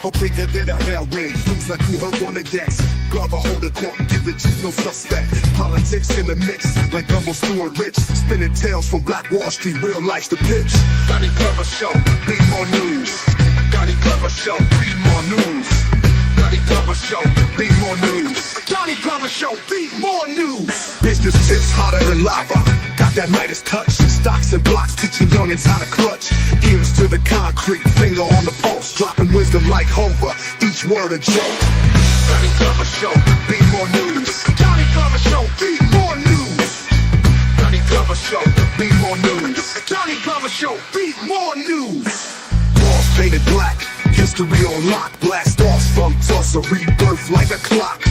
Or bigger than a hell ring, things like you heard on the decks. Glover hold the court and give it to no suspect. Politics in the mix, like Gumbo Stewart Rich. Spinning tales from Black Wall Street, real life's the pitch. Johnny Glover Show, be more news. Johnny Glover Show, be more news. Johnny Glover Show, be more news. Johnny Glover Show, be more news. Business tips hotter than lava. Got that Midas touch. Stocks and blocks teaching youngins how to clutch. Ears to the concrete, finger on the pulse. Dropping wisdom like Homer, each word a joke. Johnny Glover Show, be more news. Johnny Glover Show, be more news. Johnny Glover Show, be more news. Johnny Glover Show, be more news. Walls painted black, history on lock. Blast off from Tulsa, rebirth like a clock.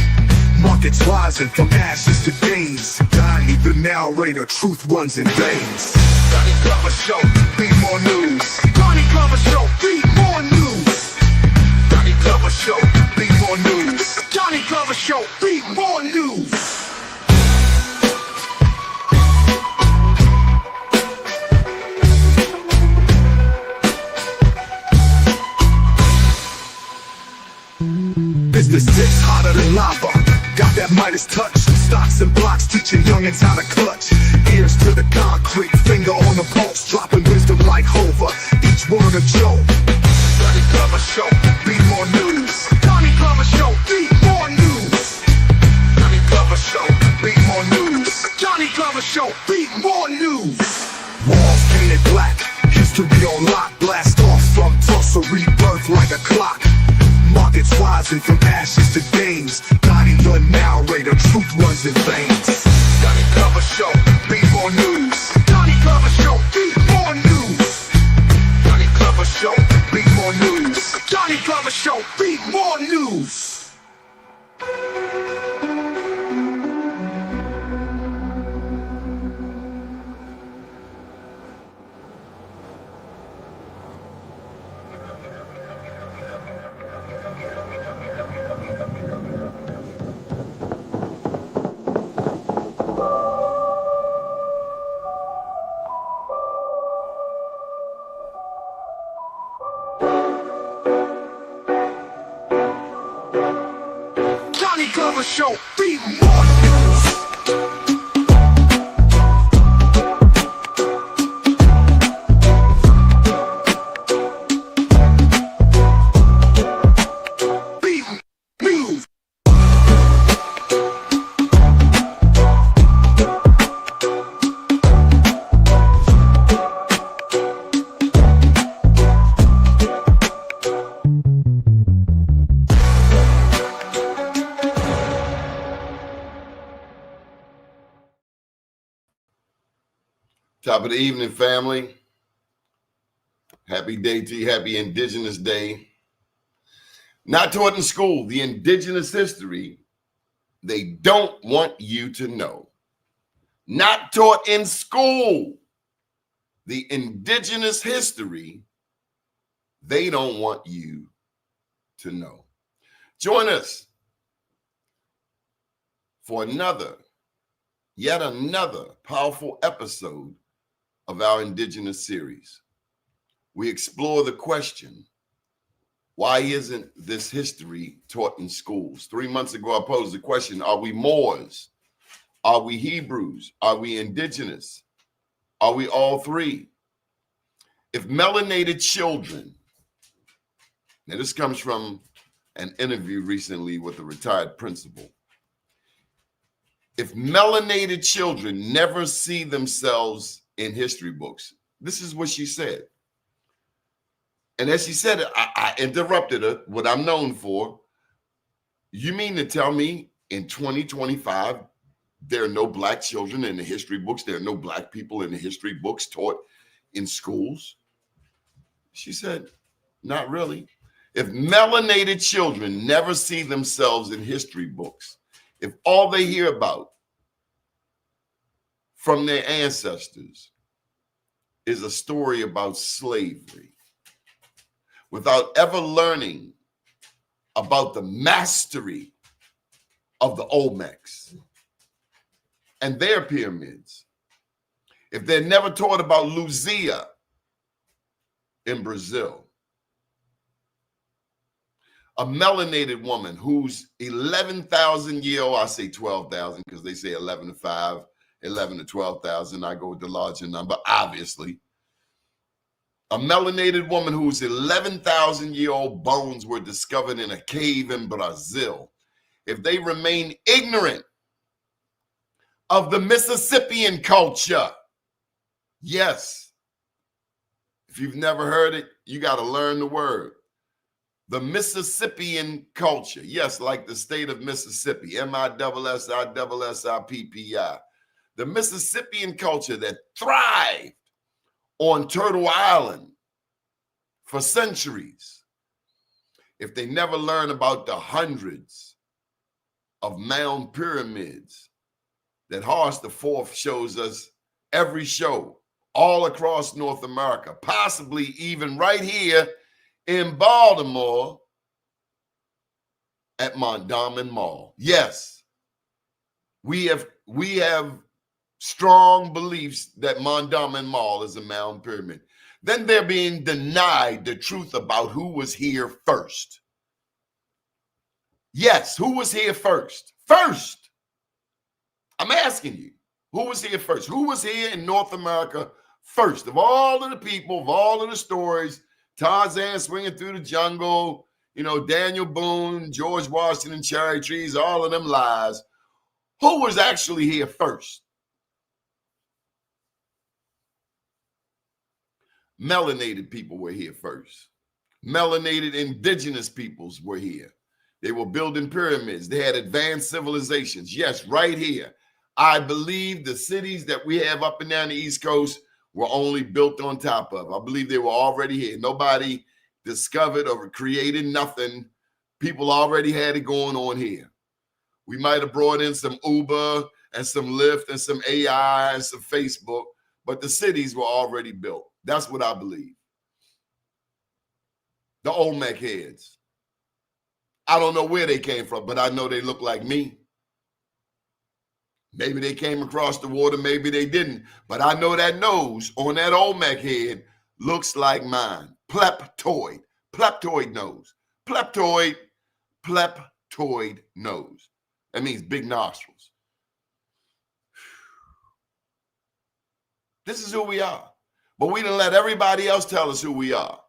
Markets rising from ashes to gains. Donnie the narrator, truth runs in veins. Johnny Glover Show, be more news. Johnny Glover Show, be more news. Johnny Glover Show, be more news. Johnny Glover Show, be more news. Business tips hotter than lava. Got that Midas touch. Stocks and blocks teaching youngins how to clutch. Ears to the concrete, finger on the pulse. Dropping wisdom like Homer, each word a joke. Johnny Glover Show, be more news. Johnny Glover Show, be more news. Johnny Glover Show, be more news. Johnny Glover Show, be more news. Walls painted black, history on lock. Blast off from Tulsa, rebirth like a clock. Markets rising from ashes to gains. Donnie the narrator, truth runs in veins. Johnny Glover Show, be more news. Johnny Glover Show, be more news. Johnny Glover Show, be more news. Johnny Glover Show, be more news. Show, be more news. Be news. Top of the evening, family. Happy day to you. Happy Indigenous Day. Not taught in school, the Indigenous history they don't want you to know. Not taught in school, the Indigenous history they don't want you to know. Join us for yet another powerful episode of our Indigenous series. We explore the question, why isn't this history taught in schools? 3 months ago, I posed the question, are we Moors? Are we Hebrews? Are we Indigenous? Are we all three? If melanated children, now this comes from an interview recently with a retired principal. If melanated children never see themselves in history books, this is what she said. And as she said it, I interrupted her, what I'm known for. You mean to tell me in 2025, there are no black children in the history books? There are no black people in the history books taught in schools? She said, not really. If melanated children never see themselves in history books, if all they hear about from their ancestors is a story about slavery, without ever learning about the mastery of the Olmecs and their pyramids, if they're never taught about Luzia in Brazil, A melanated woman who's 11,000-year-old, I say 12,000 because they say 11 to 5, 11 to 12,000. I go with the larger number, obviously. A melanated woman whose 11,000-year-old bones were discovered in a cave in Brazil. If they remain ignorant of the Mississippian culture, yes, if you've never heard it, you got to learn the word. The Mississippian culture, yes, like the state of Mississippi, MISSISSIPPI. The Mississippian culture that thrived on Turtle Island for centuries. If they never learn about the hundreds of mound pyramids that Horst IV shows us every show all across North America, possibly even right here in Baltimore at Mondawmin Mall. Yes, we have strong beliefs that Mondawmin Mall is a mound pyramid. Then they're being denied the truth about who was here first. Yes, who was here first? First. I'm asking you, who was here first? Who was here in North America first? Of all of the people, of all of the stories, Tarzan swinging through the jungle, Daniel Boone, George Washington, cherry trees, all of them lies. Who was actually here first? Melanated people were here first. Melanated indigenous peoples were here. They were building pyramids. They had advanced civilizations. Yes, right here. I believe the cities that we have up and down the East Coast were only built on top of. I believe they were already here. Nobody discovered or created nothing. People already had it going on here. We might have brought in some Uber and some Lyft and some AI and some Facebook, but the cities were already built. That's what I believe. The Olmec heads. I don't know where they came from, but I know they look like me. Maybe they came across the water, maybe they didn't. But I know that nose on that Olmec head looks like mine. Pleptoid nose. Pleptoid nose. That means big nostrils. This is who we are. But we didn't let everybody else tell us who we are.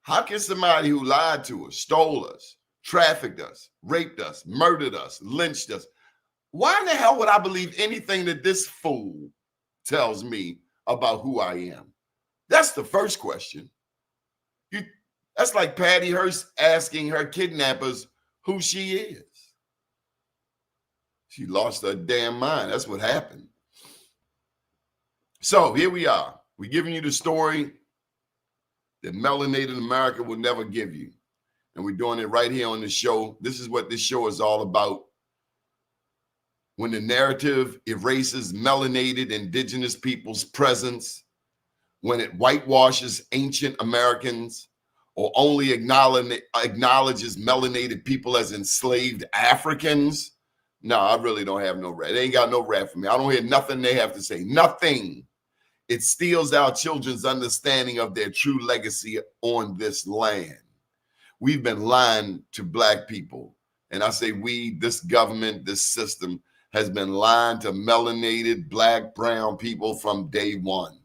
How can somebody who lied to us, stole us, trafficked us, raped us, murdered us, lynched us, why in the hell would I believe anything that this fool tells me about who I am? That's the first question. That's like Patty Hearst asking her kidnappers who she is. She lost her damn mind. That's what happened. So here we are. We're giving you the story that Melanated America will never give you. And we're doing it right here on the show. This is what this show is all about. When the narrative erases melanated indigenous people's presence, when it whitewashes ancient Americans, or only acknowledges melanated people as enslaved Africans, no, I really don't have no rap. They ain't got no rap for me. I don't hear nothing they have to say. Nothing. It steals our children's understanding of their true legacy on this land. We've been lying to Black people. And I say we, this government, this system, has been lying to melanated Black, brown people from day one.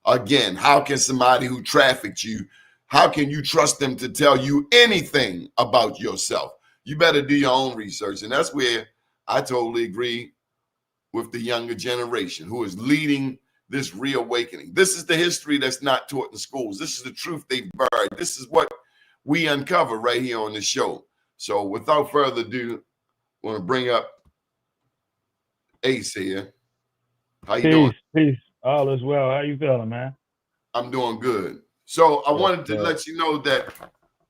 Again, how can somebody who trafficked you, how can you trust them to tell you anything about yourself? You better do your own research. And that's where I totally agree with the younger generation who is leading this reawakening. This is the history that's not taught in schools. This is the truth they've buried. This is what we uncover right here on the show. So without further ado, I want to bring up Ace here. How you doing? Peace. All is well. How you feeling, man? I'm doing good. So I wanted to let you know that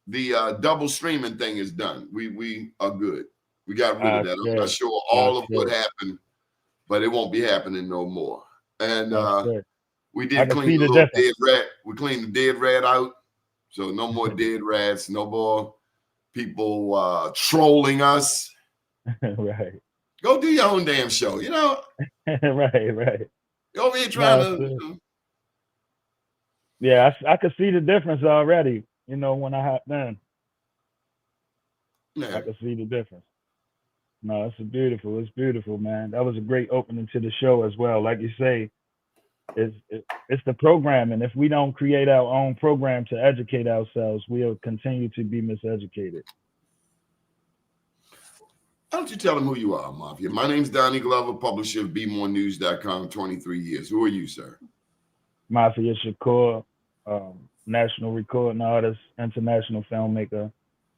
the double streaming thing is done. We are good. We got rid of that. I'm not sure all of what happened, but it won't be happening no more. And we did clean the little dead rat. We cleaned the dead rat out. So no more dead rats, no more people trolling us. Right. Go do your own damn show, Right. Go over here trying to. Yeah, I could see the difference already, when I hopped in. Yeah. I can see the difference. No, it's beautiful. It's beautiful, man. That was a great opening to the show as well. Like you say, it's the programming. If we don't create our own program to educate ourselves, we'll continue to be miseducated. Why don't you tell them who you are, Mafia? My name's Donnie Glover, publisher of BeMoreNews.com, 23 years. Who are you, sir? Mafia Shakur, national recording artist, international filmmaker,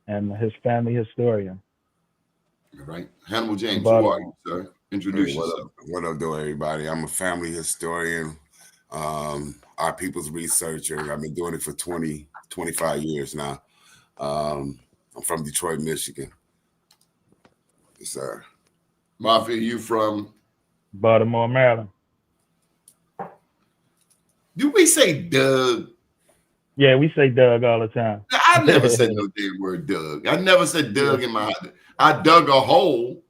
and his family historian. All right. Hannibal James, who Baltimore. are you, sir? Introduce yourself. What up, doing, everybody? I'm a family historian, our people's researcher. I've been doing it for 25 years now. I'm from Detroit, Michigan. Yes, sir. Mafia, you from? Baltimore, Maryland. Do we say Doug? Yeah, we say Doug all the time. I never said no damn word Doug. I never said Doug in my. I dug a hole.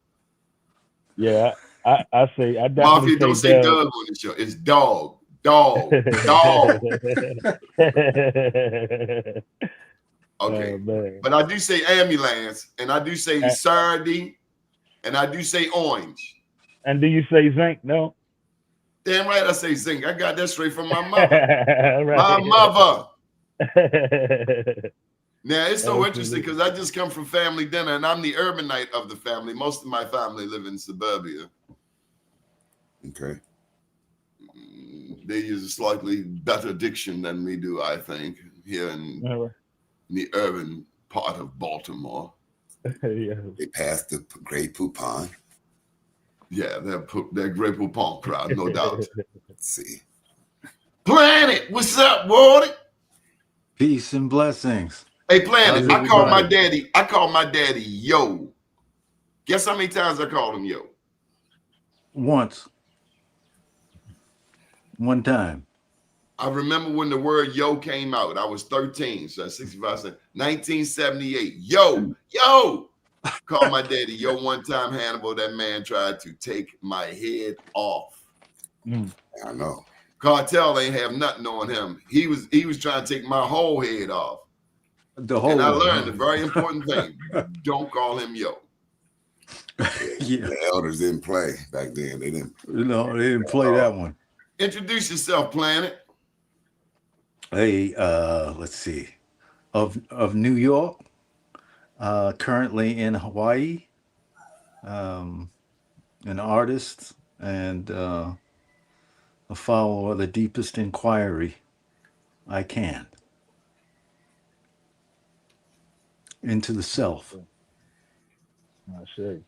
Yeah, I say I definitely Mafia, don't say Doug. Doug on the show. It's dog, dog, dog. Okay, but I do say ambulance, and I do say sardine, and I do say orange. And do you say zinc? No. Damn right, I say zinc. I got that straight from my mother. Right. My mother. Now, it's so interesting because I just come from family dinner, and I'm the urbanite of the family. Most of my family live in suburbia. Okay. They use a slightly better diction than we do, I think, here in the urban part of Baltimore. Yeah. They passed the Grey Poupon. Yeah, they're Grey Poupon crowd, no doubt. Let's see. Planet, what's up, Wardy? Peace and blessings. Hey, Planet, How's I call my everybody? daddy Yo. Guess how many times I called him Yo? Once. One time. I remember when the word Yo came out. I was 13, so that's 65, 1978. Yo. Called my daddy Yo one time, Hannibal. That man tried to take my head off. I know. Cartel ain't have nothing on him. He was trying to take my whole head off. The whole And I learned a very important thing. Don't call him Yo. Yeah. The elders didn't play back then. They didn't. No, they didn't play that one. Introduce yourself, Planet. Hey, let's see. Of New York, currently in Hawaii, an artist and a follower of the deepest inquiry I can into the self. I see.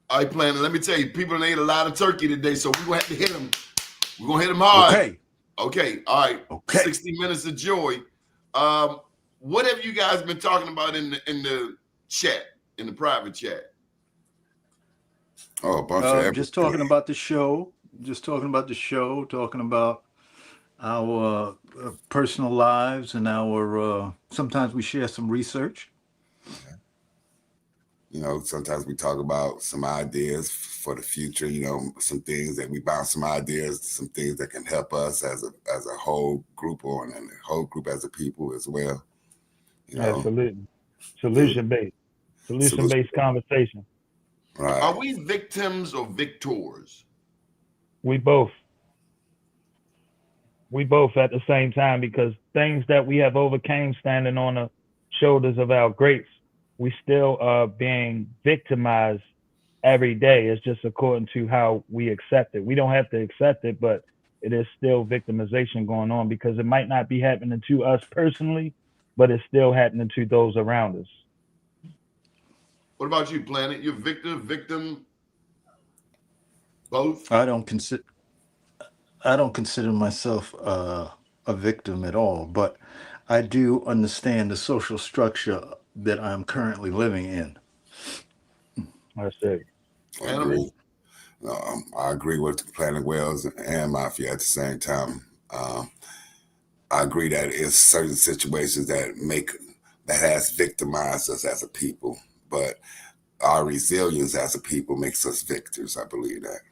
All right, Planet, let me tell you, people ate a lot of turkey today, so we're going to have to hit them. We're going to hit them hard. Okay. All right. Okay. 60 minutes of joy. What have you guys been talking about in the chat, in the private chat? Oh, a bunch of everything. Just talking about the show. Talking about our personal lives and our sometimes we share some research. You know, sometimes we talk about some ideas for the future, you know, some things that we bounce some ideas, some things that can help us as a whole group and a whole group as a people as well. You know? Absolutely. Solution-based conversation. Right. Are we victims or victors? We both at the same time, because things that we have overcame standing on the shoulders of our greats, we still are being victimized every day. It's just according to how we accept it. We don't have to accept it, but it is still victimization going on because it might not be happening to us personally, but it's still happening to those around us. What about you, Planet? You're victim, both? I don't consider myself a victim at all, but I do understand the social structure that I'm currently living in. I see. I agree. I agree with Planet Wells and Mafia at the same time. I agree that it's certain situations that has victimized us as a people, but our resilience as a people makes us victors. I believe that.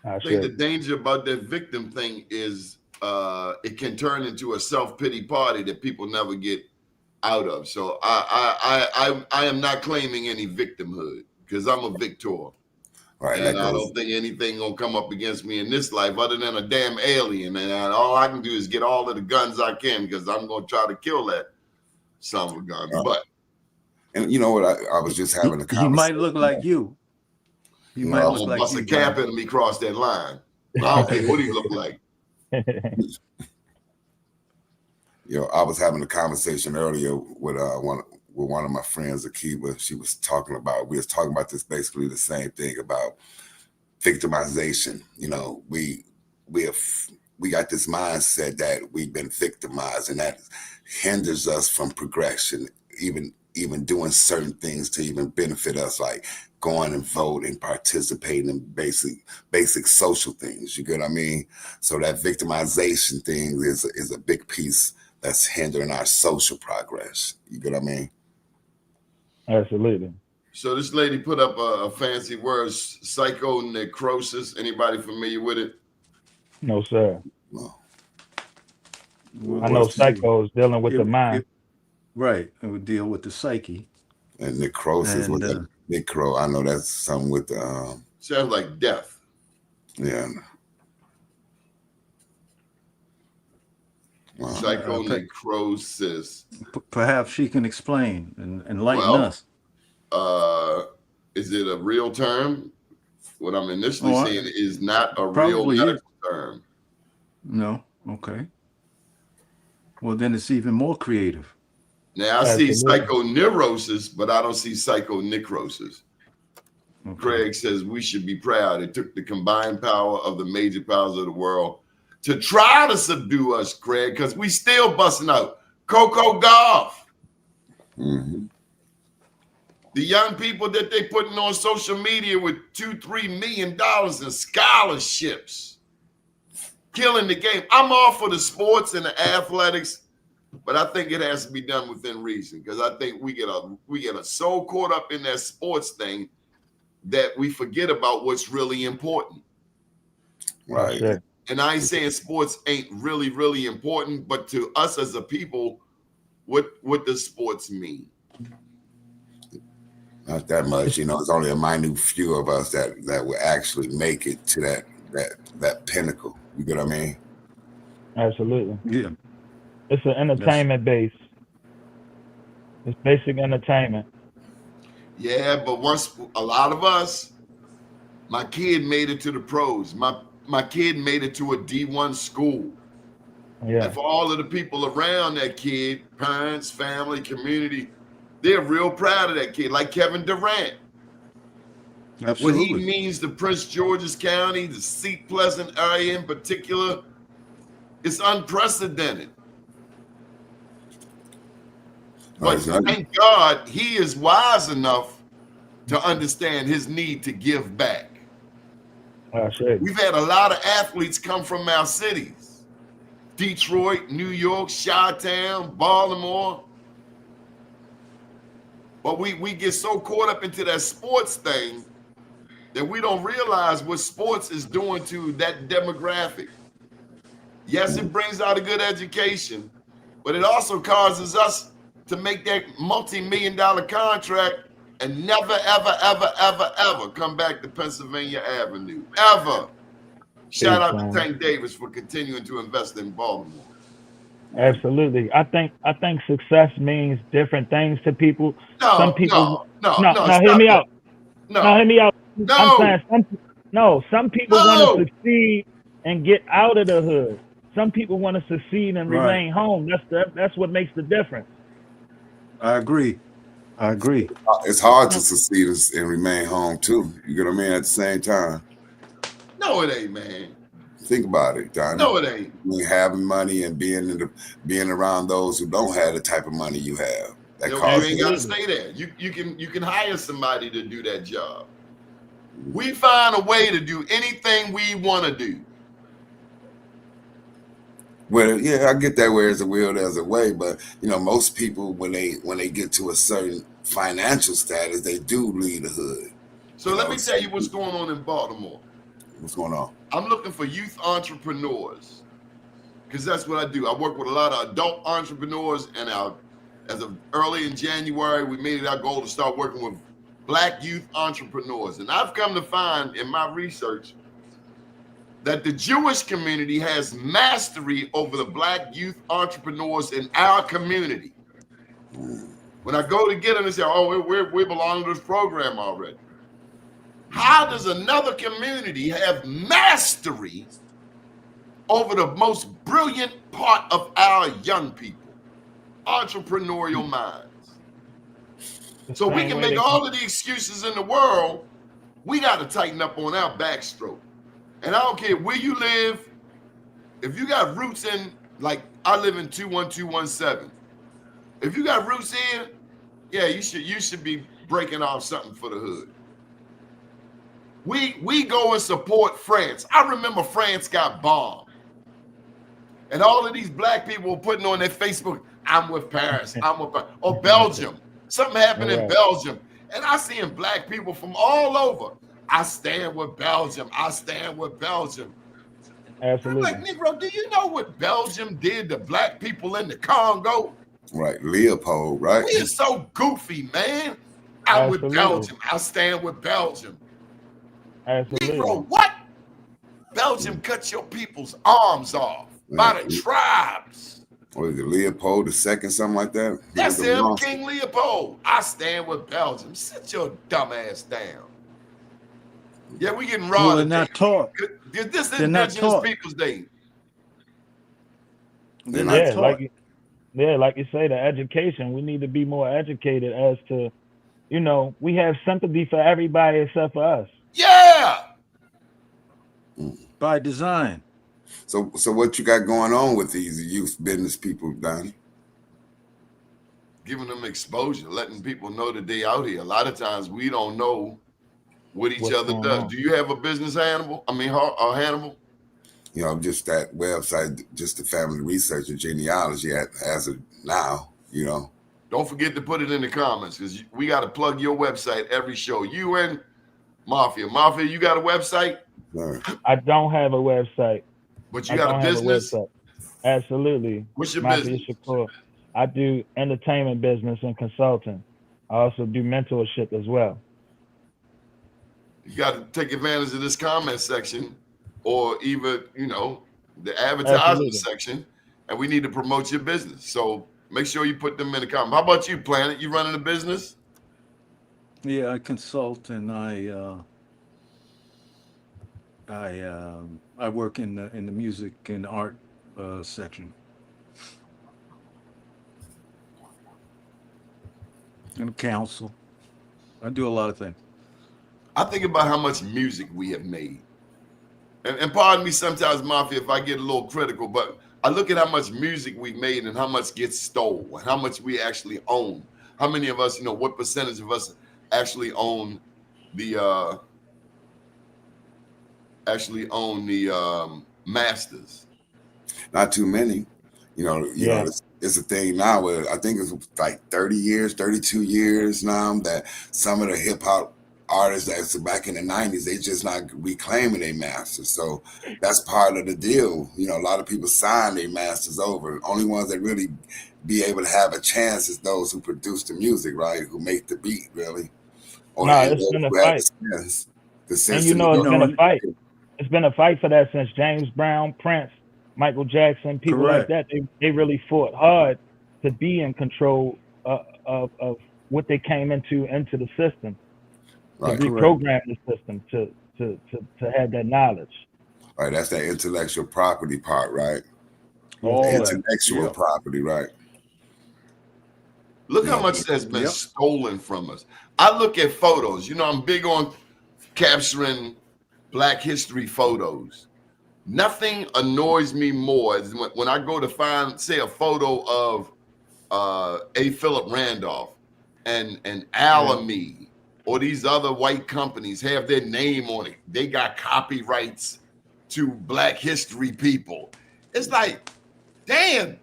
I think the danger about that victim thing is it can turn into a self-pity party that people never get out of. So I am not claiming any victimhood because I'm a victor. Right, And I don't think anything gonna come up against me in this life other than a damn alien. And all I can do is get all of the guns I can because I'm gonna try to kill that son of a gun. But and you know what? I was just having a conversation. He might look like you. He might I'm look gonna like bust you. a cap in me cross that line. I don't care what he look like. I was having a conversation earlier with one of my friends, Akiba. She was talking about, we was talking about this, basically the same thing about victimization. We got this mindset that we've been victimized, and that hinders us from progression, even doing certain things to even benefit us, like going and voting, participating in basic social things. You get what I mean? So that victimization thing is a big piece that's hindering our social progress. You get what I mean? Absolutely. So this lady put up a fancy word, psychonecrosis. Anybody familiar with it? No, sir. No. I know psychos dealing with the mind. Right. It would deal with the psyche. And necrosis, with that necro, I know that's something with the sounds like death. Yeah. Wow. Psychonecrosis. Perhaps she can explain and enlighten us. Is it a real term? What I'm initially saying is not a real medical term. No. Okay. Well, then it's even more creative. Now I see psychoneurosis, but I don't see psychonecrosis. Okay. Craig says we should be proud. It took the combined power of the major powers of the world to try to subdue us, Craig, because we still busting out Coco Golf. Mm-hmm. The young people that they putting on social media with $2-3 million in scholarships, killing the game. I'm all for the sports and the athletics, but I think it has to be done within reason, because I think we get so caught up in that sports thing that we forget about what's really important. Right. Sure. And I ain't saying sports ain't really, really important, but to us as a people, what does sports mean? Not that much, it's only a minute few of us that will actually make it to that pinnacle. You get what I mean? Absolutely. Yeah. It's an entertainment base. It's basic entertainment. Yeah, but once a lot of us, my kid made it to the pros. My kid made it to a D1 school. Yeah. And for all of the people around that kid, parents, family, community, they're real proud of that kid, like Kevin Durant. Absolutely. What he means to Prince George's County, the Seat Pleasant area in particular, it's unprecedented. But thank God he is wise enough to understand his need to give back. We've had a lot of athletes come from our cities. Detroit, New York, Chi-Town, Baltimore. But we get so caught up into that sports thing that we don't realize what sports is doing to that demographic. Yes, it brings out a good education, but it also causes us to make that multi-million-dollar contract and never, ever, ever, ever, ever come back to Pennsylvania Avenue. Ever. Shout out to Tank Davis for continuing to invest in Baltimore. Absolutely. I think success means different things to people. No, some people no, hear me out. No, hear me out. No. I'm saying some people want to succeed and get out of the hood. Some people want to succeed and remain home. That's what makes the difference. I agree. It's hard to succeed and remain home too. You get what I mean? At the same time. No, it ain't, man. Think about it, Donnie. No, it ain't. I mean, having money and being around those who don't have the type of money you have. You ain't got to stay there. You can hire somebody to do that job. We find a way to do anything we want to do. Well, yeah, I get that. Where there's a will, there's a way. But most people, when they get to a certain financial status, they do leave the hood. So let me tell you what's going on in Baltimore. What's going on? I'm looking for youth entrepreneurs, because that's what I do. I work with a lot of adult entrepreneurs and as of early in January, we made it our goal to start working with Black youth entrepreneurs. And I've come to find in my research that the Jewish community has mastery over the Black youth entrepreneurs in our community. When I go to get them, they say, oh, we belong to this program already. How does another community have mastery over the most brilliant part of our young people? Entrepreneurial minds. So we can make all of the excuses in the world. We got to tighten up on our backstroke. And I don't care where you live. If you got roots in, like I live in 21217. If you got roots in, yeah, you should be breaking off something for the hood. We go and support France. I remember France got bombed. And all of these black people were putting on their Facebook, I'm with Paris, I'm with Paris. Or Belgium. Something happened in Belgium. And I seeing black people from all over. I stand with Belgium. I stand with Belgium. Absolutely. I'm like, Negro, do you know what Belgium did to black people in the Congo? Right, Leopold, right? We are so goofy, man. I'm with Belgium. I stand with Belgium. Absolutely. Negro, what? Belgium cut your people's arms off by the tribes. What is it, Leopold II, something like that? That's him, King Leopold. I stand with Belgium. Sit your dumb ass down. Yeah, we getting raw. Well, they're not taught. This is Indigenous Peoples Day. They're not taught. Like you say, the education. We need to be more educated as to, we have sympathy for everybody except for us. Yeah. By design. So what you got going on with these youth business people, Donnie? Giving them exposure, letting people know that they out here. A lot of times we don't know what each other does. Do you have a business, Hannibal? Hannibal? Just that website, just the family research and genealogy as of now, Don't forget to put it in the comments because we got to plug your website every show. You and Mafia. Mafia, you got a website? Right. I don't have a website. But you got a business? Absolutely. What's your Mafia business? Shakur. I do entertainment business and consulting. I also do mentorship as well. You got to take advantage of this comment section or even, the advertising section, and we need to promote your business. So make sure you put them in the comments. How about you, Planet? You running a business? Yeah, I consult and I work in the music and art section. And counsel. I do a lot of things. I think about how much music we have made. And pardon me sometimes, Mafia, if I get a little critical, but I look at how much music we've made and how much gets stolen, and how much we actually own. How many of us, what percentage of us actually own the masters? Not too many. It's a thing now where I think it's like 30 years, 32 years now that some of the hip hop artists that's back in the 90s, they just not reclaiming their masters. So that's part of the deal. A lot of people sign their masters over. Only ones that really be able to have a chance is those who produce the music, right? Who make the beat, really. It's been a fight. It's been a fight. It's been a fight for that since James Brown, Prince, Michael Jackson, people like that. They really fought hard to be in control of what they came into the system. Right. To reprogram the system to have that knowledge. Right, that's that intellectual property part, right? Intellectual property, right? Look how much has been stolen from us. I look at photos. I'm big on capturing Black history photos. Nothing annoys me more than when I go to find, say, a photo of A. Philip Randolph and Alameda. Or these other white companies have their name on it. They got copyrights to Black history people. It's like, damn,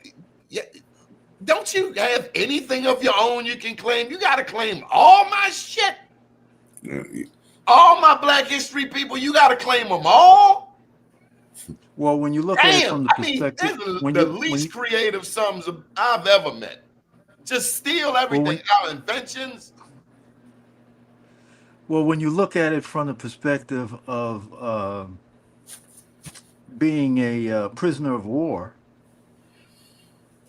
don't you have anything of your own you can claim? You got to claim all my shit. All my Black history people, you got to claim them all? Well, when you look at it from the perspective... the least creative sums I've ever met. Just steal everything, our inventions. Well, when you look at it from the perspective of being a prisoner of war,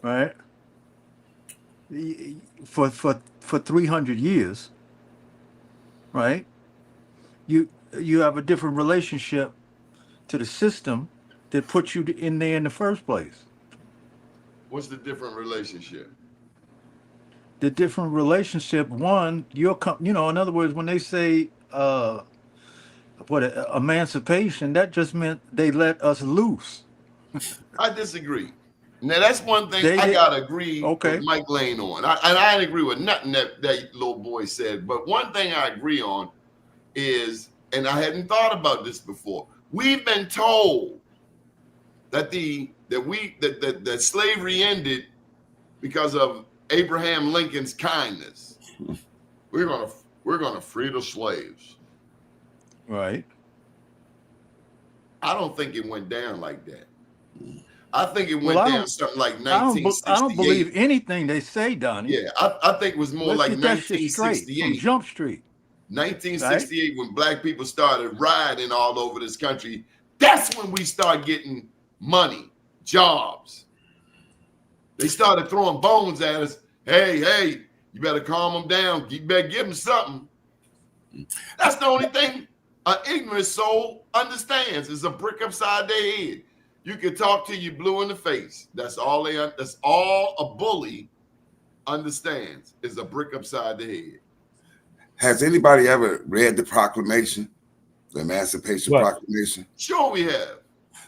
right? For 300 years, right? You have a different relationship to the system that put you in there in the first place. What's the different relationship? The different relationship, one, in other words, when they say emancipation, that just meant they let us loose. I disagree. Now that's one thing They I did. gotta agree Okay. with Mike Lane on. I didn't agree with nothing that little boy said, but one thing I agree on is, and I hadn't thought about this before. We've been told that that slavery ended because of Abraham Lincoln's kindness. We're gonna free the slaves. Right. I don't think it went down like that. I think it went down something like I 1968. don't believe anything they say, Donnie. Yeah, I think it was more Let's like get that shit straight from 1968. Jump Street. 1968, when black people started rioting all over this country, that's when we start getting money, jobs. They started throwing bones at us. Hey, you better calm them down. You better give them something. That's the only thing an ignorant soul understands is a brick upside their head. You can talk till you blue in the face. That's all a bully understands is a brick upside the head. Has anybody ever read the proclamation, the Emancipation Proclamation? Sure we have.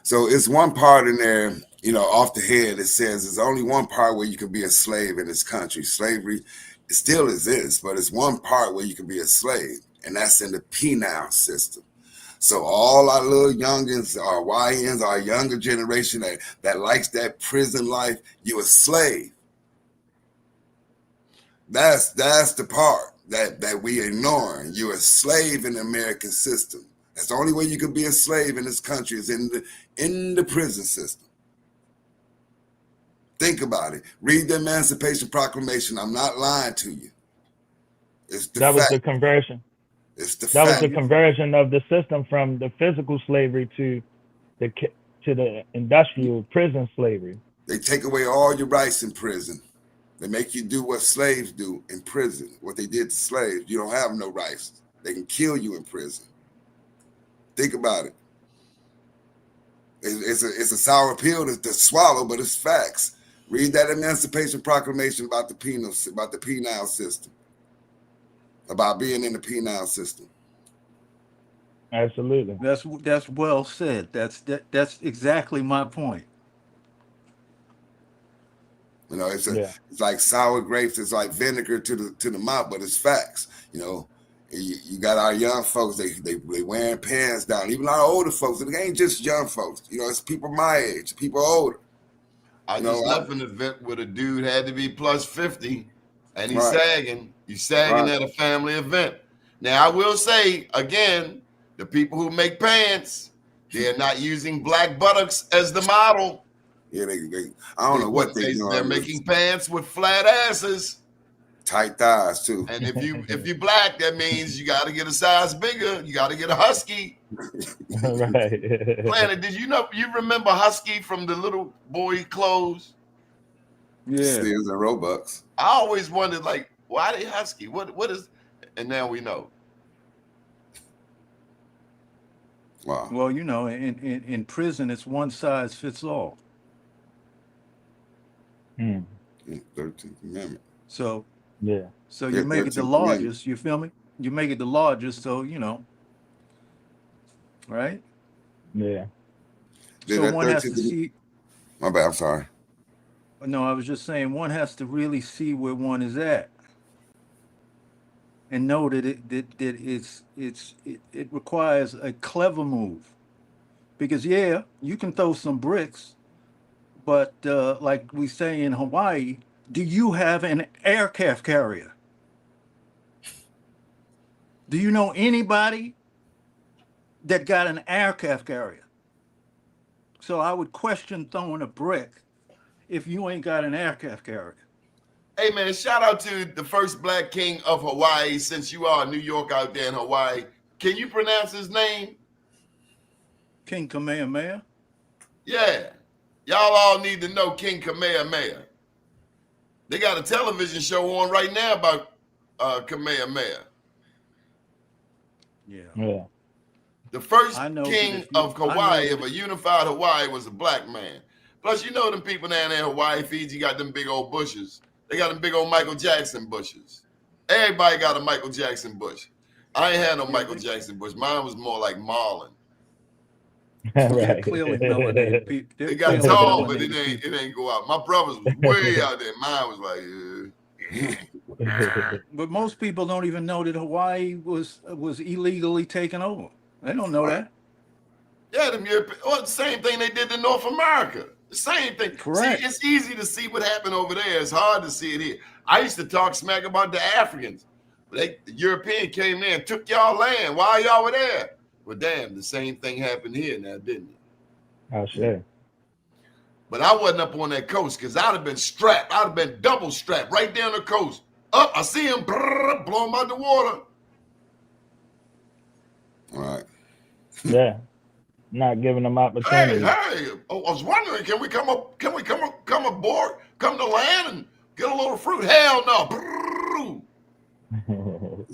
So it's one part in there, off the head, it says there's only one part where you can be a slave in this country. Slavery still exists, but it's one part where you can be a slave, and that's in the penal system. So all our little youngins, our YNs, our younger generation that likes that prison life, you a slave. That's the part that we ignoring. You're a slave in the American system. That's the only way you can be a slave in this country is in the prison system. Think about it. Read the Emancipation Proclamation. I'm not lying to you. It's the That was fact. the conversion. It's the That was fact. the conversion of the system from the physical slavery to the industrial prison slavery. They take away all your rights in prison. They make you do what slaves do in prison, what they did to slaves. You don't have no rights. They can kill you in prison. Think about it. It's a sour pill to swallow, but it's facts. Read that Emancipation Proclamation about the penal system, about being in the penal system. Absolutely. That's well said. That's exactly my point. It's like sour grapes. It's like vinegar to the mouth, but it's facts. You got our young folks. They wearing pants down. Even our older folks. It ain't just young folks. It's people my age, people older. I just left an event where a dude had to be plus 50, and he's sagging. He's sagging at a family event. Now I will say again, the people who make pants, they're not using black buttocks as the model. Yeah, I don't know what they're making pants with flat asses, tight thighs too. And if you black, that means you got to get a size bigger. You got to get a husky. Right. Planet, you remember Husky from the little boy clothes? Yeah. Steals and Robux. I always wondered, like, why they Husky? What is? And now we know. Wow. Well, in prison, it's one size fits all. 13th Amendment. So yeah. So you make it the largest. You feel me? You make it the largest. So right? Yeah. So one has to see. My bad. I'm sorry. No, I was just saying one has to really see where one is at, and know that it requires a clever move, because you can throw some bricks, but like we say in Hawaii, do you have an aircraft carrier? Do you know anybody that got an aircraft carrier? So I would question throwing a brick if you ain't got an aircraft carrier. Hey man, shout out to the first black king of Hawaii. Since you are in New York out there in Hawaii, can you pronounce his name? King Kamehameha. Yeah, y'all all need to know King Kamehameha. They got a television show on right now about Kamehameha. Yeah. The first I know king of Hawaii, of a that unified Hawaii, was a black man. Plus, you know them people down there in Hawaii, Fiji, got them big old bushes. They got them big old Michael Jackson bushes. Everybody got a Michael Jackson bush. I ain't had no Michael Jackson bush. Mine was more like Marlon. They're clearly melanated. It got tall, but it ain't go out. My brothers was way out there. Mine was like, But most people don't even know that Hawaii was illegally taken over. They don't know that. Yeah, them European. Well, the same thing they did to North America. The same thing. Correct. See, it's easy to see what happened over there. It's hard to see it here. I used to talk smack about the Africans. The European came there and took y'all land. Why y'all were there? Well, damn, the same thing happened here now, didn't it? Oh, sure. But I wasn't up on that coast because I'd have been strapped. I'd have been double strapped right down the coast. Up, I see him, blow him out the water. All right. Yeah. Not giving them opportunity. Hey, I was wondering, can we come aboard, come to land and get a little fruit? Hell no.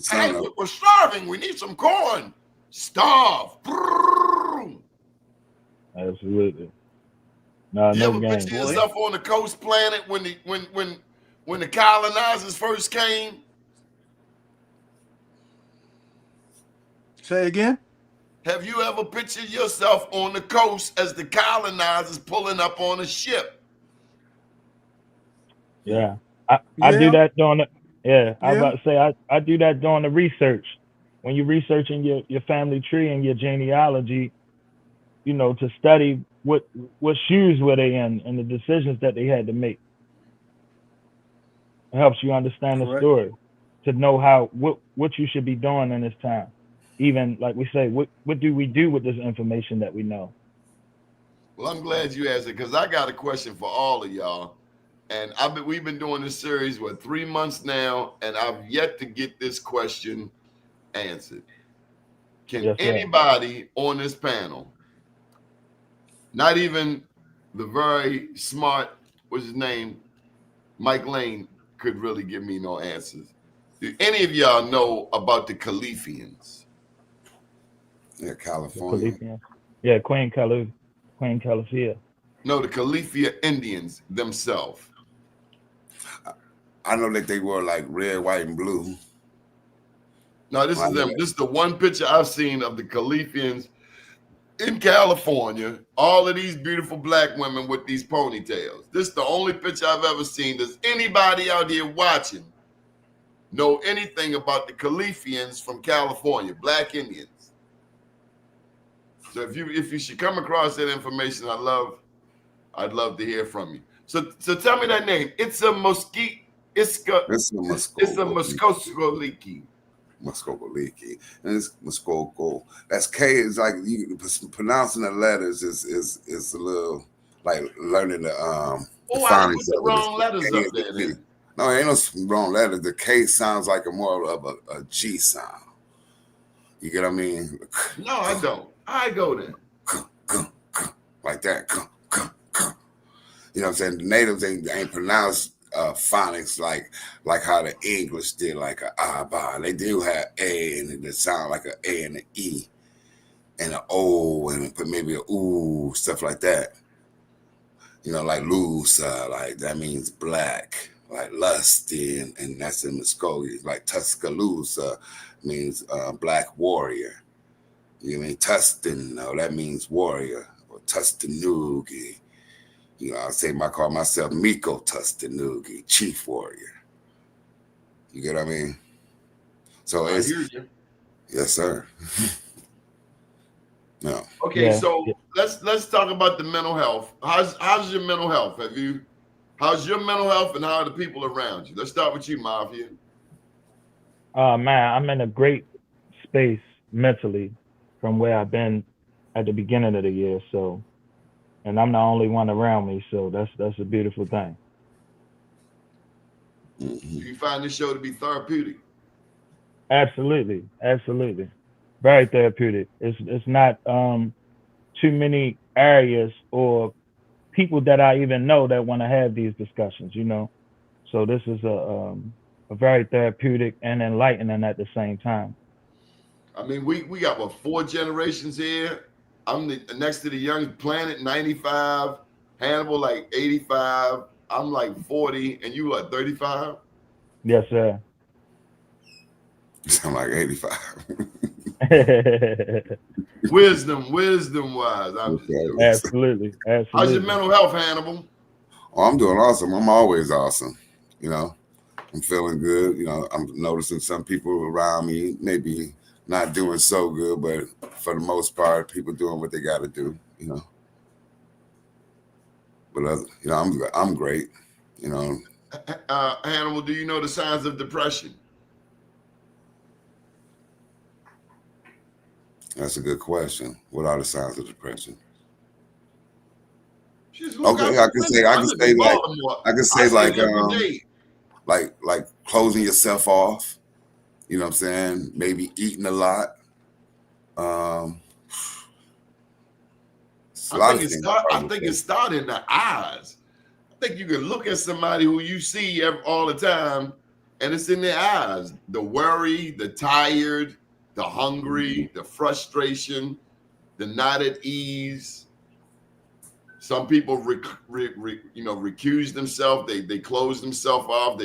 Hey, we're starving. We need some corn. Starve. Absolutely. No, You no ever game. picture yourself on the coast planet when the colonizers first came? Say again? Have you ever pictured yourself on the coast as the colonizers pulling up on a ship? Yeah. I do that during the, I was about to say, I do that during the research. When you're researching your family tree and your genealogy, you know, to study what shoes were they in and the decisions that they had to make. It helps you understand the story, to know what you should be doing in this time. Even like we say, what do we do with this information that we know? Well, I'm glad you asked it because I got a question for all of y'all. And we've been doing this series, 3 months now, and I've yet to get this question answered. Can anybody on this panel, not even the very smart, what's his name, Mike Lane, could really give me no answers? Do any of y'all know about the Califians? Yeah, California. Yeah, Queen Califia. No, the Califia Indians themselves. I know that they were like red, white, and blue. No, this is them. This is the one picture I've seen of the Califians in California. All of these beautiful black women with these ponytails. This is the only picture I've ever seen. Does anybody out here watching know anything about the Califians from California, black Indians? So if you should come across that information, I'd love to hear from you. So tell me that name. It's a mosquito. It's a Muskogoliki. Muskogoliki. And it's Muskogo. That's K. Is like you pronouncing the letters is a little like learning the I put the wrong letters up there. Then. No, ain't no wrong letters. The K sounds like more of a G sound. You get what I mean? No, I don't. I go there. Like that. You know what I'm saying? The natives ain't pronounced phonics like how the English did, like a ba. They do have A and it sound like an A and an E and an O and put maybe a ooh, stuff like that. You know, like Luzia, like that means black, like lusty, and that's in Muskogee. Like Tuscaloosa means black warrior. You know, Tustin, that means warrior, or Tustanugi. You know, I call myself Miko Tustanugi, chief warrior. You get what I mean? So I hear you. Yes, sir. No. Okay, so let's talk about the mental health. How's your mental health? How's your mental health and how are the people around you? Let's start with you, Mafia. Man, I'm in a great space mentally from where I've been at the beginning of the year. So, and I'm the only one around me. So that's a beautiful thing. Do you find this show to be therapeutic? Absolutely, absolutely, very therapeutic. It's not too many areas or people that I even know that want to have these discussions. So this is a very therapeutic and enlightening at the same time. I mean, we got what, 4 generations here. I'm next to the young planet, 95. Hannibal like 85. I'm like 40, and you like 35. Yes, sir. I'm like 85. Wisdom wise. I'm just joking. Absolutely, absolutely. How's your mental health, Hannibal? Oh, I'm doing awesome. I'm always awesome. I'm feeling good. I'm noticing some people around me maybe not doing so good, but for the most part, people doing what they got to do. But I'm great. Hannibal, do you know the signs of depression? That's a good question. What are the signs of depression? Okay, I can say like closing yourself off. You know what I'm saying? Maybe eating a lot. I think it started in the eyes. I think you can look at somebody who you see all the time, and it's in their eyes. The worry, the tired, the hungry, the frustration, the not at ease. Some people recuse themselves. They close themselves off.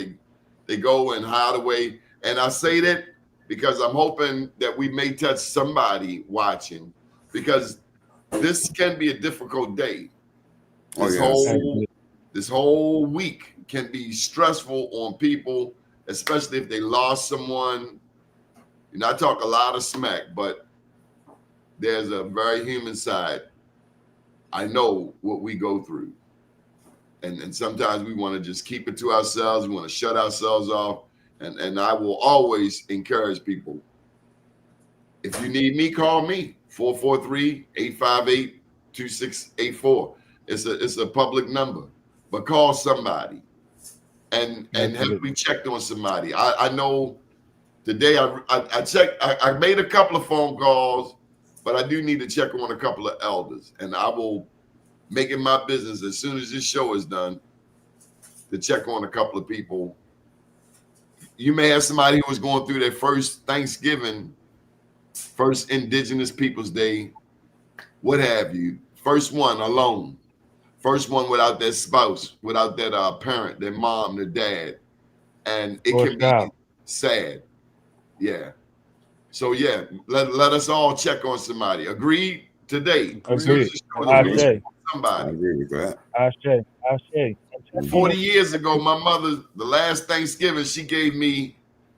They go and hide away. And I say that because I'm hoping that we may touch somebody watching, because this can be a difficult day. This whole week can be stressful on people, especially if they lost someone. I talk a lot of smack, but there's a very human side. I know what we go through. And sometimes we want to just keep it to ourselves. We want to shut ourselves off. And I will always encourage people, if you need me, call me, 443-858-2684. It's a public number, but call somebody and help me check on somebody. I know today I checked, I made a couple of phone calls, but I do need to check on a couple of elders, and I will make it my business as soon as this show is done to check on a couple of people. You may have somebody who was going through their first Thanksgiving, first Indigenous Peoples Day, what have you. First one alone. First one without their spouse, without that parent, their mom, their dad. And it can be sad. Yeah. So, yeah, let us all check on somebody. Agreed today. Agreed. Somebody. I agree with that. I say. 40 years ago, my mother, the last Thanksgiving, she gave me,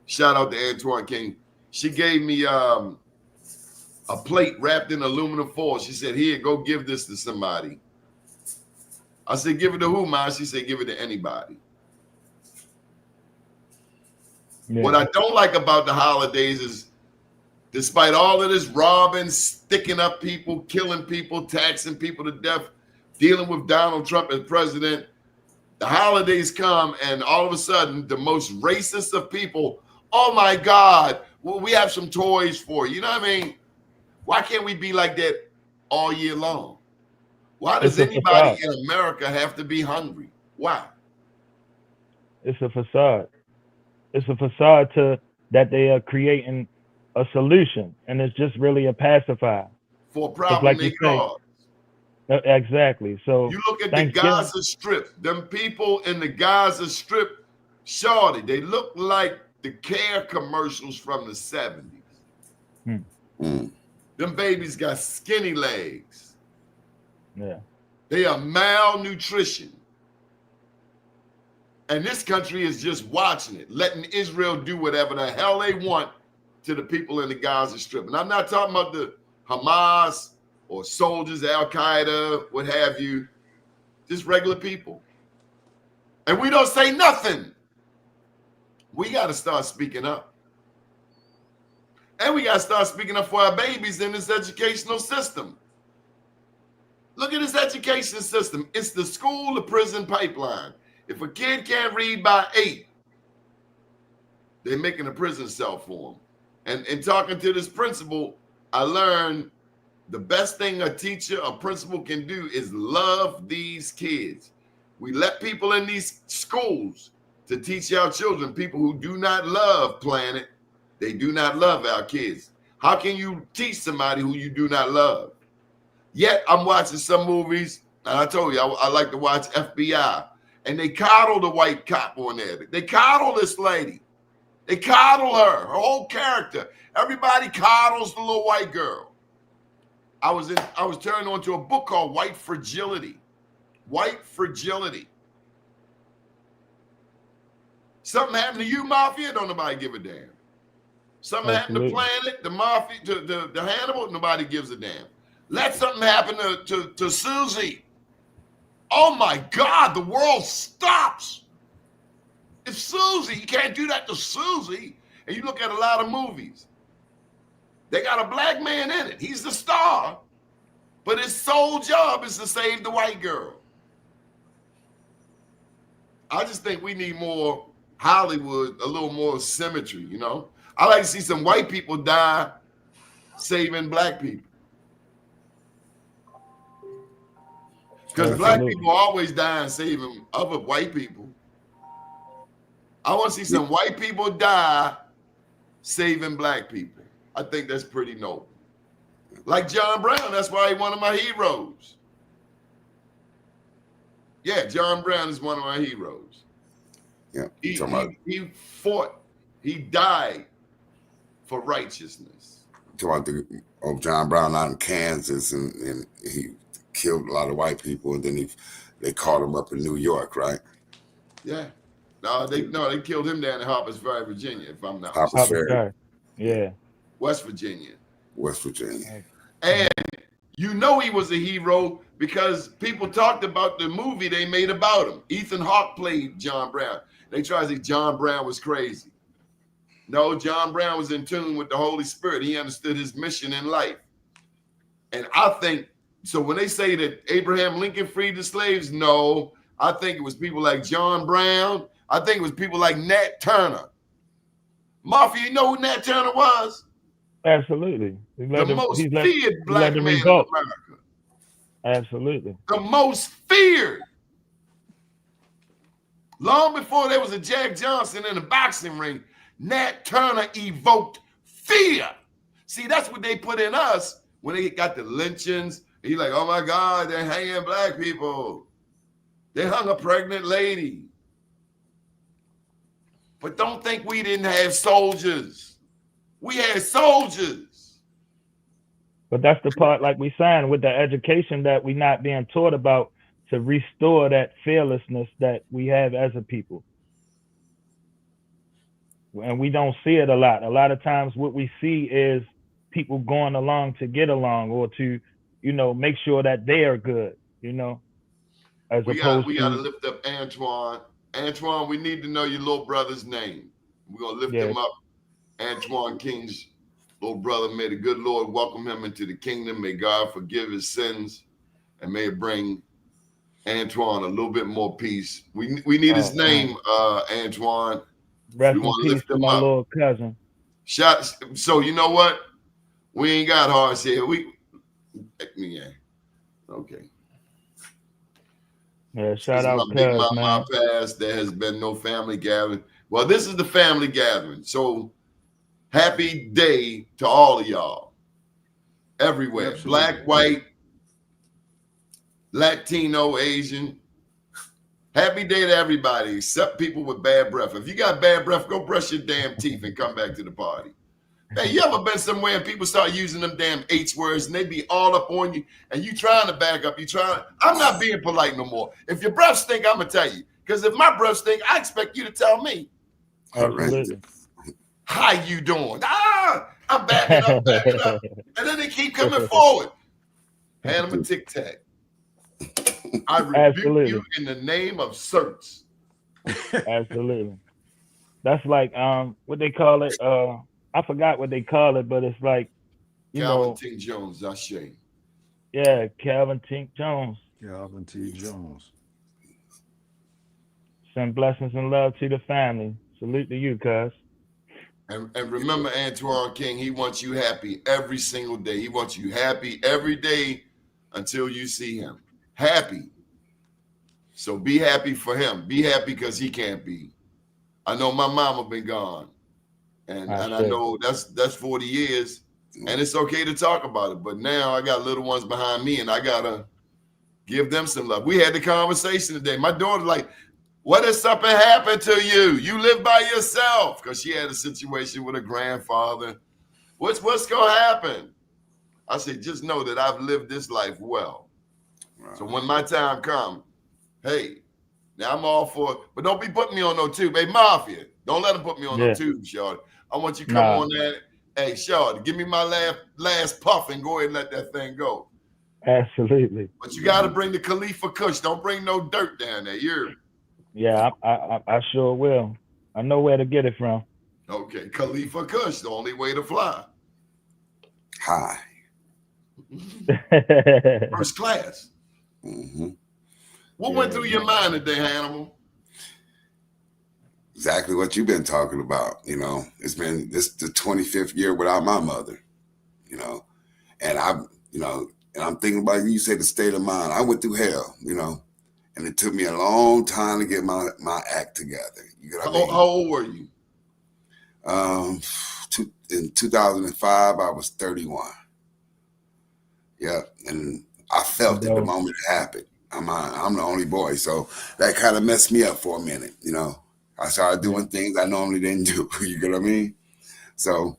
shout out to Antoine King, she gave me a plate wrapped in aluminum foil. She said, here, go give this to somebody. I said, give it to who, Ma? She said, give it to anybody. Yeah. What I don't like about the holidays is, despite all of this robbing, sticking up people, killing people, taxing people to death, dealing with Donald Trump as president, the holidays come and all of a sudden the most racist of people, oh my God, well, we have some toys for you. You know what I mean? Why can't we be like that all year long? Why does anybody in America have to be hungry? Why? It's a facade. It's a facade that they are creating a solution, and it's just really a pacifier for a problem they cause. Exactly. So you look at the Gaza Strip, them people in the Gaza Strip, shorty, they look like the Care commercials from the 70s. Them babies got skinny legs. Yeah. They are malnutrition. And this country is just watching it, letting Israel do whatever the hell they want to the people in the Gaza Strip. And I'm not talking about the Hamas or soldiers, Al-Qaeda, what have you, just regular people. And we don't say nothing. We got to start speaking up. And we got to start speaking up for our babies in this educational system. Look at this education system. It's the school to prison pipeline. If a kid can't read by 8, They're making a prison cell for them. And in talking to this principal, I learned the best thing a teacher, a principal can do is love these kids. We let people in these schools to teach our children, people who do not love planet, they do not love our kids. How can you teach somebody who you do not love? Yet I'm watching some movies, and I told you I like to watch FBI, and they coddle the white cop on there. They coddle this lady. They coddle her whole character. Everybody coddles the little white girl. I was turned on to a book called White Fragility. White Fragility. Something happened to you, Mafia, don't nobody give a damn. Something happened to Planet, the Mafia, to Hannibal, nobody gives a damn. Let something happen to Susie. Oh my God, the world stops. It's Susie. You can't do that to Susie. And you look at a lot of movies. They got a black man in it. He's the star. But his sole job is to save the white girl. I just think we need more Hollywood, a little more symmetry, you know? I like to see some white people die saving black people. Because black people always die and saving other white people. I want to see some white people die saving black people. I think that's pretty noble. Like John Brown, that's why he's one of my heroes. Yeah, John Brown is one of my heroes. Yeah, he fought, he died for righteousness. Talking about John Brown out in Kansas, and he killed a lot of white people, and then they caught him up in New York, right? Yeah. No, they killed him down in Harpers Ferry, Virginia, if I'm not mistaken. Yeah. West Virginia. West Virginia. And you know he was a hero because people talked about the movie they made about him. Ethan Hawke played John Brown. They tried to say John Brown was crazy. No, John Brown was in tune with the Holy Spirit. He understood his mission in life. And I think, so when they say that Abraham Lincoln freed the slaves, no, I think it was people like John Brown. I think it was people like Nat Turner. Mafia, you know who Nat Turner was? Absolutely. The most feared black man in America. Absolutely. The most feared. Long before there was a Jack Johnson in a boxing ring, Nat Turner evoked fear. See, that's what they put in us when they got the lynchings. He's like, oh my God, they're hanging black people. They hung a pregnant lady. But don't think we didn't have soldiers. We had soldiers. But that's the part, like we saying, with the education that we not being taught about to restore that fearlessness that we have as a people. And we don't see it a lot. A lot of times what we see is people going along to get along or to, you know, make sure that they are good, you know. We got to lift up Antoine. Antoine, we need to know your little brother's name. We're going to lift him up. Antoine King's little brother. May the good Lord welcome him into the kingdom. May God forgive his sins. And may it bring Antoine a little bit more peace. We need his name, Antoine. Rest in peace to my little cousin. So you know what? We ain't got hearts here. Okay. Yeah, shout out cuz, man. My past, there has been no family gathering. Well, this is the family gathering. So happy day to all of y'all. Everywhere. Absolutely. Black, white, Latino, Asian. Happy day to everybody, except people with bad breath. If you got bad breath, go brush your damn teeth and come back to the party. Hey, you ever been somewhere and people start using them damn H words and they be all up on you and you trying to back up, I'm not being polite no more. If your breath stink, I'm going to tell you. Because if my breath stink, I expect you to tell me. Absolutely. How you doing? I'm backing up. And then they keep coming forward. Hand them a Tic Tac. I rebuke you in the name of certs. Absolutely. That's like what they call it. I forgot what they call it, but it's like Calvin T. Jones, that's shame. Yeah, Calvin T. Jones. Calvin T. Jones. Send blessings and love to the family. Salute to you, cuz. And remember, Antoine King, he wants you happy every single day. He wants you happy every day until you see him. Happy. So be happy for him. Be happy because he can't be. I know my mama been gone. And I know that's 40 years. And it's okay to talk about it. But now I got little ones behind me and I gotta give them some love. We had the conversation today. My daughter's like, what if something happened to you? You live by yourself. Because she had a situation with her grandfather. What's gonna happen? I said, just know that I've lived this life well. Right. So when my time comes, hey, now I'm all for it. But don't be putting me on no tube. Hey, Mafia, don't let them put me on no tube, Shorty. I want you to come on there. Hey, Shorty, give me my last puff and go ahead and let that thing go. Absolutely. But you got to bring the Khalifa Kush. Don't bring no dirt down there. Yeah, I sure will. I know where to get it from. Okay, Khalifa Kush, the only way to fly. High. First class. Mm-hmm. What went through your mind today, Hannibal? Exactly what you've been talking about. It's been this the 25th year without my mother, and I'm thinking about you say the state of mind. I went through hell, and it took me a long time to get my act together. You know what I mean? How old were you? In 2005, I was 31. Yeah, and I felt it the moment it happened. I'm the only boy, so that kind of messed me up for a minute. I started doing things I normally didn't do. You get what I mean? So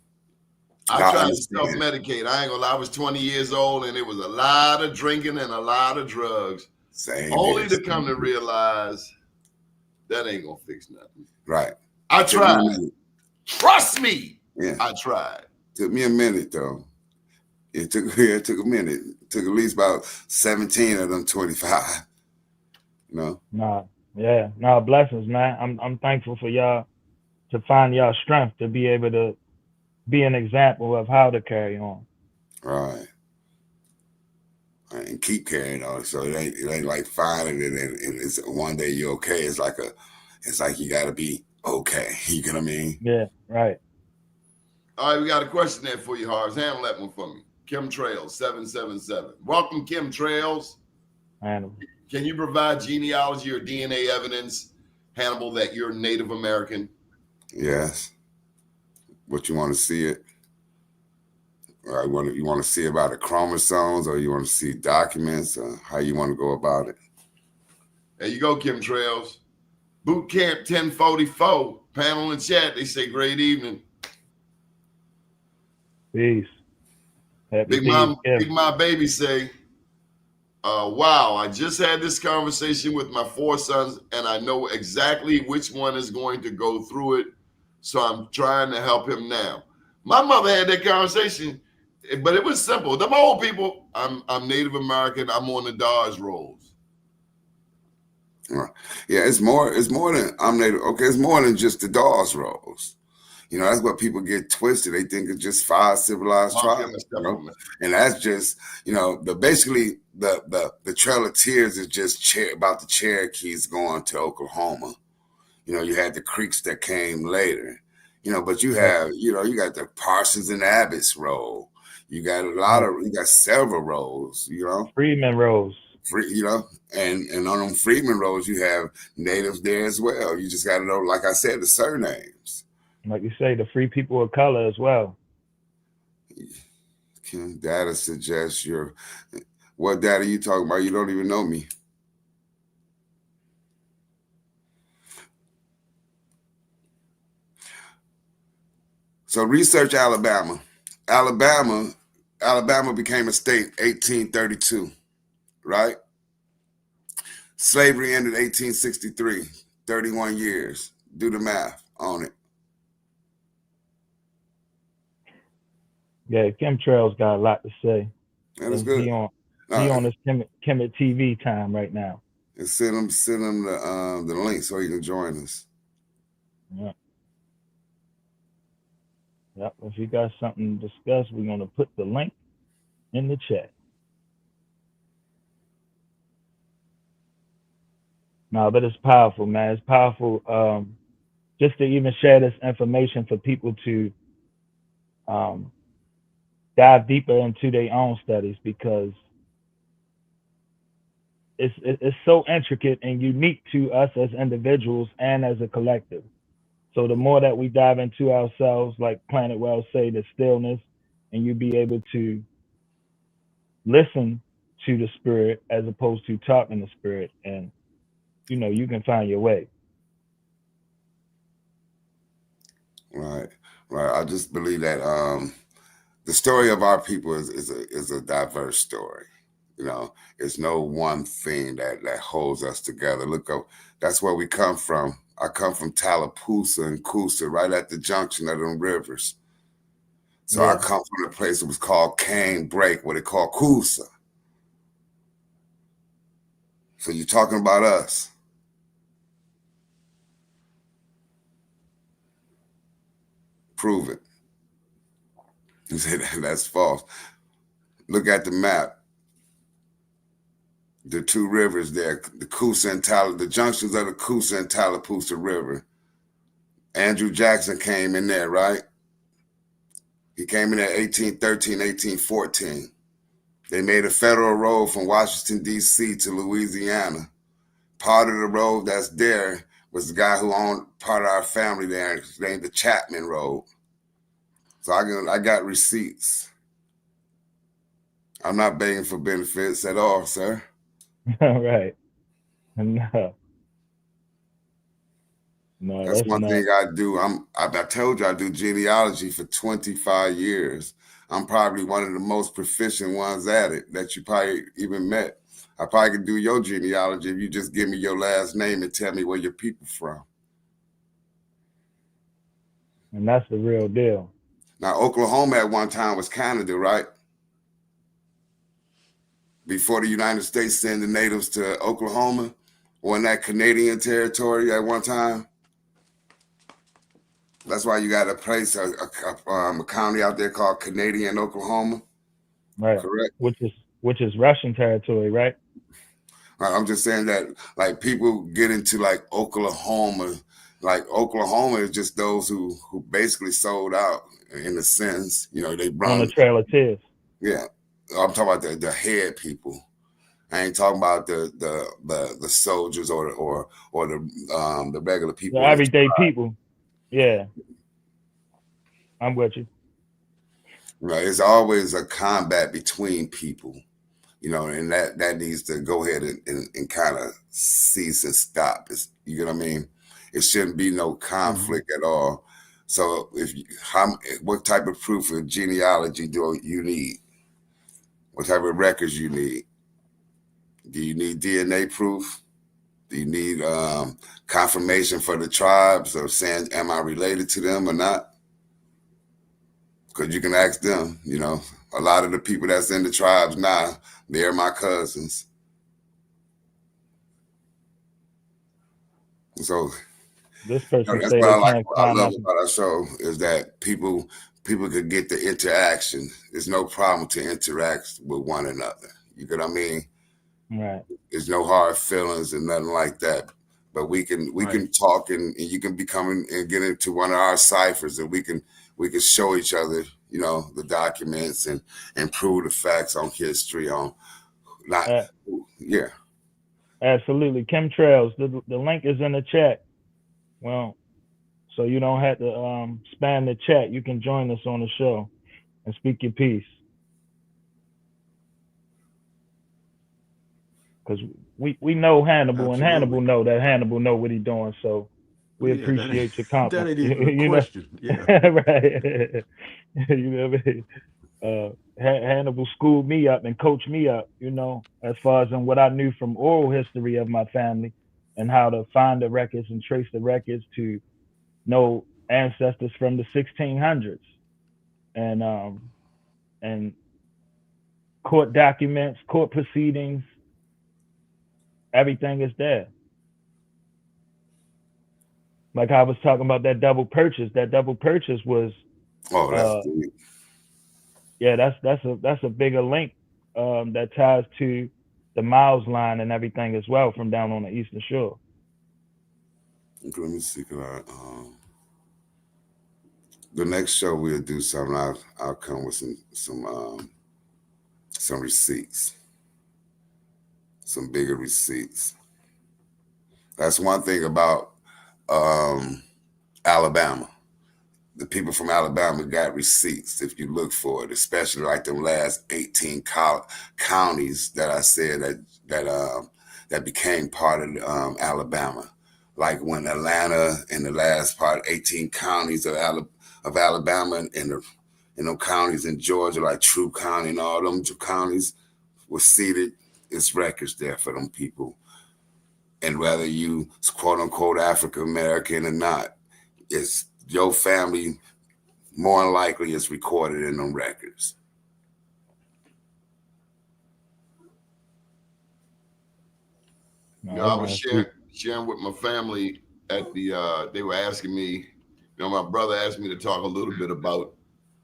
I tried to self-medicate. I ain't gonna lie. I was 20 years old, and it was a lot of drinking and a lot of drugs. Only to come to realize that ain't gonna fix nothing. Right. I tried. Trust me. Yeah. I tried. Took me a minute though. It took a minute. It took at least about 17 of them 25. Blessings, man. I'm thankful for y'all to find y'all strength to be able to be an example of how to carry on. Right. And keep carrying on. So it ain't like finding it and it's one day you're okay. It's like you gotta be okay. You get what I mean? Yeah, right. All right, we got a question there for you, Harves. Handle that one for me. Chemtrails 777. Welcome, Chemtrails. Hannibal. Can you provide genealogy or DNA evidence, Hannibal, that you're Native American? Yes. What you want to see it? You want to see about the chromosomes, or you want to see documents, or how you want to go about it? There you go, Chemtrails. Boot Camp 1044. Panel and chat. They say great evening. Peace. Big Mom Baby say, wow, I just had this conversation with my 4 sons and I know exactly which one is going to go through it. So I'm trying to help him now. My mother had that conversation, but it was simple. Them old people, I'm Native American, I'm on the Dodge rolls. Yeah, it's more than I'm Native. Okay, it's more than just the Dawes rolls. That's what people get twisted. They think it's just 5 civilized tribes. And that's just, basically the Trail of Tears is just about the Cherokees going to Oklahoma. You had the Creeks that came later. But you have, you got the Parsons and Abbott's roll. You got you got several rolls, Freeman rolls. And on them Freeman rolls, you have natives there as well. You just got to know, like I said, the surnames. Like you say, the free people of color as well. Data suggests what data you talking about? You don't even know me. So research Alabama. Alabama became a state 1832, right? Slavery ended 1863, 31 years. Do the math on it. Yeah, Chemtrails got a lot to say. That's good. He on his Kemet TV time right now. And send him the link so he can join us. Yeah. Yep. If you got something to discuss, we're gonna put the link in the chat. No, but it's powerful, man. It's powerful. just to even share this information for people to dive deeper into their own studies, because it's so intricate and unique to us as individuals and as a collective. So the more that we dive into ourselves, like Planet Well say, the stillness, and you be able to listen to the spirit as opposed to talking the spirit, and you can find your way. Right, right. I just believe that the story of our people is a diverse story. It's no one thing that holds us together. Look up, that's where we come from. I come from Tallapoosa and Coosa, right at the junction of them rivers. So I come from a place that was called Cane Break, what they call Coosa. So you're talking about us. Prove it. You say that's false. Look at the map. The two rivers there, the Coosa and the junctions of the Coosa and Tallapoosa River. Andrew Jackson came in there, right? He came in there 1813, 1814. They made a federal road from Washington, D.C. to Louisiana. Part of the road that's there was the guy who owned part of our family there. His named the Chapman Road. So I got receipts. I'm not begging for benefits at all, sir. Right. No, That's one thing I do. I told you I do genealogy for 25 years. I'm probably one of the most proficient ones at it that you probably even met. I probably could do your genealogy if you just give me your last name and tell me where your people from. And that's the real deal. Now, Oklahoma at one time was Canada, right? Before the United States sent the natives to Oklahoma, or in that Canadian territory at one time. That's why you got a place, a county out there called Canadian Oklahoma. Right. Correct. Which is Russian territory, right? I'm just saying that, like, people get into like Oklahoma. Like, Oklahoma is just those who basically sold out in a sense. They brought on the Trail of Tears. Yeah, I'm talking about the head people. I ain't talking about the soldiers or the regular people. The everyday people. Yeah, I'm with you. Right, it's always a combat between people, and that needs to go ahead and kind of cease and stop. You know what I mean? It shouldn't be no conflict at all. So what type of proof of genealogy do you need? What type of records you need? Do you need DNA proof? Do you need confirmation for the tribes of saying, am I related to them or not? Because you can ask them, a lot of the people that's in the tribes now, they're my cousins. So this person that's what I love about our show is that people could get the interaction. There's no problem to interact with one another. You get what I mean? Right. There's no hard feelings and nothing like that. But we can talk and you can be coming and get into one of our ciphers and we can show each other, the documents and prove the facts on history yeah. Absolutely. Chemtrails. The link is in the chat. Well, so you don't have to spam the chat. You can join us on the show and speak your piece. Because we know Hannibal, and Hannibal know that Hannibal know what he's doing. So we appreciate your compliment. That ain't even a question. Yeah. Right. You know what I mean? Hannibal schooled me up and coached me up, as far as in what I knew from oral history of my family and how to find the records and trace the records to know ancestors from the 1600s and court documents, court proceedings, everything is there. Like I was talking about that double purchase. That double purchase was that's a bigger link that ties to the Miles line and everything as well from down on the Eastern Shore. Let me see. The next show we'll do something. I'll come with some receipts, some bigger receipts. That's one thing about Alabama. The people from Alabama got receipts if you look for it, especially like the last 18 counties that I said that became part of Alabama. Like when Atlanta and the last part, 18 counties of Alabama and the counties in Georgia, like True County and all them counties were seated. It's records there for them people. And whether you quote unquote African American or not, it's your family more than likely is recorded in them records. I was sharing with my family at the they were asking me, my brother asked me to talk a little bit about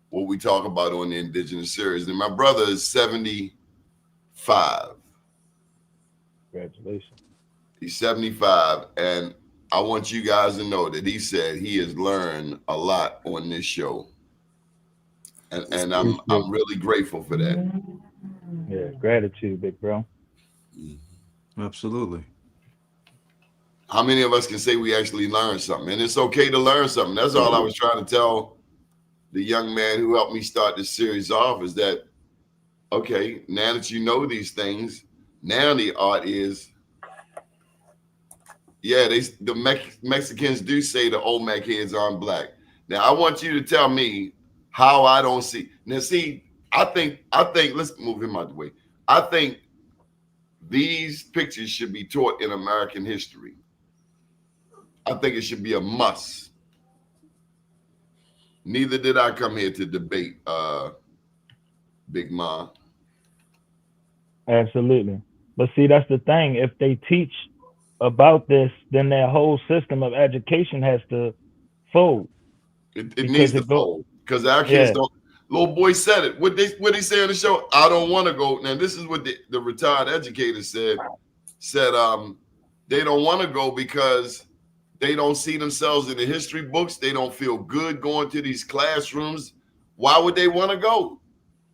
what we talk about on the Indigenous Series. And my brother is 75. Congratulations. He's 75. And I want you guys to know that he said he has learned a lot on this show. And I'm really grateful for that. Yeah, gratitude, big bro. Absolutely. How many of us can say we actually learned something? And it's okay to learn something. That's all I was trying to tell the young man who helped me start this series off, is that, okay, now that you know these things, now the art is, Mexicans do say the Olmec heads aren't black. Now I want you to tell me how I don't see. Now see, I think let's move him out the way. I think these pictures should be taught in American history. I think it should be a must. Neither did I come here to debate, Big Ma. Absolutely. But see, that's the thing. If they teach about this, then their whole system of education has to fold. It needs to fold because our kids don't. Little boy said it. What they say on the show? I don't want to go. Now this is what the retired educator said. They don't want to go because they don't see themselves in the history books. They don't feel good going to these classrooms. Why would they want to go?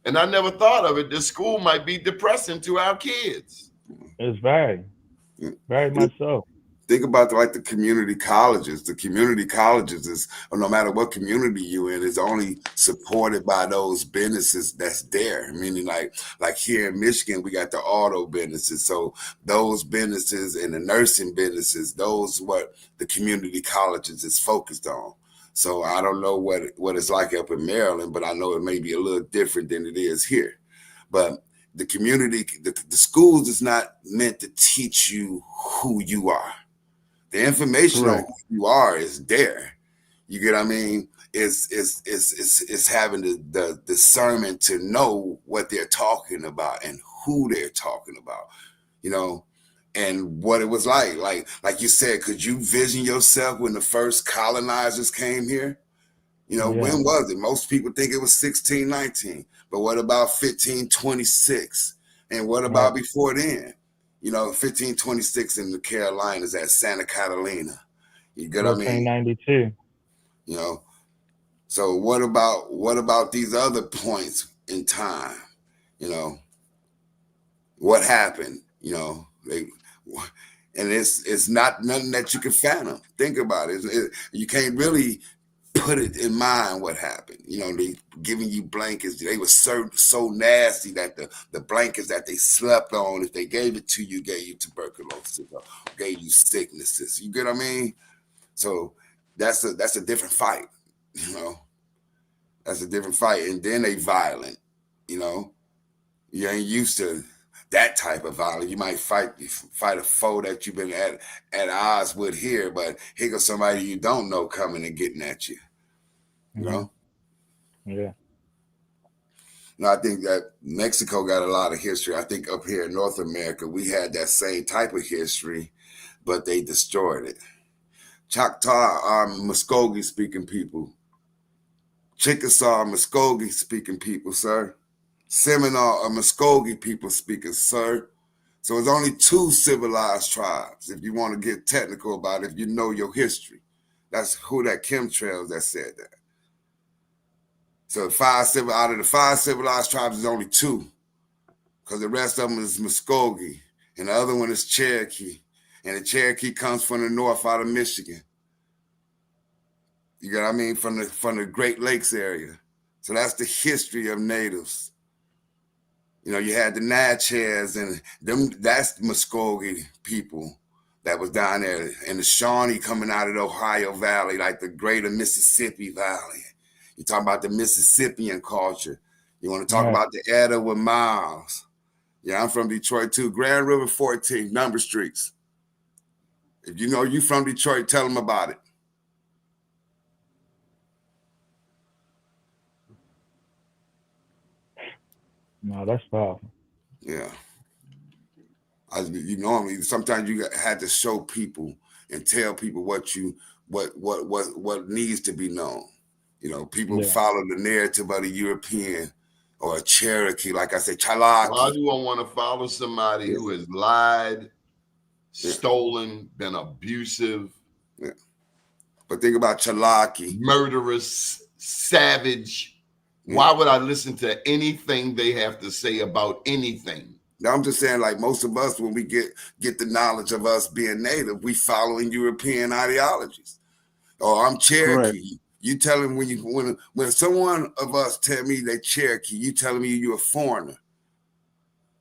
And I never thought of it. This school might be depressing to our kids. It's very much so. Think about the community colleges. The community colleges is, no matter what community you're in, is only supported by those businesses that's there. Meaning like here in Michigan, we got the auto businesses. So those businesses and the nursing businesses, those what the community colleges is focused on. So I don't know what it's like up in Maryland, but I know it may be a little different than it is here. But the community, the schools is not meant to teach you who you are. The information on who you are is there. You get what I mean? It's having the discernment to know what they're talking about and who they're talking about, and what it was like. Like you said, could you vision yourself when the first colonizers came here? When was it? Most people think it was 1619. But what about 1526? And what about before then? 1526 in the Carolinas at Santa Catalina. You get what I mean? 1492. So what about these other points in time? What happened? And it's not nothing that you can fathom. Think about it. You can't really put it in mind what happened. They giving you blankets. They were so nasty that the blankets that they slept on, if they gave it to you, gave you tuberculosis or gave you sicknesses. You get what I mean? So that's a different fight. That's a different fight. And then they violent. You ain't used to that type of violence. You might fight a foe that you've been at odds with here, but here goes somebody you don't know coming and getting at you. Yeah. I think that Mexico got a lot of history. I think up here in North America, we had that same type of history, but they destroyed it. Choctaw are Muskogee speaking people. Chickasaw are Muskogee speaking people, sir. Seminole are Muskogee people speaking, sir. So it's only 2 civilized tribes, if you want to get technical about it, if you know your history. That's who that chemtrails that said that. So out of the 5 civilized tribes, there's only 2. Because the rest of them is Muskogee, and the other one is Cherokee. And the Cherokee comes from the north out of Michigan. You know what I mean? From the Great Lakes area. So that's the history of natives. You know, you had the Natchez and them, that's Muskogee people that was down there. And the Shawnee coming out of the Ohio Valley, like the greater Mississippi Valley. You talk about the Mississippian culture. You want to talk about the Etowah Miles. Yeah, I'm from Detroit too. Grand River 14, number streets. If you know you from Detroit, tell them about it. No, that's powerful. Yeah. Sometimes you had to show people and tell people what needs to be known. You know, people follow the narrative of the European or a Cherokee, like I said, Chalaki. Why do I want to follow somebody who has lied, stolen, been abusive? Yeah. But think about Chalaki. Murderous, savage. Yeah. Why would I listen to anything they have to say about anything? Now, I'm just saying, like most of us, when we get the knowledge of us being native, we following European ideologies. Oh, I'm Cherokee. Correct. You telling when someone of us tell me they Cherokee, you telling me you're a foreigner.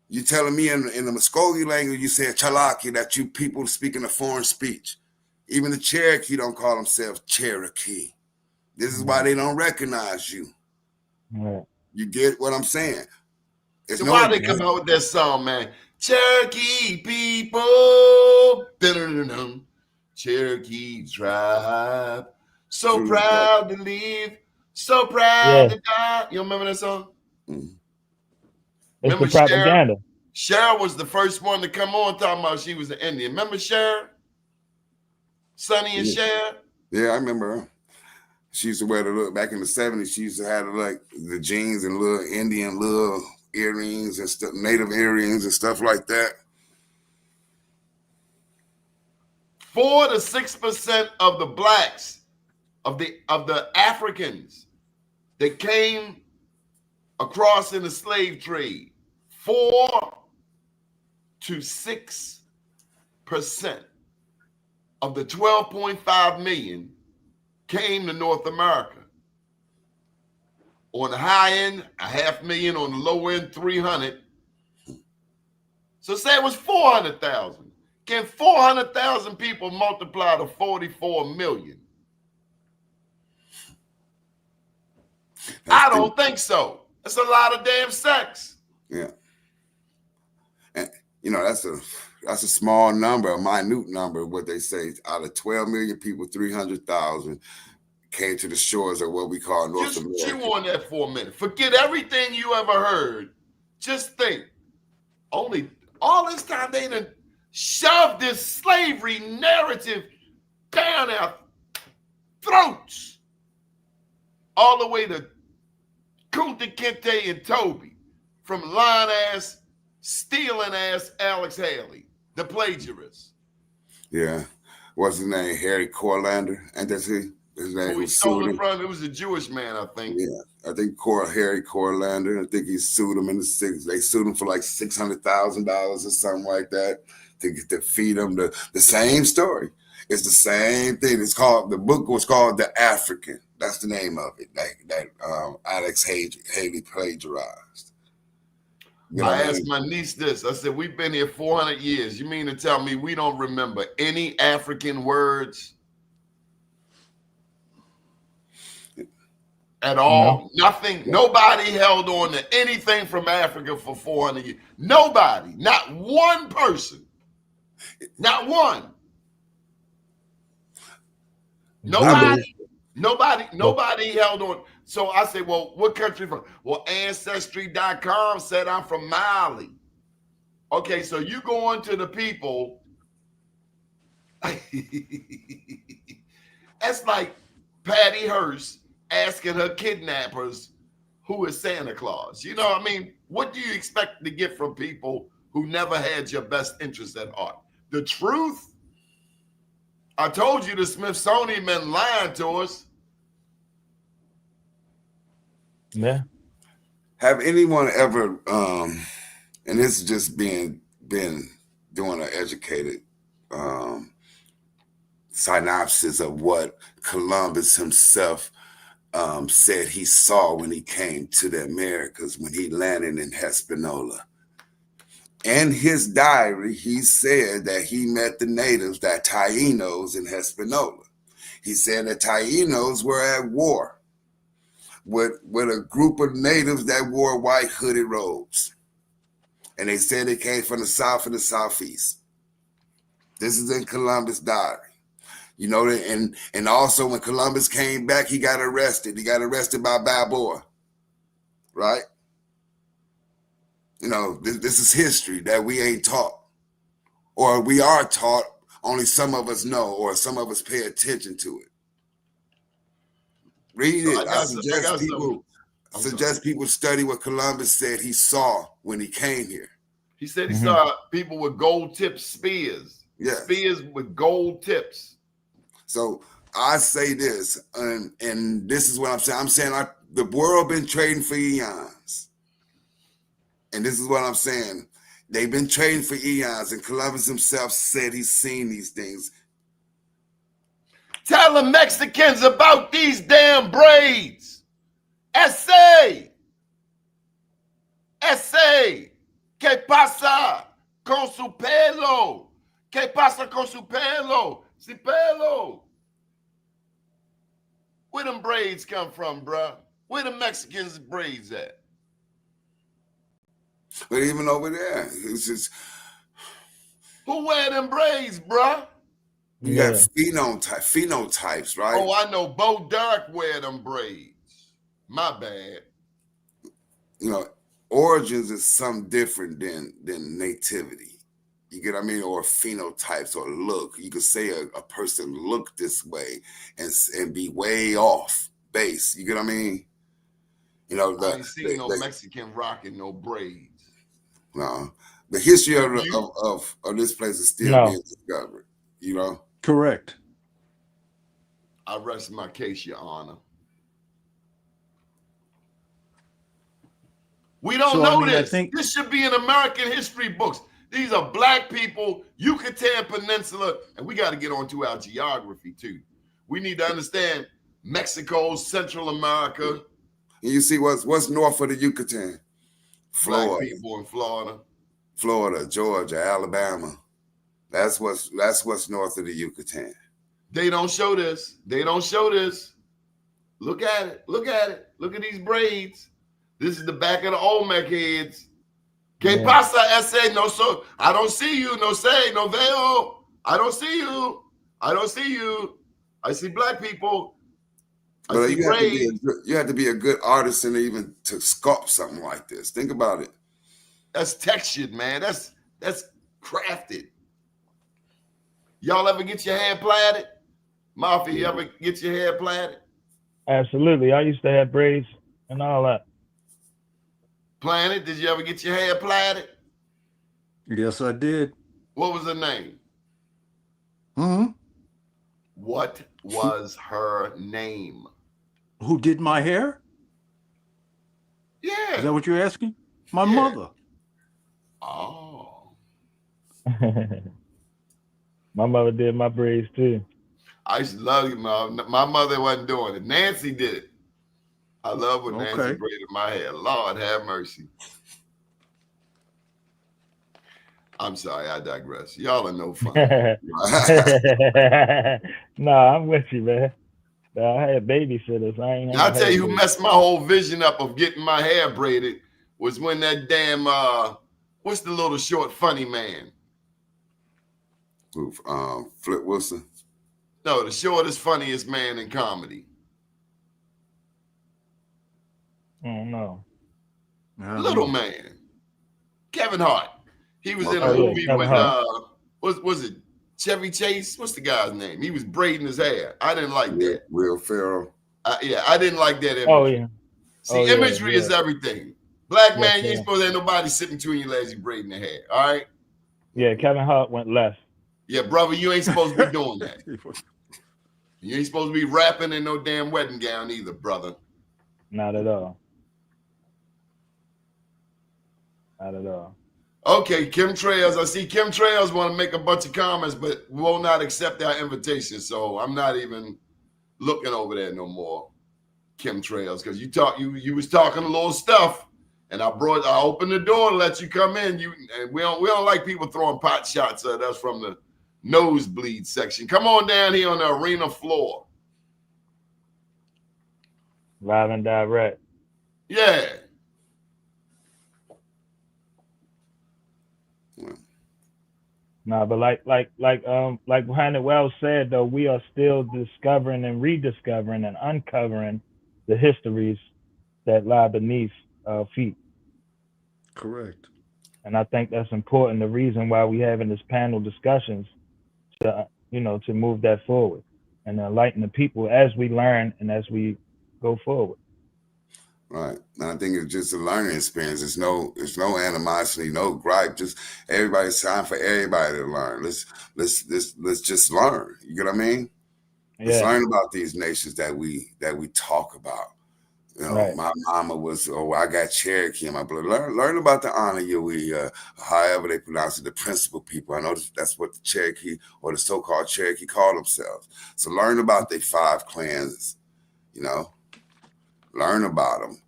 You telling me in the Muskogee language, you say Chalaki, that you people speaking a foreign speech. Even the Cherokee don't call themselves Cherokee. This is why they don't recognize you. Right. You get what I'm saying? So why they come out with that song, man? Cherokee people, Cherokee tribe, so proud to live, so proud to die. You remember that song? Mm-hmm. It's the propaganda. Cheryl was the first one to come on talking about she was an Indian. Remember Cheryl? Sonny and Cheryl? Yeah, I remember her. She used to wear the look back in the 70s. She used to have like the jeans and little Indian little earrings and stuff, native earrings and stuff like that. 4 to 6% of the blacks, of the Africans that came across in the slave trade, 4 to 6% of the 12.5 million came to North America. On the high end, 500,000. On the low end, 300. So say it was 400,000. Can 400,000 people multiply to 44 million? I don't think so. That's a lot of damn sex. Yeah. And you know, that's a small number, a minute number, what they say. Out of 12 million people, 300,000 came to the shores of what we call North America. Just chew on that for a minute. Forget everything you ever heard. Just think. Only all this time they done shoved this slavery narrative down our throats. All the way to Kunta Kinte and Toby. From lying-ass, stealing-ass Alex Haley, the plagiarist. Yeah. What's his name? Harry Corlander. And that's he? His name was stole it from. It was a Jewish man, I think. Yeah, I think Harry Corlander. I think he sued him in the '60s. They sued him for like $600,000 or something like that to feed him the same story. It's the same thing. The book was called The African. That's the name of it. That Alex Haley plagiarized. You know I asked my niece this. I said, "We've been here 400 years. You mean to tell me we don't remember any African words?" At all, nothing. Nobody held on to anything from Africa for 400 years. Nobody, not one person, not one. Nobody held on. So I say, well, what country from? Well, Ancestry.com said I'm from Mali. Okay, so you go on to the people. That's like Patty Hearst asking her kidnappers who is Santa Claus. You know what I mean? What do you expect to get from people who never had your best interest at heart. The truth, I told you the Smithsonian been lying to us. Yeah. Have anyone ever, and this is just been doing an educated synopsis of what Columbus himself said he saw when he came to the Americas, when he landed in Hispaniola. In his diary, he said that he met the natives, the Taínos in Hispaniola. He said the Taínos were at war with a group of natives that wore white hooded robes. And they said they came from the south and the southeast. This is in Columbus' diary. You know, and also when Columbus came back, he got arrested. He got arrested by Balboa, right? You know, this is history that we ain't taught. Or we are taught, only some of us know, or some of us pay attention to it. Read it. I suggest people study what Columbus said he saw when he came here. He said he saw people with gold tipped spears. Yes. Spears with gold tips. So I say this, and this is what I'm saying. I'm saying the world been trading for eons. And this is what I'm saying. They've been trading for eons, and Columbus himself said he's seen these things. Tell the Mexicans about these damn braids. Ese. ¿Qué pasa con su pelo? ¿Qué pasa con su pelo? Si pelo. Where them braids come from, bruh? Where the Mexicans' braids at? But even over there, it's just... Who wear them braids, bruh? You got phenotypes, right? Oh, I know. Bo Derek wear them braids. My bad. You know, origins is something different than nativity. You get what I mean? Or phenotypes or look. You could say a person look this way and be way off base. You get what I mean? You know, I ain't seen no Mexican rocking no braids. No. The history of this place is still being discovered, you know? Correct. I rest my case, Your Honor. We don't know this. This should be in American history books. These are black people, Yucatan Peninsula, and we got to get onto our geography too. We need to understand Mexico, Central America. And you see what's north of the Yucatan? Florida. Black people in Florida. Florida, Georgia, Alabama. That's what's north of the Yucatan. They don't show this. They don't show this. Look at it. Look at it. Look at these braids. This is the back of the Olmec heads. Que pasa, ese? No, so I don't see you. No say, no veo. I don't see you. I don't see you. I see black people. But you have to be a good artist and even to sculpt something like this. Think about it. That's textured, man. That's crafted. Y'all ever get your hair plaited? Mafia, you ever get your hair plaited? Absolutely. I used to have braids and all that. Planet, did you ever get your hair plaited? Yes, I did. What was her name? What was her name? Who did my hair? Yeah. Is that what you're asking? My mother. Oh. My mother did my braids too. I used to love you, Mom. My mother wasn't doing it. Nancy did it. I love when Nancy braided my hair. Lord have mercy. I'm sorry, I digress. Y'all are no fun. Nah, I'm with you, man. I had babysitters. I'll tell you who messed my whole vision up of getting my hair braided was when that damn what's the little short funny man? Flip Wilson. No, the shortest, funniest man in comedy. Oh no. Little man. Kevin Hart. He was in a movie with was it Chevy Chase? What's the guy's name? He was braiding his hair. I didn't like that. Will Ferrell. I didn't like that image. Oh yeah. See, imagery is everything. Black Yes, man, you sir. ain't supposed to have nobody sitting between your legs, you braiding their hair. All right. Yeah, Kevin Hart went left. Yeah, brother, you ain't supposed to be doing that. You ain't supposed to be rapping in no damn wedding gown either, brother. Not at all. Not at all. Okay, chemtrails. I see chemtrails want to make a bunch of comments, but will not accept our invitation. So I'm not even looking over there no more. Chemtrails, because you was talking a little stuff, and I opened the door to let you come in. And we don't like people throwing pot shots at us from the nosebleed section. Come on down here on the arena floor. Live and direct. Yeah. Nah, but like Brandon Wells said, though, we are still discovering and rediscovering and uncovering the histories that lie beneath our feet. Correct. And I think that's important. The reason why we having this panel discussions to to move that forward and enlighten the people as we learn and as we go forward. Right. And I think it's just a learning experience. It's no animosity, no gripe. Just everybody's time for everybody to learn. Let's just learn. You get what I mean? Let's learn about these nations that we talk about. You know, Right. my mama was, I got Cherokee in my blood. Learn about the Anayawi, however they pronounce it, the principal people. I know that's what the Cherokee or the so-called Cherokee call themselves. So learn about their 5 clans, learn about them,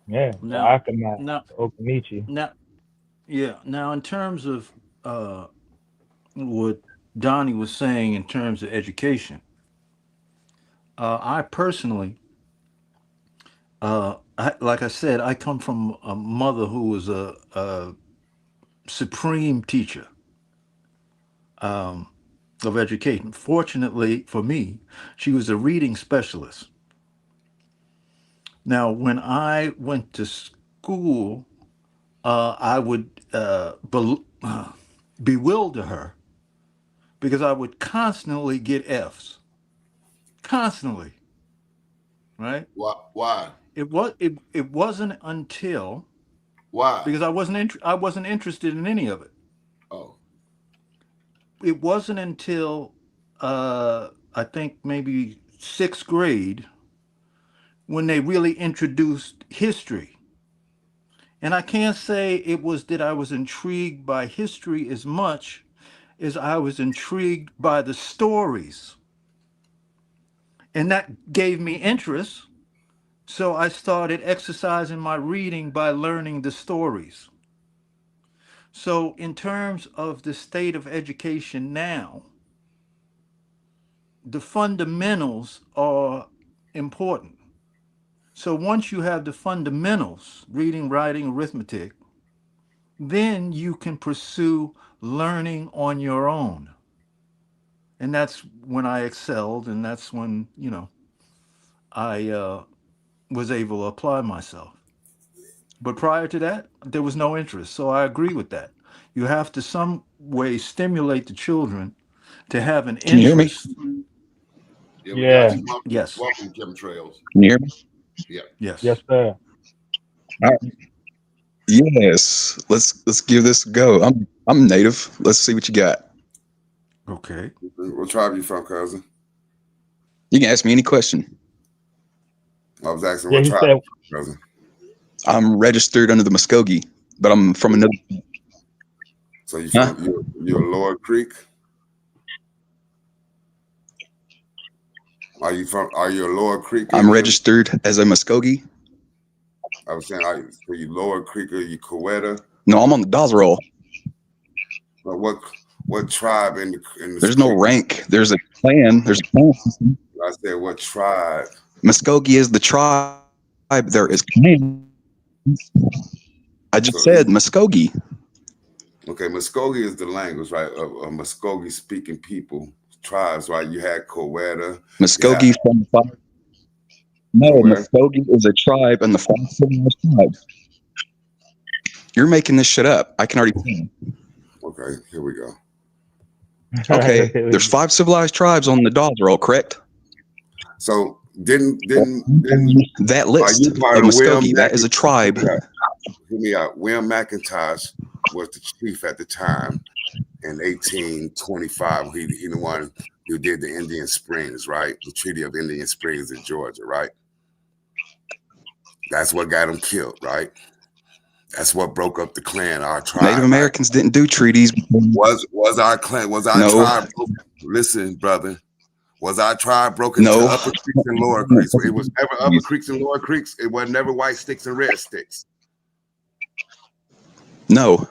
Yeah. Now, Akama, Okamichi. Now, in terms of what Donnie was saying in terms of education, I personally, like I said, I come from a mother who was a supreme teacher of education. Fortunately for me, she was a reading specialist. Now, when I went to school, I would bewilder her because I would constantly get Fs. Constantly, right? Why? It wasn't until Why? because I wasn't interested in any of it. Oh. It wasn't until I think maybe 6th grade when they really introduced history. And I can't say it was that I was intrigued by history as much as I was intrigued by the stories. And that gave me interest. So I started exercising my reading by learning the stories. So, in terms of the state of education now, the fundamentals are important. So, once you have the fundamentals, reading, writing, arithmetic, then you can pursue learning on your own. And that's when I excelled, and that's when, I was able to apply myself. But prior to that, there was no interest. So I agree with that. You have to some way stimulate the children to have an Can you hear me? interest. Yeah, we got you. Yes. Welcome, chemtrails. Can you hear me? Yeah. Yes. Yes, sir. All right. Yes. Let's give this a go. I'm native. Let's see what you got. Okay. What tribe you from, cousin? You can ask me any question. I was asking Yeah, what he tribe said, you from, cousin. I'm registered under the Muskogee, but I'm from another. So you Huh? from you're Lower Creek? Are you a Lower Creek? I'm registered as a Muskogee. I was saying, are you Lower Creek or you Coweta? No, I'm on the Dawes roll. What tribe in the There's no rank. There's a clan. There's a clan system. I said what tribe? Muskogee is the tribe. There is clans. I just So said Muskogee. Okay, Muskogee is the language, right? Of Muskogee speaking people, tribes, right? You had Coweta. Muskogee from the five. No, Muskogee is a tribe and the 5 civilized tribes. You're making this shit up. I can already tell. Okay, here we go. Okay, there's 5 civilized tribes on the Dawes roll, correct? So That list of Muskogee, that is a tribe. Hear me out. William McIntosh was the chief at the time in 1825. He the one who did the Indian Springs, right? The Treaty of Indian Springs in Georgia, right? That's what got him killed, right? That's what broke up the clan, our tribe. Native Americans didn't do treaties. Was our clan, was our tribe broken? Listen, brother. Was our tribe broken to Upper Creeks and Lower Creeks? It was never Upper Creeks and Lower Creeks. It was never white sticks and red sticks. No.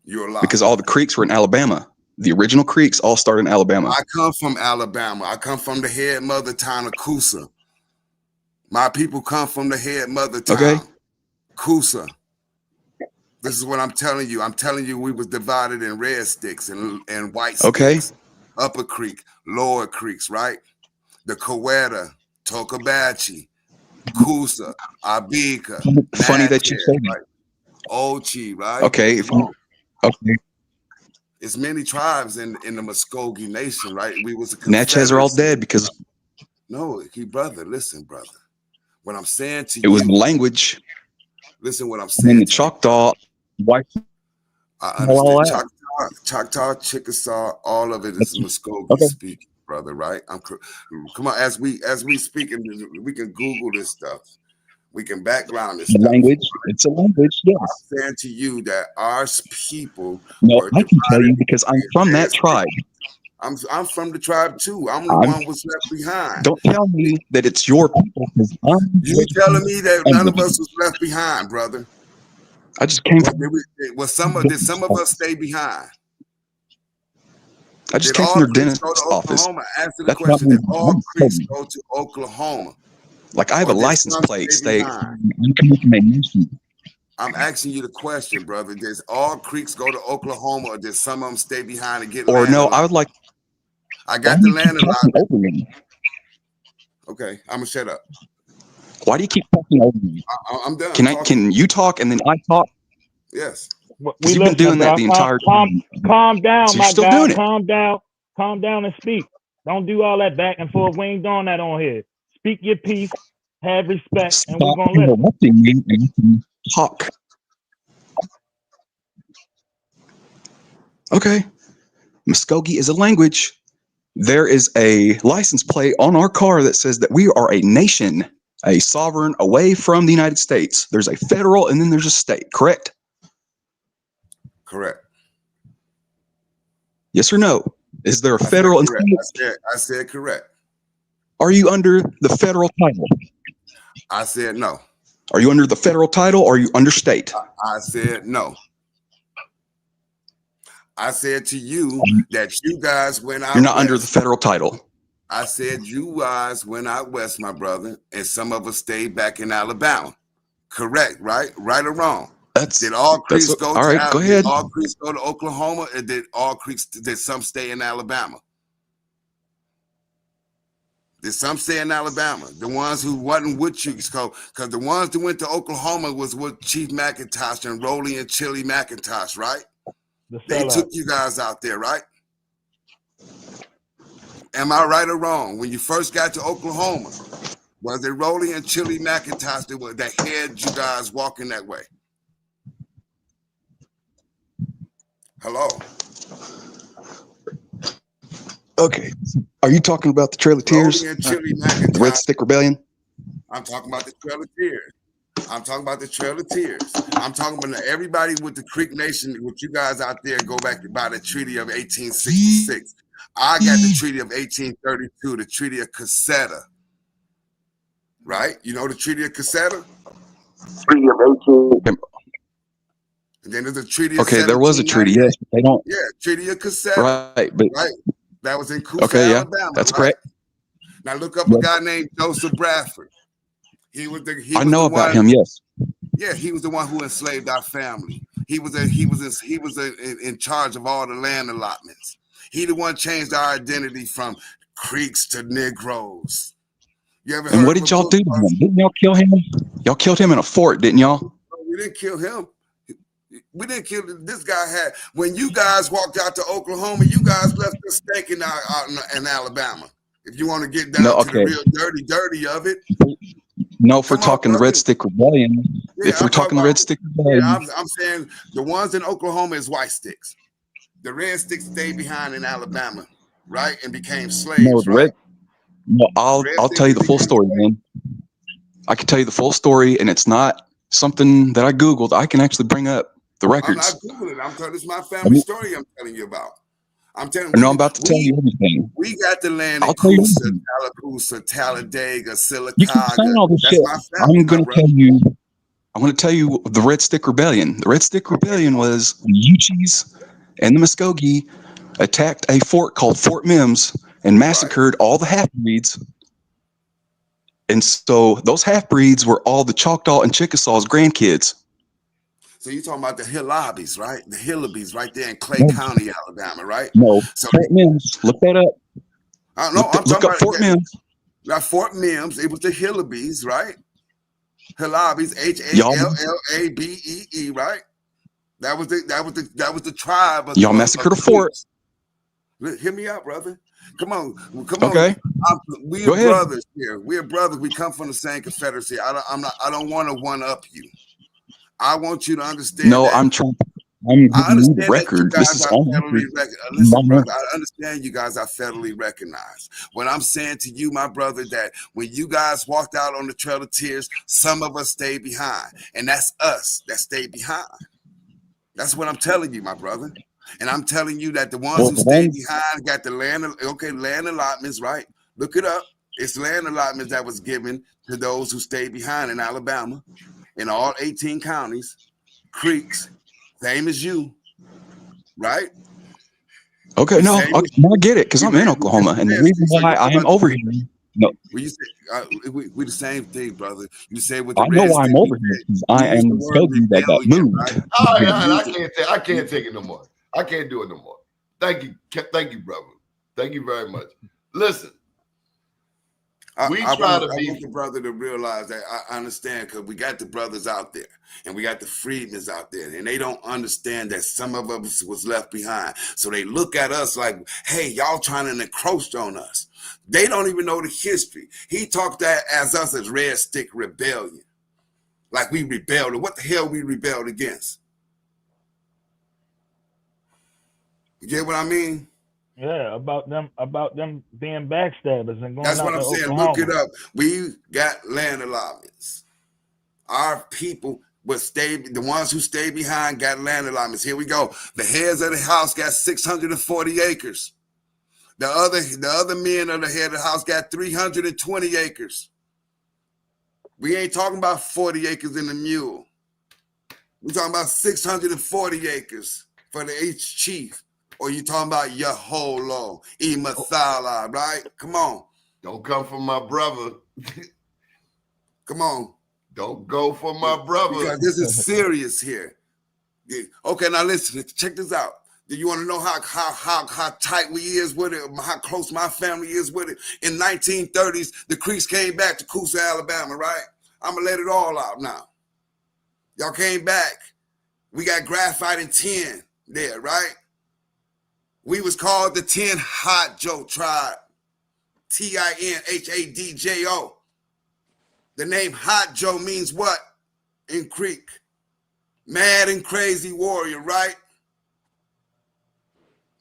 You're a liar. Because all the creeks were in Alabama. The original creeks all started in Alabama. I come from Alabama. I come from the head mother town of Coosa. My people come from the head mother town. Okay. Coosa. This is what I'm telling you. I'm telling you we was divided in red sticks and white sticks. Okay. Upper Creek, Lower Creeks, right? The Coweta, Tocobachi, Coosa, Abika. Funny that you say that. Right? Ochi, right? Okay. Okay. It's many tribes in the Muskogee Nation, right? We was a Natchez are all dead because no, brother, listen, brother. What I'm saying to you, it was language. Listen, what I'm saying. And the Choctaw, white. I understand Choctaw, Chickasaw, all of it is Muskogee speaking, brother. Right? Come on, as we speak, and we can Google this stuff. We can background this stuff. Language. It's a language. Yes. I'm saying to you that our people. No, I can tell you because I'm from that tribe. I'm from the tribe too. I'm the one who was left behind. Don't tell me that it's your people. You telling me that none of us was left behind, brother? I just came from. Did some of us stay behind? I just came from their dentist's office. Answer the question. Did all creeks go to Oklahoma? Like I have a license plate. Stay. I'm asking you the question, brother. Did all creeks go to Oklahoma, or did some of them stay behind and get? Or no, I would like. I got the land allotment. Okay, I'm gonna shut up. Why do you keep talking over me? I'm done. Can you talk and then I talk? Yes. You've been doing that the entire time. Calm down, so my guy. Calm down and speak. Don't do all that back and forth. We ain't doing that on here. Speak your piece. Have respect, and we're gonna interrupting me and you can talk. Okay. Muskogee is a language. There is a license plate on our car that says that we are a nation, a sovereign away from the United States. There's a federal and then there's a state, correct? Correct. Yes or no? Is there a federal and state? I said correct. Are you under the federal title? I said no. Are you under the federal title or are you under state? I said no. I said to you that you guys went out. You're not under the federal title. I said you guys went out west, my brother, and some of us stayed back in Alabama. Correct, right? Right or wrong? Did all creeks go all right, go ahead. Did all creeks go to Oklahoma, or did some stay in Alabama? Did some stay in Alabama? The ones who wasn't with you, because the ones that went to Oklahoma was with Chief McIntosh and Rolly and Chili McIntosh, right? They took you guys out there, right? Am I right or wrong? When you first got to Oklahoma, was it Rolly and Chili McIntosh that had you guys walking that way? Hello? Okay. Are you talking about the Trail of Tears? The Red Stick Rebellion? I'm talking about the Trail of Tears. I'm talking about the Trail of Tears. I'm talking about everybody with the Creek Nation, with you guys out there, go back by the Treaty of 1866. I got the Treaty of 1832, the Treaty of Cassetta. Right? You know the Treaty of Cassetta? Treaty of 18. And then there's a Treaty of Okay, there was a treaty, yes, but they don't. Yeah, Treaty of Cassetta. Right, but right. That was in Coosa, okay, Alabama. Yeah, that's right? correct. Now look up a guy named Joseph Bradford. I know about him. Yes. Yeah, he was the one who enslaved our family. He was in charge of all the land allotments. He the one changed our identity from Creeks to Negroes. You ever heard? And what did y'all do to him? Didn't y'all kill him? Y'all killed him in a fort, didn't y'all? We didn't kill him. We didn't kill this guy. When you guys walked out to Oklahoma, you guys left us stinking out in Alabama. If you want to get down No, to the okay. real dirty of it. No, if we're Come on, talking the brother. Red Stick Rebellion, Yeah, if we're I'm talking the Red Stick Rebellion, I'm saying the ones in Oklahoma is white sticks. The red sticks stayed behind in Alabama, right, and became slaves, no, the right? Red. No, I'll Red tell you the sticks full became story, slaves. man. I can tell you the full story, and it's not something that I Googled. I can actually bring up the I'm not records. Googling it. I'm telling this is my family story I'm telling you about. I'm telling No, I'm about to tell you everything. we got the land in I'll tell you Coosa, everything. Tallapoosa, Talladega, You keep saying Sylacauga. all this That's shit. my family, I'm my going to brother. tell you. I'm going to tell you the Red Stick Rebellion. The Red Stick Rebellion was the Uchis and the Muskogee attacked a fort called Fort Mims and massacred all the half-breeds. And so those half-breeds were all the Choctaw and Chickasaw's grandkids. So you're talking about the Hillabys, right? The Hillabys right there in Clay County, Alabama, right? No, So Fort Mims. Look that up. I'm look up Fort Mims. Not Fort Mims. It was the Hillabys, right? Hillabys, Hallabee, right? That was the tribe of y'all massacred a fort. Hear me out, brother. Come on. Okay. We Go are ahead. brothers here. We're brothers. We come from the same confederacy. I don't want to one up you. I want you to understand. No, that I'm giving you the record. This is on federally listen, brother. I understand you guys are federally recognized. What I'm saying to you, my brother, that when you guys walked out on the Trail of Tears, some of us stayed behind, and that's us that stayed behind. That's what I'm telling you, my brother. And I'm telling you that the ones who stayed behind got the land allotments, right? Look it up. It's land allotments that was given to those who stayed behind in Alabama, in all 18 counties, creeks, same as you, right? Okay, no, I get it because I'm in Oklahoma, and the reason why I am over here. No, well, you say we the same thing, brother. You say with I the know red why I'm over here because I am the Muskogee that moved. Right? All right, I can't take it no more. I can't do it no more. Thank you, brother. Thank you very much. Listen, I want the brother to realize that I understand, because we got the brothers out there and we got the freedmans out there, and they don't understand that some of us was left behind. So they look at us like, hey, y'all trying to encroach on us. They don't even know the history. He talked that as us as Red Stick Rebellion. Like we rebelled. What the hell we rebelled against? You get what I mean? Yeah, about them being backstabbers and going That's out what to I'm saying. Oklahoma. Look it up. We got land allotments. Our people the ones who stayed behind got land allotments. Here we go. The heads of the house got 640 acres. The other men of the head of the house got 320 acres. We ain't talking about 40 acres in the mule. We're talking about 640 acres for each chief. Or you talking about Yaholo, Imathala, right? Come on. Don't come for my brother. Come on. Don't go for my brother. Because this is serious here. Okay, now listen, check this out. Do you want to know how tight we is with it, how close my family is with it? In 1930s, the Creeks came back to Coosa, Alabama, right? I'm going to let it all out now. Y'all came back. We got graphite and tin there, right? We was called the Tin Hadjo tribe. Tinhadjo. The name Hadjo means what in Creek? Mad and crazy warrior, right?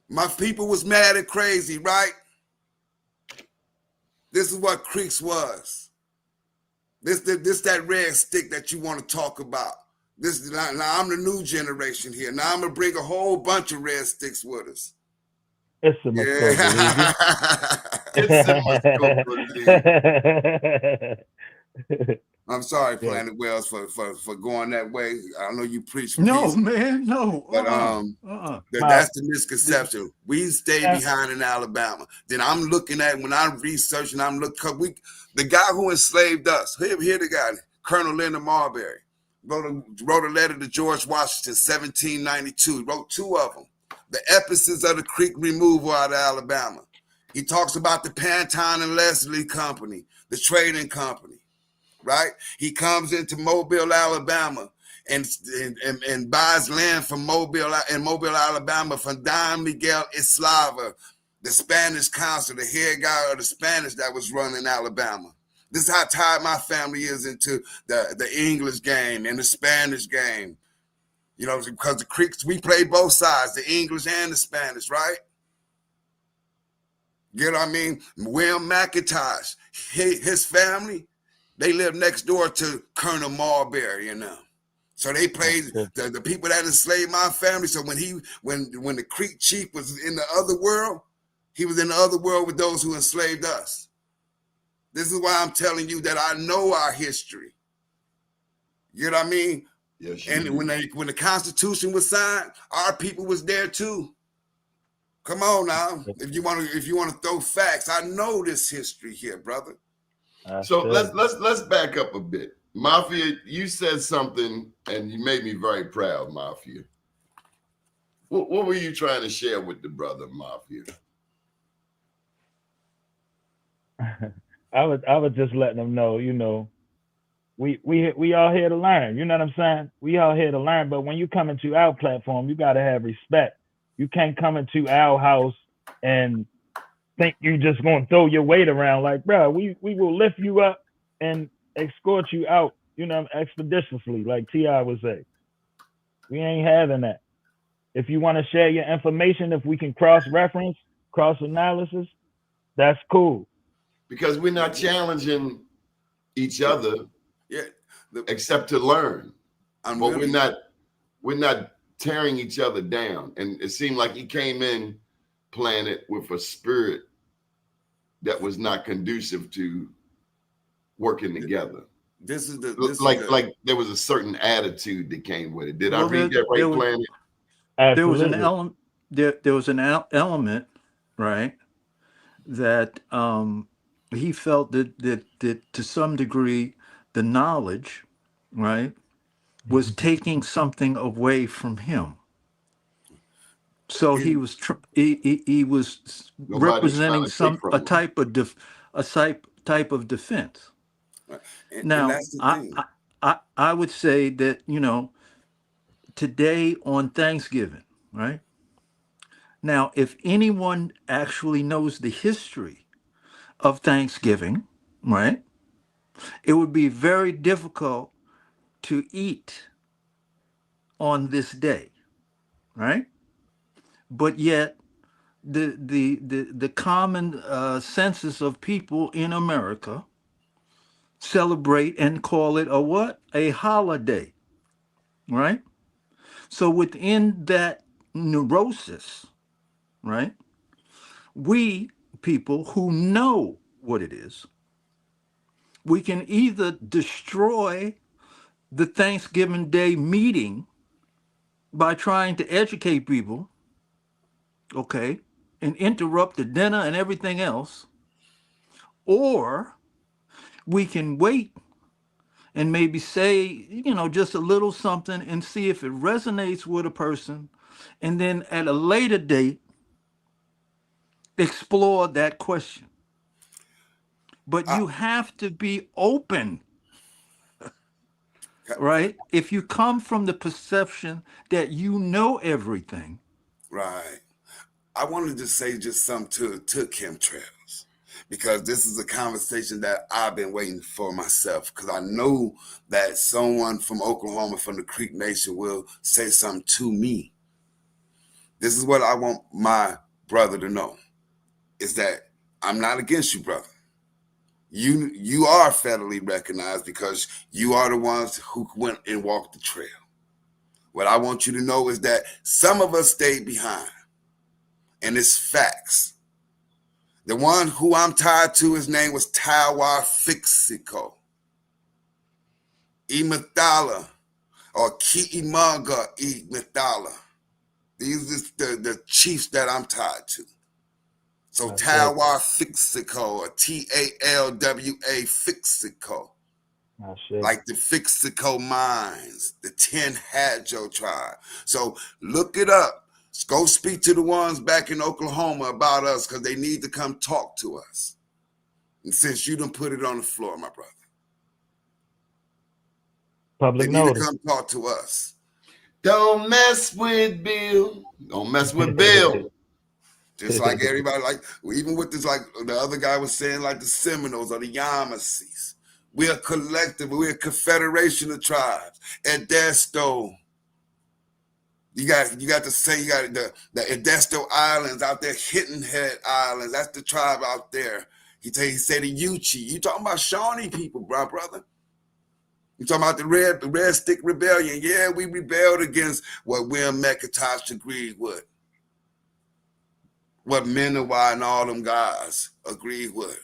My people was mad and crazy, right? This is what Creeks was. This that red stick that you want to talk about. Now I'm the new generation here. Now I'm gonna bring a whole bunch of red sticks with us. It's a Muskogee. I'm sorry, Planet Wells, for going that way. I know you preach. No, peace, man, no. but that's the misconception. We stay behind in Alabama. Then I'm looking at when I'm researching. I'm looking. The guy who enslaved us. Here the guy, Colonel Leonard Marbury, wrote a letter to George Washington, 1792. He wrote two of them. The episodes of the Creek removal out of Alabama. He talks about the Pantine and Leslie Company, the trading company, right? He comes into Mobile, Alabama, and buys land from Mobile, Alabama, from Don Miguel Eslava, the Spanish consul, the head guy of the Spanish that was running Alabama. This is how tied my family is into the English game and the Spanish game. You know, because the Creeks, we played both sides, the English and the Spanish, right? You know what I mean? William McIntosh, his family, they lived next door to Colonel Marbury, you know. So they played the people that enslaved my family. So when the Creek chief was in the other world, he was in the other world with those who enslaved us. This is why I'm telling you that I know our history. You know what I mean? Yes, and when the Constitution was signed, our people was there too. Come on now. If you want to throw facts, I know this history here, brother. So let's back up a bit. Mafia, you said something and you made me very proud, Mafia. What were you trying to share with the brother, Mafia? I was just letting them know, you know, we all here to learn. You know what I'm saying? We all here to learn. But when you come into our platform, you gotta have respect. You can't come into our house and think you just gonna throw your weight around. Like, bro, we will lift you up and escort you out, you know, expeditiously, like T.I. would say. We ain't having that. If you want to share your information, if we can cross-reference, cross-analysis, that's cool. Because we're not challenging each other, except to learn. But we're not tearing each other down. And it seemed like he came in planet with a spirit that was not conducive to working together. Like there was a certain attitude that came with it. Did I read that right, Planet? There was an element. There was an element, right? That he felt that to some degree the knowledge, right, was taking something away from him. So he was representing a type of defense. Now, I would say that, you know, today on Thanksgiving, right? Now, if anyone actually knows the history of Thanksgiving, right, it would be very difficult to eat on this day, right? But yet, the common census of people in America celebrate and call it a what? A holiday, right? So within that neurosis, right, we people who know what it is, we can either destroy the Thanksgiving Day meeting by trying to educate people, okay, and interrupt the dinner and everything else, or we can wait and maybe say, you know, just a little something and see if it resonates with a person, and then at a later date, explore that question. But you have to be open, right? If you come from the perception that you know everything. Right. I wanted to say just something to chemtrails, because this is a conversation that I've been waiting for myself, because I know that someone from Oklahoma, from the Creek Nation, will say something to me. This is what I want my brother to know, is that I'm not against you, brother. You are federally recognized because you are the ones who went and walked the trail. What I want you to know is that some of us stayed behind, and it's facts. The one who I'm tied to, his name was Tawa Fixico, Imathala, or Ki'imaga Imathala. These are the chiefs that I'm tied to. So Tawa Fixico, or Talwa Fixico, like the Fixico mines, the 10 Hadjo tribe. So look it up. Go speak to the ones back in Oklahoma about us, because they need to come talk to us. And since you done put it on the floor, my brother, public they need notice. to come talk to us. Don't mess with Bill. Don't mess with Bill. Just like everybody, like even with this, like the other guy was saying, like the Seminoles or the Yamasees. We're a collective, we're a confederation of tribes. Edesto. You got to say, you got the Edesto Islands out there, Hidden Head Islands. That's the tribe out there. He said the Yuchi. You talking about Shawnee people, brother. You talking about the Red Stick Rebellion. Yeah, we rebelled against what William McIntosh agreed with. What Menawai and all them guys agreed with.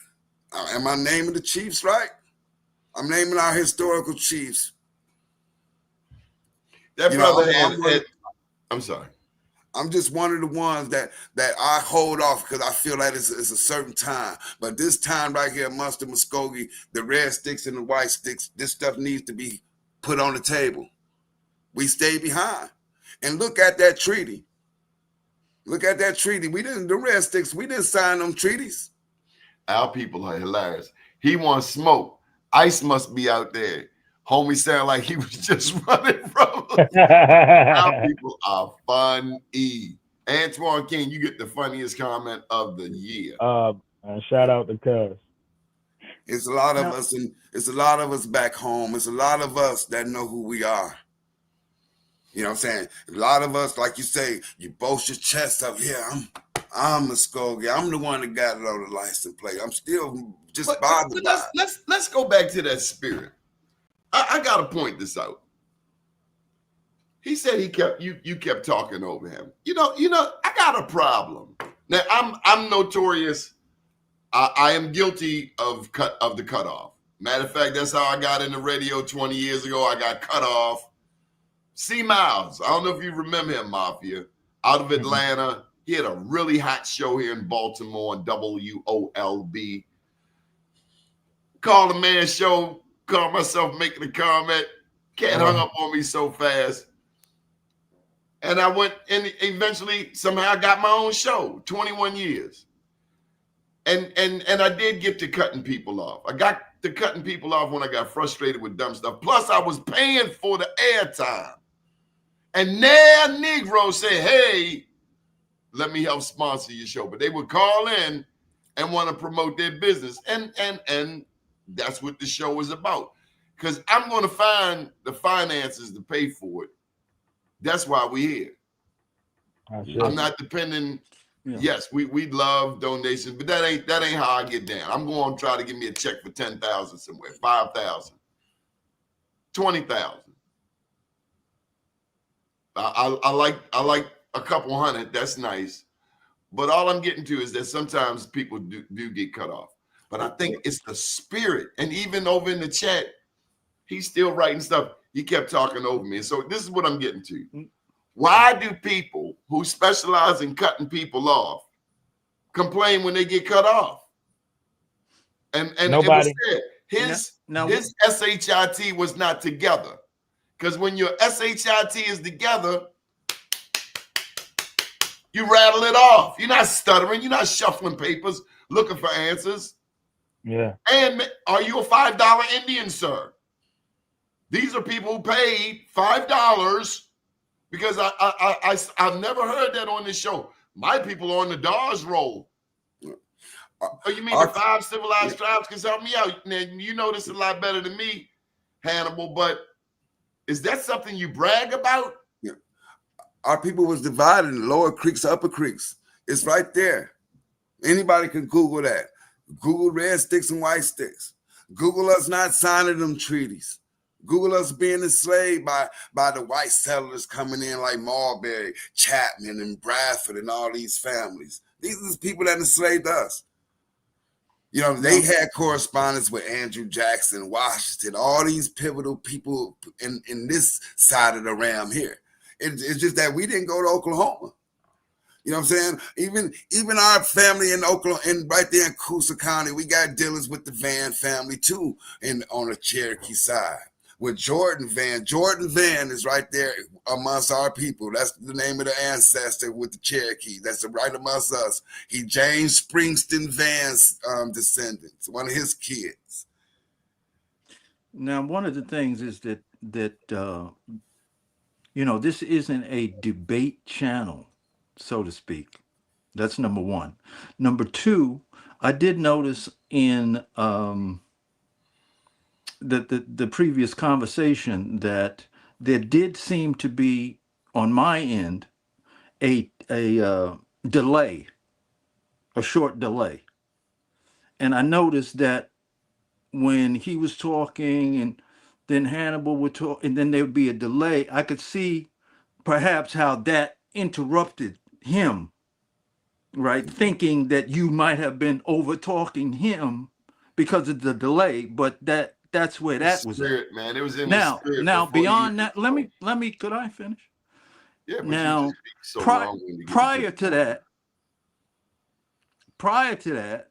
Am I naming the chiefs right? I'm naming our historical chiefs. That brother I'm sorry. I'm just one of the ones that I hold off because I feel that it's a certain time. But this time right here amongst the Muskogee, the red sticks and the white sticks, this stuff needs to be put on the table. We stay behind. And look at that treaty. Look at that treaty. The red sticks, we didn't sign them treaties. Our people are hilarious. He wants smoke. Ice must be out there. Homie sound like he was just running from us. Our people are funny. Antoine King, you get the funniest comment of the year. Shout out to Cuz. It's a lot of us, and it's a lot of us back home. It's a lot of us that know who we are. You know what I'm saying? A lot of us, like you say, you boast your chest up here. I'm Muskogee. I'm the one that got it on the license plate. I'm still just bothered by it. Let's go back to that spirit. I gotta point this out. He said you kept talking over him. You know, I got a problem. Now I'm notorious. I am guilty of the cutoff. Matter of fact, that's how I got in the radio 20 years ago. I got cut off. C. Miles, I don't know if you remember him, Mafia, out of Atlanta. He had a really hot show here in Baltimore on WOLB. Called the man show. Caught myself making a comment. Cat hung up on me so fast. And I went and eventually somehow I got my own show, 21 years. And I did get to cutting people off. I got to cutting people off when I got frustrated with dumb stuff. Plus I was paying for the airtime. And now Negroes say, hey, let me help sponsor your show. But they would call in and want to promote their business. And that's what the show is about. Because I'm going to find the finances to pay for it. That's why we're here. I'm not depending. Yeah. Yes, we love donations, but that ain't how I get down. I'm going to try to give me a check for 10,000 somewhere, 5,000, 20,000. I like a couple hundred. That's nice. But all I'm getting to is that sometimes people do get cut off. But I think it's the spirit. And even over in the chat, he's still writing stuff. He kept talking over me. And so this is what I'm getting to. Why do people who specialize in cutting people off complain when they get cut off? And nobody. It was said, his SHIT was not together. Because when your SHIT is together, you rattle it off. You're not stuttering. You're not shuffling papers, looking for answers. Yeah. And are you a $5 Indian, sir? These are people who paid $5 because I've never heard that on this show. My people are on the Dawes roll. Oh, you mean the 5 civilized tribes can help me out? Now, you know this a lot better than me, Hannibal, but is that something you brag about? Yeah. Our people was divided in lower creeks, upper creeks. It's right there. Anybody can Google that. Google red sticks and white sticks. Google us not signing them treaties. Google us being enslaved by the white settlers coming in like Marbury, Chapman, and Bradford, and all these families. These are the people that enslaved us. You know, they had correspondence with Andrew Jackson, Washington, all these pivotal people in this side of the realm here. It's just that we didn't go to Oklahoma. You know what I'm saying? Even our family in Oklahoma, and right there in Coosa County, we got dealings with the Van family too, on the Cherokee side. With Jordan Van is right there amongst our people. That's the name of the ancestor with the Cherokee. That's right amongst us. He James Springsteen Van's descendants, one of his kids. Now, one of the things is that you know, this isn't a debate channel, so to speak. That's number one. Number two, I did notice in the previous conversation that there did seem to be on my end a delay, a short delay, and I noticed that when he was talking and then Hannibal would talk, and then there would be a delay. I could see perhaps how that interrupted him, right? Thinking that you might have been over talking him because of the delay, but that's where The that was at. spirit, man. It was in the Now, spirit now before you beyond even that, spoke. could I finish? Yeah, but you just Now, speak so pri- long when you get to prior the to point. that, prior to that,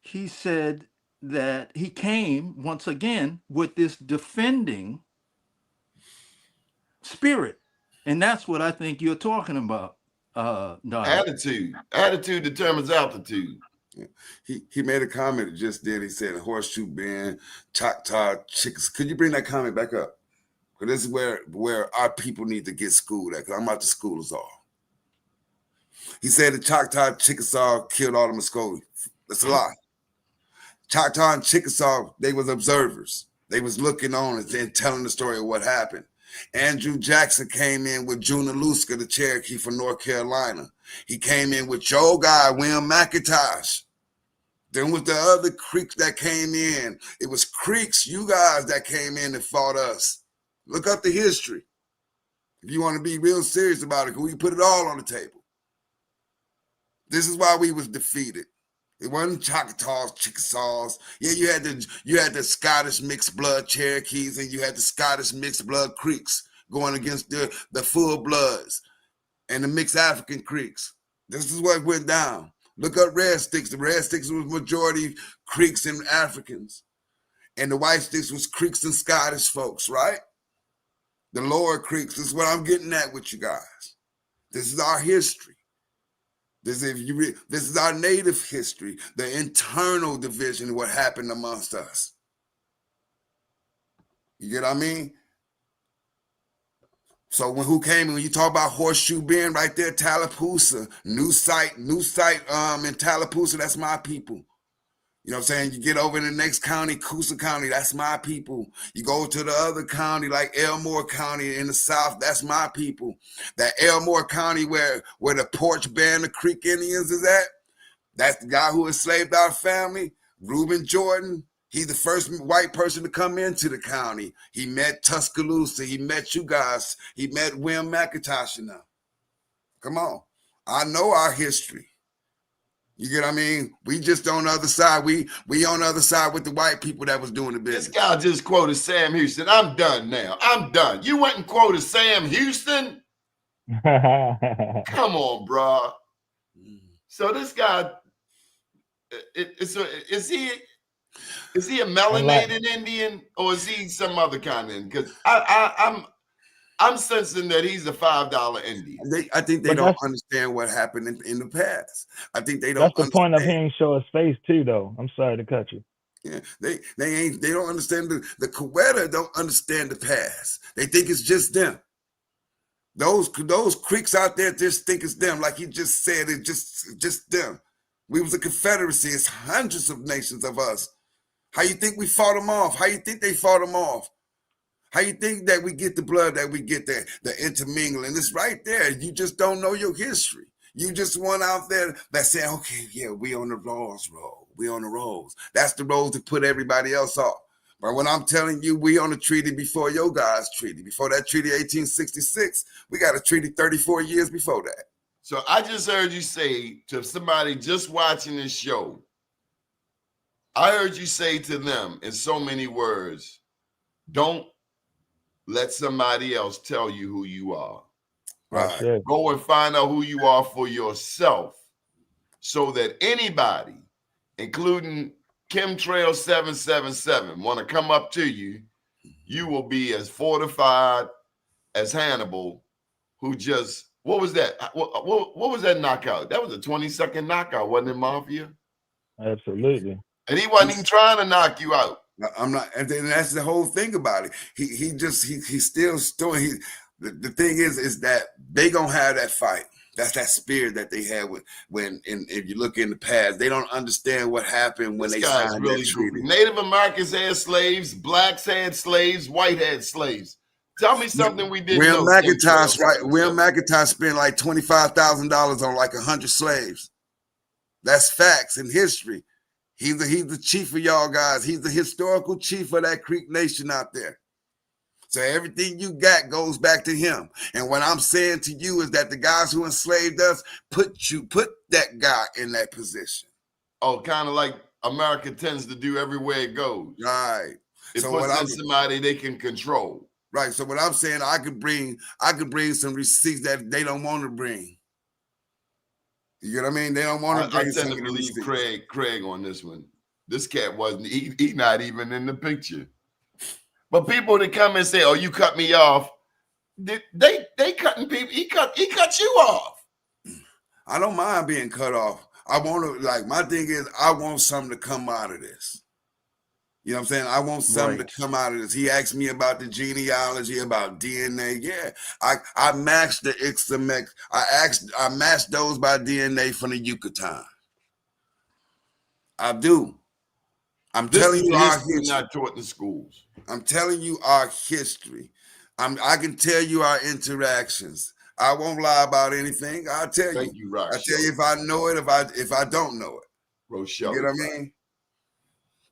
he said that he came once again with this defending spirit, and that's what I think you're talking about, Donnie. Attitude determines altitude. He made a comment just then. He said Horseshoe Bend, Choctaw, Chickasaw. Could you bring that comment back up? Because this is where our people need to get schooled at, because I'm about to school us all. He said the Choctaw, Chickasaw killed all the Muskogee. That's a lie. Choctaw and Chickasaw, they was observers. They was looking on and then telling the story of what happened. Andrew Jackson came in with Junaluska, the Cherokee from North Carolina. He came in with your guy, William McIntosh. Then with the other Creeks that came in, it was Creeks, you guys, that came in and fought us. Look up the history. If you want to be real serious about it, we put it all on the table. This is why we was defeated. It wasn't Choctaws, Chickasaws. Yeah, you had the Scottish mixed blood Cherokees, and you had the Scottish mixed blood Creeks going against the full bloods and the mixed African Creeks. This is what went down. Look up Red Sticks. The Red Sticks was majority Creeks and Africans. And the White Sticks was Creeks and Scottish folks, right? The lower Creeks. This is what I'm getting at with you guys. This is our history. This is our native history, the internal division, what happened amongst us. You get what I mean? So when you talk about Horseshoe Bend right there, Tallapoosa, new site in Tallapoosa, that's my people. You know what I'm saying? You get over in the next county, Coosa County, that's my people. You go to the other county, like Elmore County in the south, that's my people. That Elmore County where the Porch Band, the Creek Indians is at, that's the guy who enslaved our family, Reuben Jordan. He's the first white person to come into the county. He met Tuscaloosa. He met you guys. He met William McIntosh now. Come on. I know our history. You get what I mean? We just on the other side. We on the other side with the white people that was doing the business. This guy just quoted Sam Houston. I'm done now. I'm done. You went and quoted Sam Houston? Come on, bro. So this guy, is he a melanated Indian, or is he some other kind of Indian? Because I'm sensing that he's a $5 Indian. I think they don't understand what happened in the past. I think they don't. That's the point of him show his face too, though. I'm sorry to cut you. Yeah, they don't understand the Coweta don't understand the past. They think it's just them. Those Creeks out there just think it's them, like he just said. It's just them. We was a confederacy. It's hundreds of nations of us. How you think we fought them off? How you think they fought them off? How you think that we get the blood, that we get the intermingling? It's right there. You just don't know your history. You just one out there that saying, okay, yeah, we on the laws roll. We on the rolls. That's the rolls to put everybody else off. But when I'm telling you, we on the treaty before your guys' treaty. Before that treaty, 1866, we got a treaty 34 years before that. So I just heard you say to somebody just watching this show, I heard you say to them in so many words, don't let somebody else tell you who you are. Right. Go and find out who you are for yourself, so that anybody, including Chemtrail 777, want to come up to you, you will be as fortified as Hannibal, who just, what was that? What was that knockout? That was a 20-second knockout, wasn't it, Mafia? Absolutely. And he wasn't even trying to knock you out. I'm not, and that's the whole thing about it. He's still storing. The thing is that they gonna have that fight. That's that spirit that they had if you look in the past, they don't understand what happened when they signed that treaty. Native Americans had slaves, blacks had slaves, white had slaves. Tell me something we didn't know. William McIntosh spent like $25,000 on like 100 slaves. That's facts in history. He's the chief of y'all guys. He's the historical chief of that Creek Nation out there. So everything you got goes back to him. And what I'm saying to you is that the guys who enslaved us put that guy in that position. Oh, kind of like America tends to do everywhere it goes. Right. It puts in somebody they can control. Right. So what I'm saying, I could bring some receipts that they don't want to bring. You get what I mean? They don't want to bring. I tend to believe Craig on this one. This cat wasn't. He not even in the picture. But people that come and say, "Oh, you cut me off," they cutting people. He cut you off. I don't mind being cut off. I want to my thing is I want something to come out of this. You know what I'm saying? I want something to come out of this. He asked me about the genealogy, about DNA. Yeah, I matched the Ixtamec. I matched those by DNA from the Yucatan. I do. I'm telling you our history. Not taught in schools. I'm telling you our history. I can tell you our interactions. I won't lie about anything. I'll tell you. Thank you, Rock. I'll tell you if I know it, if I don't know it. Rochelle. You know what I mean?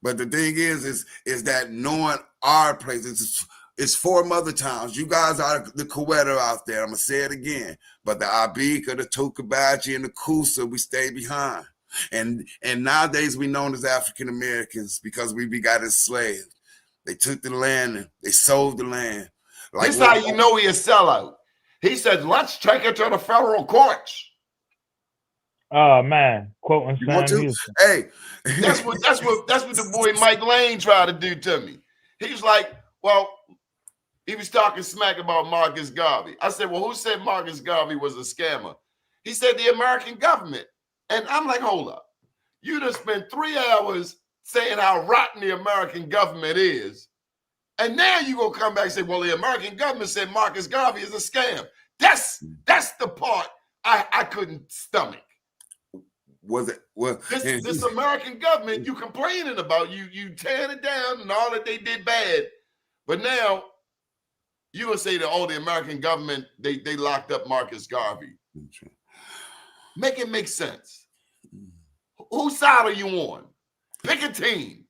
But the thing is that knowing our place, it's 4 mother towns. You guys are the Coweta out there. I'm gonna say it again. But the Abika, the Tokabachi, and the Coosa, we stay behind. And nowadays we known as African Americans because we got enslaved. They took the land and they sold the land. This is how you know he a sellout. He said, "Let's take it to the federal courts." Oh man, quoting Sam Houston. Hey, that's what the boy Mike Lane tried to do to me. He was like, well, he was talking smack about Marcus Garvey. I said, well, who said Marcus Garvey was a scammer? He said the American government. And I'm like, hold up. You just spent 3 hours saying how rotten the American government is. And now you gonna come back and say, well, the American government said Marcus Garvey is a scam. That's the part I couldn't stomach. Was it? Well, this American government you complaining about, you tearing it down and all that they did bad, but now you gonna say that the American government they locked up Marcus Garvey. Make it make sense. Whose side are you on? Pick a team.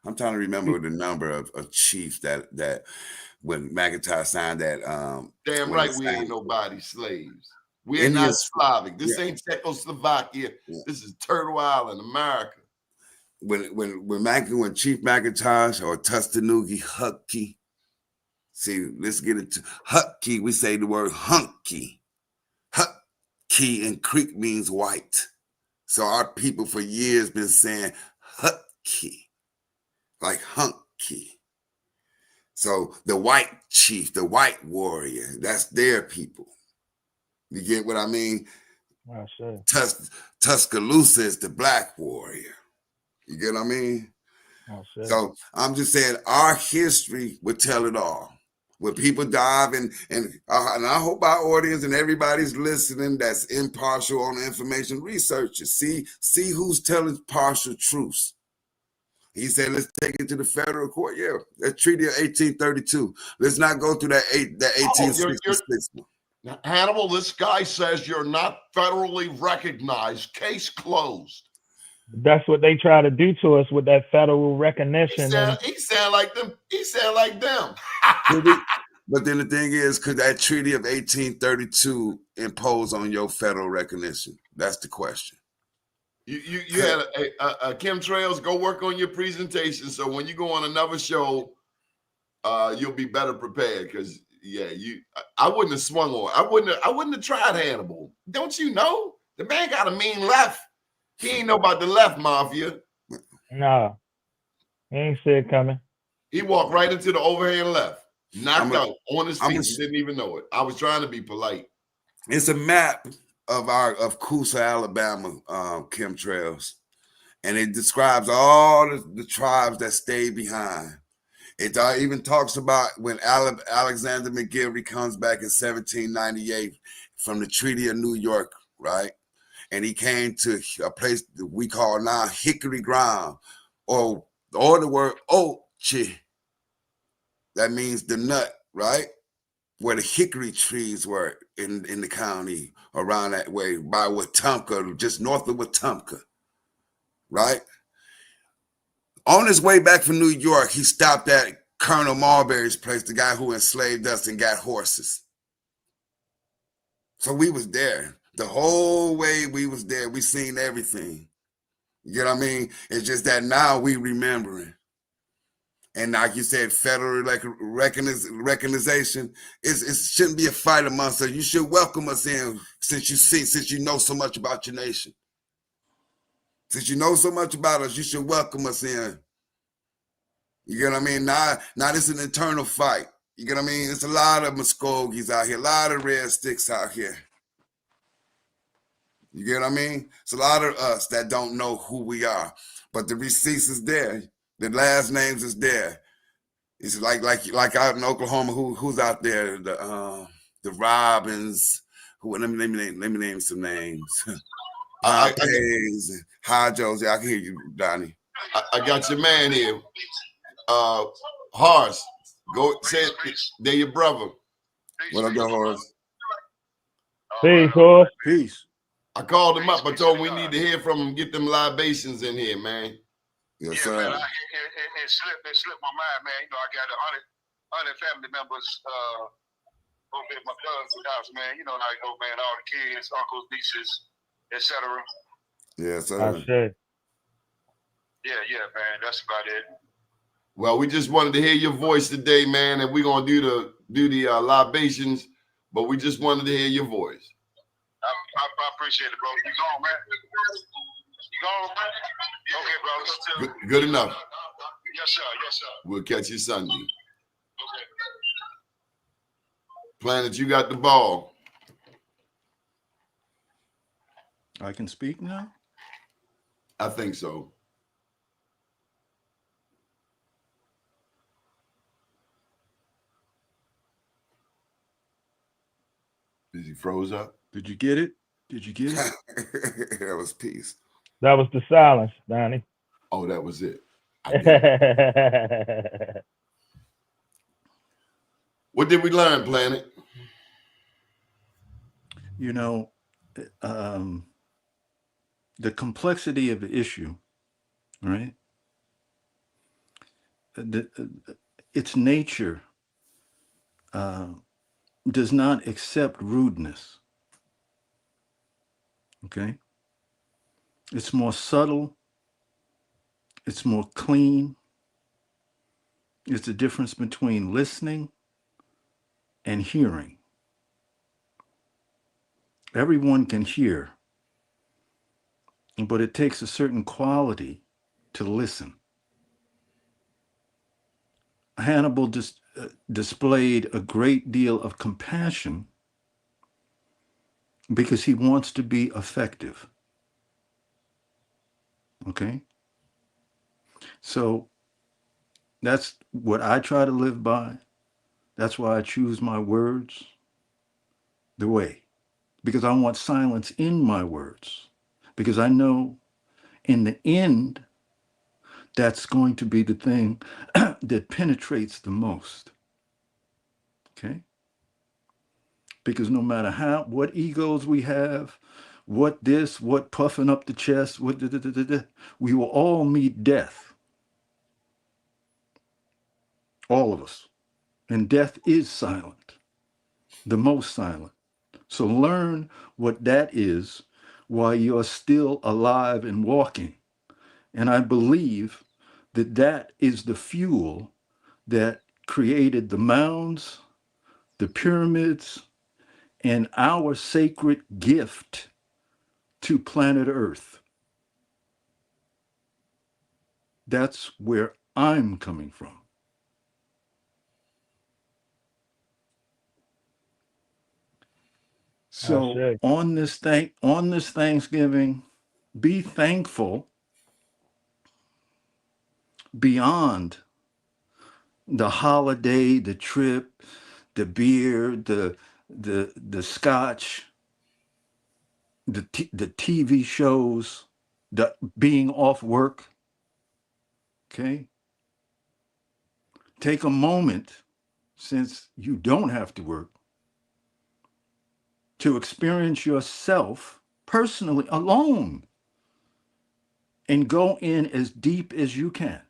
I'm trying to remember the number of chiefs that when McIntyre signed that. Damn right, we ain't nobody slaves. We're not Slavic. This ain't Czechoslovakia. Yeah. This is Turtle Island, America. When Chief McIntosh or Tustanugi Hutke, see, let's get into Hutke. We say the word hunky. Hutke in Creek means white. So our people for years been saying Hutke, like hunky. So the white chief, the white warrior, that's their people. You get what I mean? Oh, sure. Tuscaloosa is the black warrior. You get what I mean? Oh, sure. So I'm just saying our history would tell it all. When people dive and I hope our audience and everybody's listening that's impartial on the information, researchers, see who's telling partial truths. He said, let's take it to the federal court. Yeah, that Treaty of 1832. Let's not go through that 1866 one. Now, Hannibal, this guy says you're not federally recognized. Case closed. That's what they try to do to us with that federal recognition. He sound like them. He sound like them. But then the thing is, could that Treaty of 1832 impose on your federal recognition? That's the question. You had a chemtrails. Go work on your presentation, so when you go on another show, you'll be better prepared. Because I wouldn't have swung on. I wouldn't have tried Hannibal. Don't you know the man got a mean left? He ain't know about the left mafia. No, he ain't see it coming. He walked right into the overhand left, knocked out on his feet. He didn't even know it. I was trying to be polite. It's a map of Coosa, Alabama chemtrails, and it describes all the tribes that stayed behind. It even talks about when Alexander McGillivray comes back in 1798 from the Treaty of New York, right? And he came to a place that we call now Hickory Ground, or the word Ochi. That means the nut, right? Where the hickory trees were in the county around that way by Wetumpka, just north of Wetumpka, right? On his way back from New York, he stopped at Colonel Marbury's place, the guy who enslaved us and got horses. So we was there. The whole way we was there. We seen everything. You know what I mean? It's just that now we remembering. And like you said, federal recognition, it shouldn't be a fight amongst us. You should welcome us in since you know so much about your nation. Since you know so much about us, you should welcome us in. You get what I mean? Now this is an internal fight. You get what I mean? There's a lot of Muskogees out here, a lot of red sticks out here. You get what I mean? It's a lot of us that don't know who we are, but the receipts is there. The last names is there. It's like out in Oklahoma, who's out there? The Robins. Who? Let me name some names. Hayes, Hodges. Yeah, I can hear you, Donnie. I got your man here. Horace. Go say they're your brother. What up, Horace? Peace, Horace. Peace. I called him up. I told him we need to hear from him. Get them libations in here, man. Yes, yeah, sir. Man, it slipped my mind, man. You know, I got 100 family members over at my cousin's house, man. You know how it go, man. All the kids, uncles, nieces, etc. Yes, sir. I said. Yeah, man. That's about it. Well, we just wanted to hear your voice today, man, and we're gonna do the libations, but we just wanted to hear your voice. I appreciate it, bro. You gone, man? You gone, man? Okay, bro. Good enough. Yes, sir. Yes, sir. We'll catch you Sunday. Okay. Planet, you got the ball. I can speak now? I think so. Is he froze up? Did you get it? Did you get it? That was peace. That was the silence, Donnie. Oh, that was it. I did it. What did we learn, Planet? You know, the complexity of the issue, right? Its nature does not accept rudeness. Okay? It's more subtle. It's more clean. It's the difference between listening and hearing. Everyone can hear, but it takes a certain quality to listen. Hannibal displayed a great deal of compassion because he wants to be effective. Okay? So that's what I try to live by. That's why I choose my words the way. Because I want silence in my words. Because I know in the end, that's going to be the thing that penetrates the most. Okay? Because no matter what egos we have, what puffing up the chest, we will all meet death. All of us. And death is silent, the most silent. So learn what that is while you're still alive and walking. And I believe that that is the fuel that created the mounds, the pyramids, and our sacred gift to planet Earth. That's where I'm coming from. So on this Thanksgiving, be thankful beyond the holiday, the trip, the beer, the scotch, the TV shows, the being off work. Okay? Take a moment, since you don't have to work, to experience yourself personally alone and go in as deep as you can.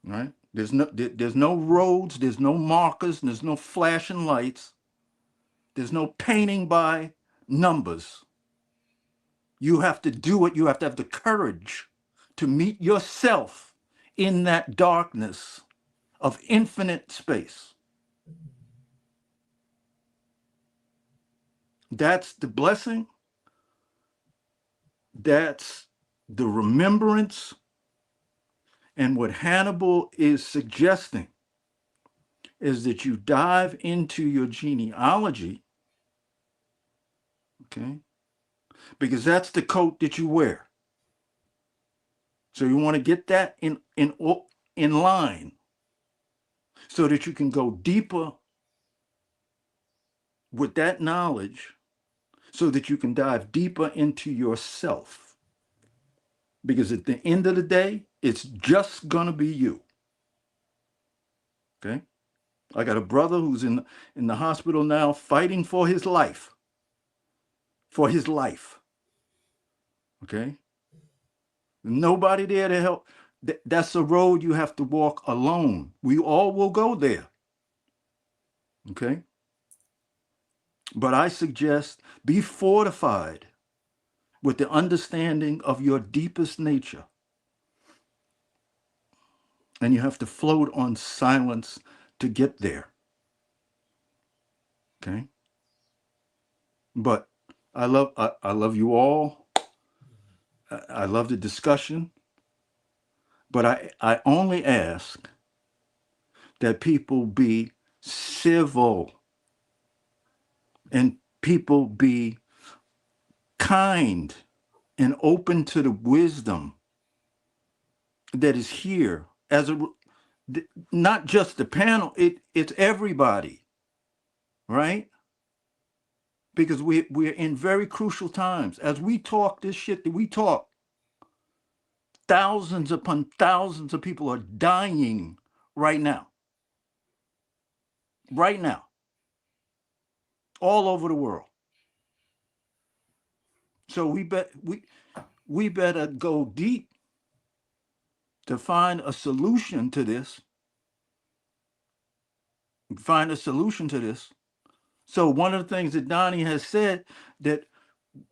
Right? There's no roads, there's no markers, there's no flashing lights, there's no painting by numbers. You have to do it. You have to have the courage to meet yourself in that darkness of infinite space. That's the blessing. That's the remembrance. And what Hannibal is suggesting is that you dive into your genealogy, okay? Because that's the coat that you wear. So you want to get that in line so that you can go deeper with that knowledge, so that you can dive deeper into yourself. Because at the end of the day, it's just gonna be you. Okay? I got a brother who's in the hospital now fighting for his life. For his life. Okay? Nobody there to help. That's a road you have to walk alone. We all will go there. Okay? But I suggest be fortified with the understanding of your deepest nature. And you have to float on silence to get there. Okay? But I love you all. I love the discussion. But I only ask that people be civil and people be kind and open to the wisdom that is here. Not just the panel, it's everybody, right? Because we're in very crucial times. As we talk this shit that we talk, thousands upon thousands of people are dying right now. Right now. All over the world. So we better go deep to find a solution to this. Find a solution to this. So one of the things that Donnie has said, that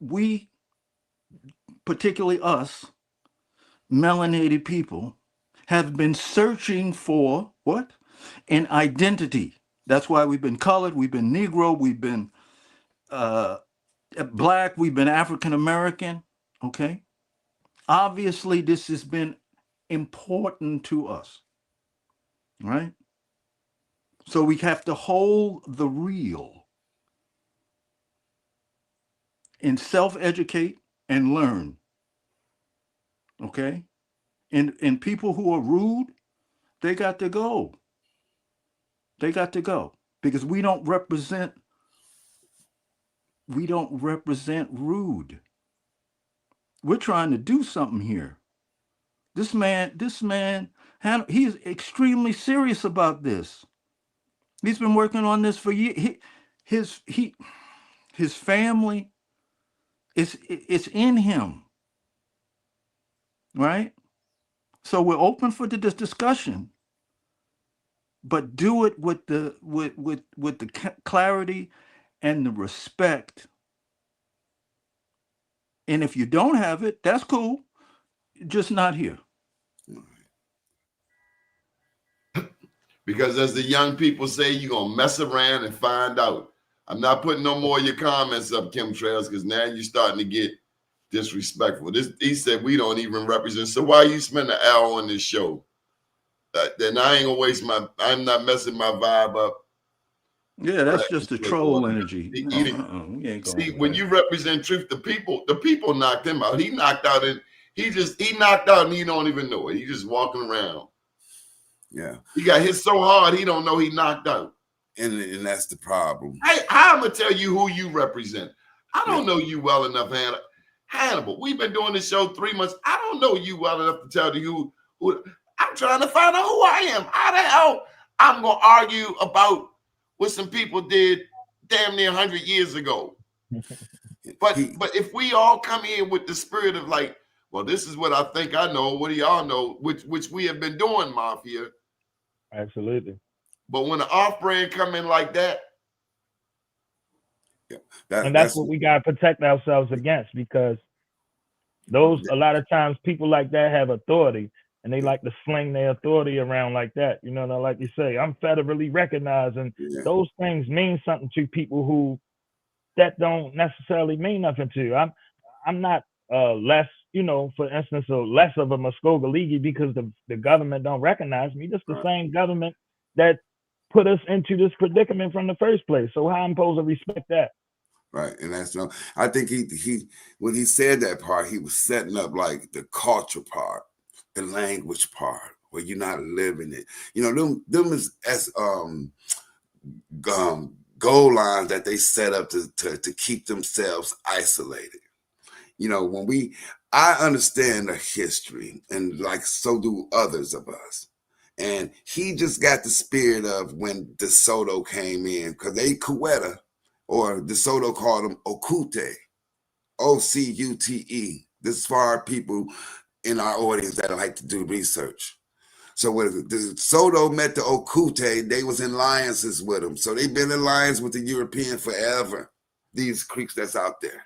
we, particularly us, melanated people, have been searching for what? An identity. That's why we've been colored, we've been Negro, we've been Black, we've been African American, okay? Obviously, this has been important to us, right? So we have to hold the real and self-educate and learn, okay? And people who are rude, they got to go. They got to go, because we don't represent rude. We're trying to do something here. This man, he's extremely serious about this. He's been working on this for years. His family, it's in him, right? So we're open for this discussion, but do it with the clarity and the respect. And if you don't have it, that's cool. Just not here. Because as the young people say, you're going to mess around and find out. I'm not putting no more of your comments up, Chemtrails, because now you're starting to get disrespectful. He said we don't even represent. So why you spend an hour on this show? Then I ain't going to I'm not messing my vibe up. Yeah, that's just the troll energy. See, when you represent truth, the people knocked him out. He knocked out and he knocked out and he don't even know it. He just walking around Yeah. He got hit so hard he don't know he knocked out. And that's the problem. I'm gonna tell you who you represent. I don't Yeah. know you well enough, Hannibal. We've been doing this show 3 months. I don't know you well enough to tell you who. I'm trying to find out who I am. How the hell I'm gonna argue about what some people did damn near 100 years ago? But if we all come in with the spirit of like, well, this is what I think I know. What do y'all know? Which we have been doing, Mafia. Absolutely. But when the off-brand come in like that, yeah, and that's what we gotta protect ourselves against, because a lot of times people like that have authority and they like to sling their authority around like that. You know, like you say, I'm federally recognized, and those things mean something to people who that don't necessarily mean nothing to. I'm not less, you know, for instance, less of a Muskogee because the government don't recognize me. Just the same government that put us into this predicament from the first place. So how I'm supposed to respect that? Right. And that's no, I think he when he said that part, he was setting up like the culture part, the language part, where you're not living it. You know, them is as goal lines that they set up to keep themselves isolated. You know, I understand the history, and like so do others of us. And he just got the spirit of when DeSoto came in, because they Coweta, or DeSoto called them Okute, O-C-U-T-E. This is for our people in our audience that like to do research. So when DeSoto met the Okute, they was in alliances with them. So they've been in alliance with the European forever, these Creeks that's out there.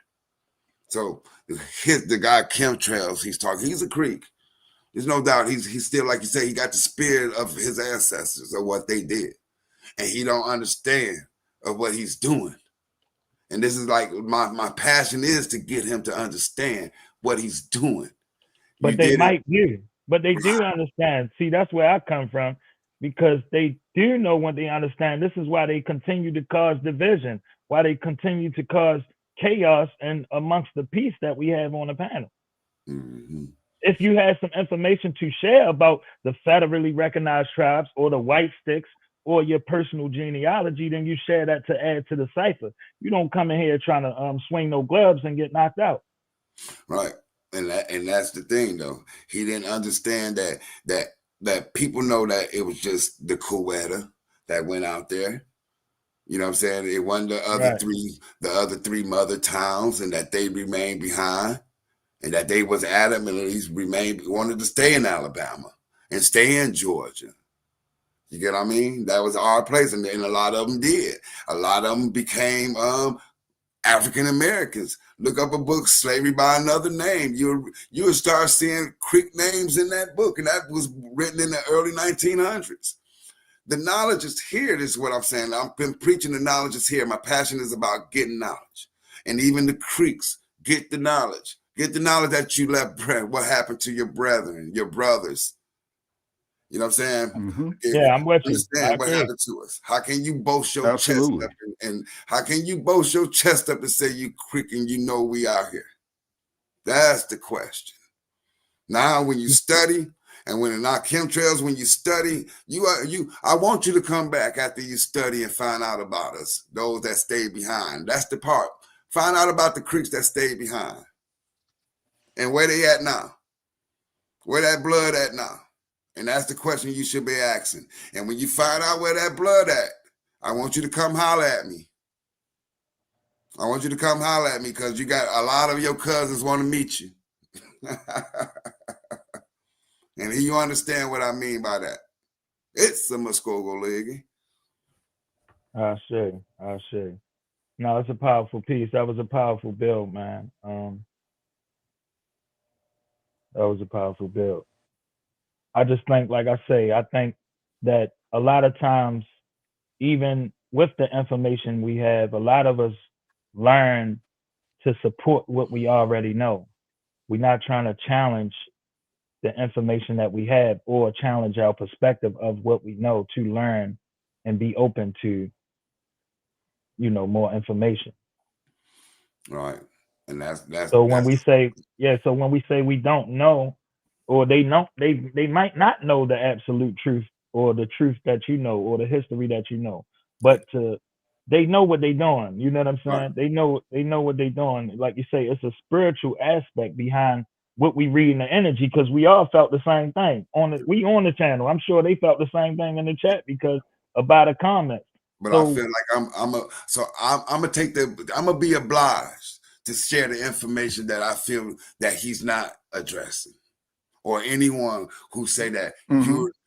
So the guy Chemtrails, he's a Creek. There's no doubt he's still, like you say, he got the spirit of his ancestors, of what they did. And he don't understand of what he's doing. And this is like my passion is to get him to understand what he's doing. But they might do. But they do understand. See, that's where I come from, because they do know when they understand. This is why they continue to cause division, why they continue to cause chaos and amongst the peace that we have on the panel. Mm-hmm. If you had some information to share about the federally recognized tribes or the white sticks or your personal genealogy, then you share that to add to the cipher. You don't come in here trying to swing no gloves and get knocked out. Right. And that's the thing, though. He didn't understand that people know that it was just the Coweta that went out there. You know what I'm saying? It wasn't the other three mother towns, and that they remained behind, and that they was adamantly wanted to stay in Alabama and stay in Georgia. You get what I mean? That was our place, and a lot of them did. A lot of them became African Americans. Look up a book, Slavery by Another Name. You'll start seeing Creek names in that book, and that was written in the early 1900s. The knowledge is here. This is what I'm saying. I've been preaching the knowledge is here. My passion is about getting knowledge. And even the Creeks, get the knowledge. Get the knowledge that you left, what happened to your brethren, your brothers. You know what I'm saying? Mm-hmm. Yeah, I'm with you. Understand what happened to us. How can you boast your chest up and how can you boast your chest up and say you Creek and you know we out here? That's the question. Now, when you study, and when in our chemtrails, when you study, I want you to come back after you study and find out about us, those that stayed behind. That's the part. Find out about the Creeks that stayed behind. And where they at now? Where that blood at now? And that's the question you should be asking. And when you find out where that blood at, I want you to come holler at me. I want you to come holler at me, because you got a lot of your cousins want to meet you. And you understand what I mean by that. It's a Muskogee. I see. No, it's a powerful piece. That was a powerful build, man. That was a powerful build. I just think, like I say, I think that a lot of times, even with the information we have, a lot of us learn to support what we already know. We're not trying to challenge the information that we have or challenge our perspective of what we know, to learn and be open to, more information. Right. And that's so when we say we don't know, or they might not know the absolute truth or the truth that you know or the history that you know. But they know what they're doing. You know what I'm saying? Right. They know what they're doing. Like you say, it's a spiritual aspect behind what we read in the energy, because we all felt the same thing we on the channel. I'm sure they felt the same thing in the chat because about the comments. But I So feel like I'm gonna be obliged to share the information that I feel that he's not addressing, or anyone who say that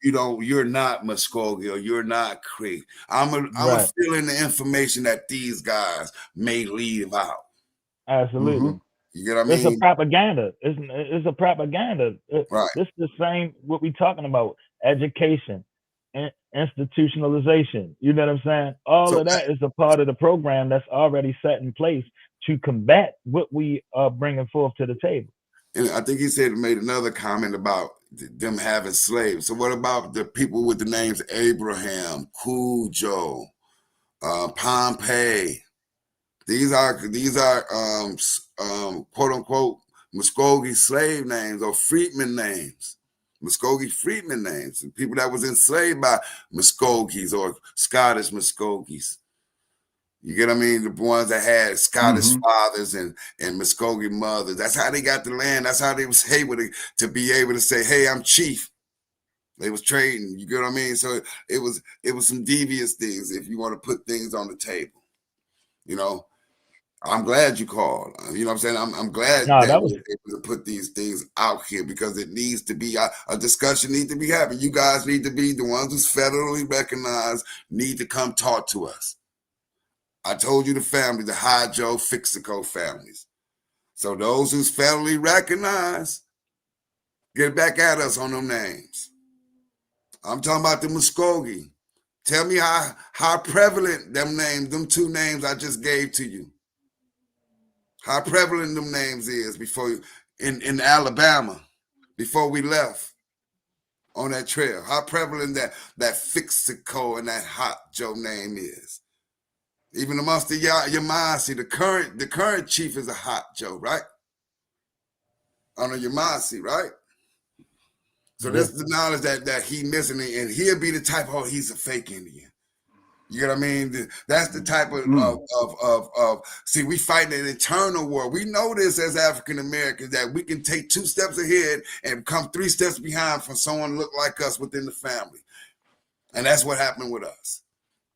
you're not Muskogee or you're not Creek. I'm gonna right, fill in the information that these guys may leave out. absolutely. You get what I It's a mean? propaganda. It's a propaganda. Right. This is the same what we talking about: education, institutionalization. You know what I'm saying? All So of that is a part of the program that's already set in place to combat what we are bringing forth to the table. and I think he made another comment about them having slaves. So what about the people with the names Abraham, Cujo, Pompey? These are quote unquote Muskogee slave names or freedmen names. Muskogee freedmen names, and people that was enslaved by Muskogees or Scottish Muskogees. You get what I mean? The ones that had Scottish fathers and Muskogee mothers. That's how they got the land. That's how they was able to be able to say, "Hey, I'm chief." They was trading. You get what I mean? So it was some devious things. If you want to put things on the table, you know. I'm glad you called. You know what I'm saying? I'm glad No, that that was we're able to put these things out here, because it needs to be a discussion needs to be happening. You guys need to be the ones who's federally recognized, need to come talk to us. I told you the family, the High Joe Fixico families. So those who's federally recognized, get back at us on them names. I'm talking about the Muskogee. Tell me how prevalent them two names I just gave to you. How prevalent them names is in Alabama before we left on that trail. How prevalent that Fixico and that Hot Joe name is. Even amongst the Yamasi, the current chief is a Hot Joe, right? On the Yamasi, right? So this is the knowledge that he missing, and he'll be the type of he's a fake Indian. You know what I mean? That's the type of see, we fighting an internal war. We know this as African Americans, that we can take 2 steps ahead and come 3 steps behind from someone look like us within the family. And that's what happened with us.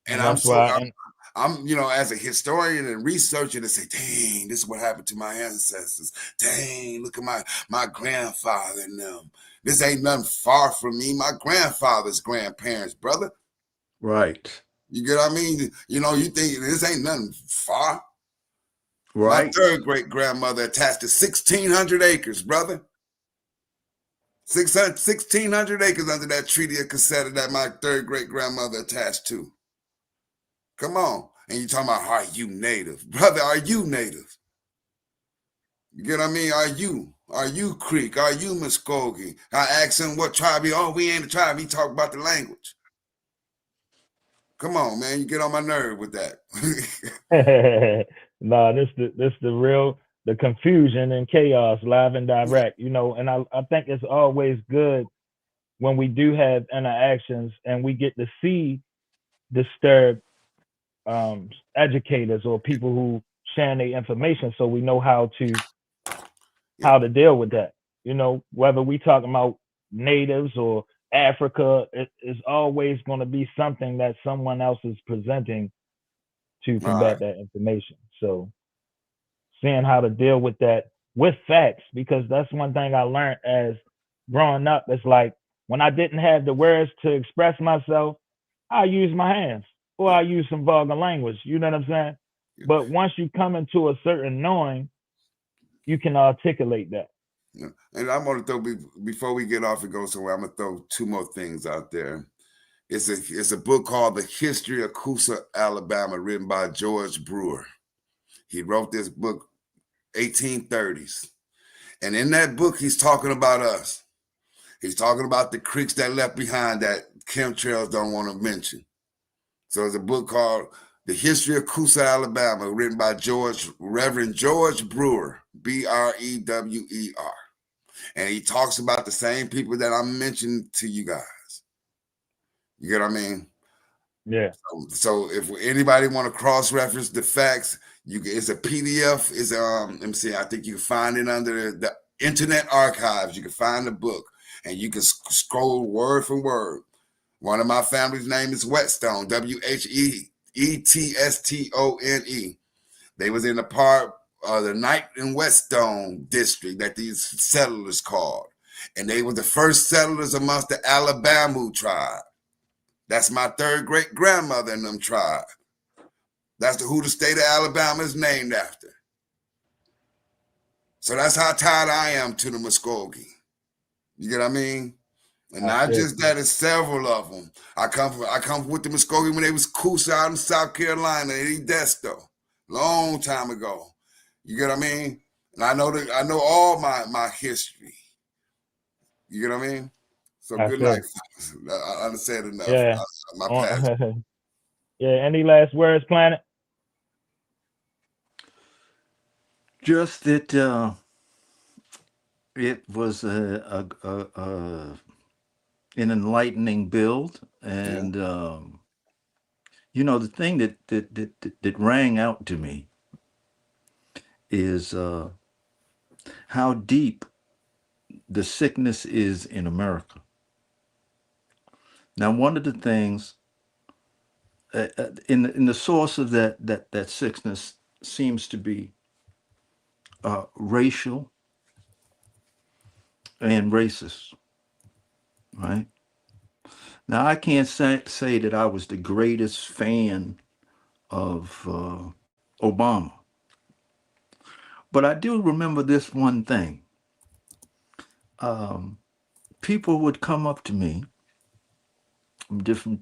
And I'm as a historian and researcher to say, dang, this is what happened to my ancestors. Dang, look at my grandfather and them. This ain't nothing far from me. My grandfather's grandparents, brother. Right. You get what I mean? You know, you think this ain't nothing far. Right. My third great grandmother attached to 1,600 acres, brother. 1,600 acres under that treaty of Cassetta that my third great grandmother attached to. Come on. And you talking about, are you native? Brother, are you native? You get what I mean? Are you Creek? Are you Muskogee? I asked him what tribe he, we ain't a tribe. He talked about the language. Come on, man. You get on my nerve with that. no, this the confusion and chaos live and direct, you know, and I think it's always good when we do have interactions and we get to see disturbed educators or people who share their information, so we know how to deal with that. You know, whether we talking about natives or Africa, it is always going to be something that someone else is presenting to combat that information. So seeing how to deal with that with facts, because that's one thing I learned as growing up. It's like when I didn't have the words to express myself, I use my hands or I use some vulgar language. You know what I'm saying? Yeah. But once you come into a certain knowing, you can articulate that. Yeah. And I'm going to throw, before we get off and go somewhere, I'm going to throw 2 more things out there. It's a book called The History of Coosa, Alabama, written by George Brewer. He wrote this book 1830s. And in that book, he's talking about us. He's talking about the creeks that left behind that chemtrails don't want to mention. So it's a book called The History of Coosa, Alabama, written by Reverend George Brewer, Brewer. And he talks about the same people that I mentioned to you guys. You get what I mean? Yeah. So if anybody want to cross-reference the facts, it's a PDF. It's let me see. I think you can find it under the Internet Archives. You can find the book, and you can scroll word for word. One of my family's name is Whetstone, Whetstone. They was in the part of the Knight and Whetstone district that these settlers called, and they were the first settlers amongst the Alabama tribe. That's my third great grandmother in them tribe. That's who the state of Alabama is named after. So that's how tied I am to the Muskogee. You get what I mean? And not just that, it's several of them. I come with the Muskogee when they was Coosa out in South Carolina, in Modesto, long time ago. You get what I mean? And I know all my history. You get what I mean? So good night. I understand enough. Yeah. My past. Yeah. Any last words, Planet? Just that it was an enlightening build, and the thing that rang out to me is how deep the sickness is in America. Now, one of the things in the source of that sickness seems to be racial and racist, right? Now, I can't say that I was the greatest fan of Obama, but I do remember this one thing. People would come up to me, different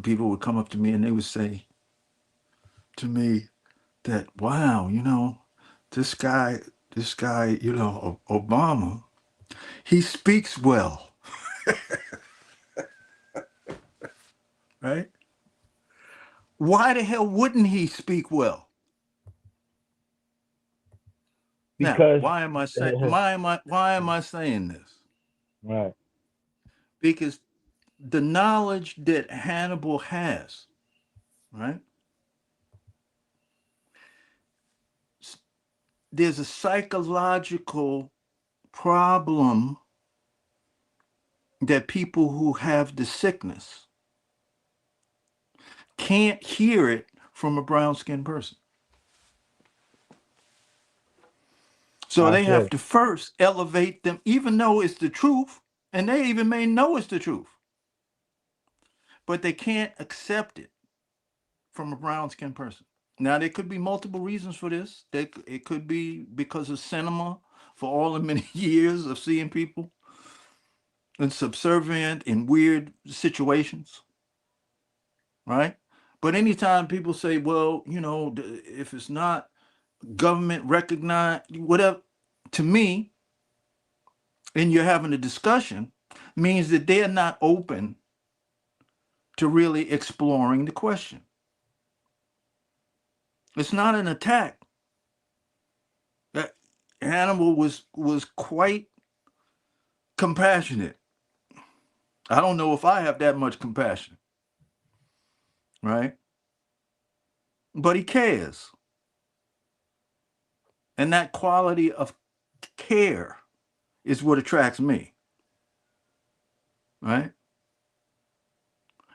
people would come up to me, and they would say to me that, wow, this guy, Obama, he speaks well. Right? Why the hell wouldn't he speak well? Because now, why am I saying this? Right. Because the knowledge that Hannibal has, right? There's a psychological problem that people who have the sickness can't hear it from a brown-skinned person. So they have to first elevate them, even though it's the truth, and they even may know it's the truth, but they can't accept it from a brown-skinned person. Now, there could be multiple reasons for this. It could be because of cinema, for all the many years of seeing people and subservient in weird situations, right? But anytime people say, well, if it's not government recognized, whatever, to me, and you're having a discussion, means that they're not open to really exploring the question. It's not an attack. That Hannibal was quite compassionate. I don't know if I have that much compassion, right? But he cares. And that quality of care is what attracts me, right?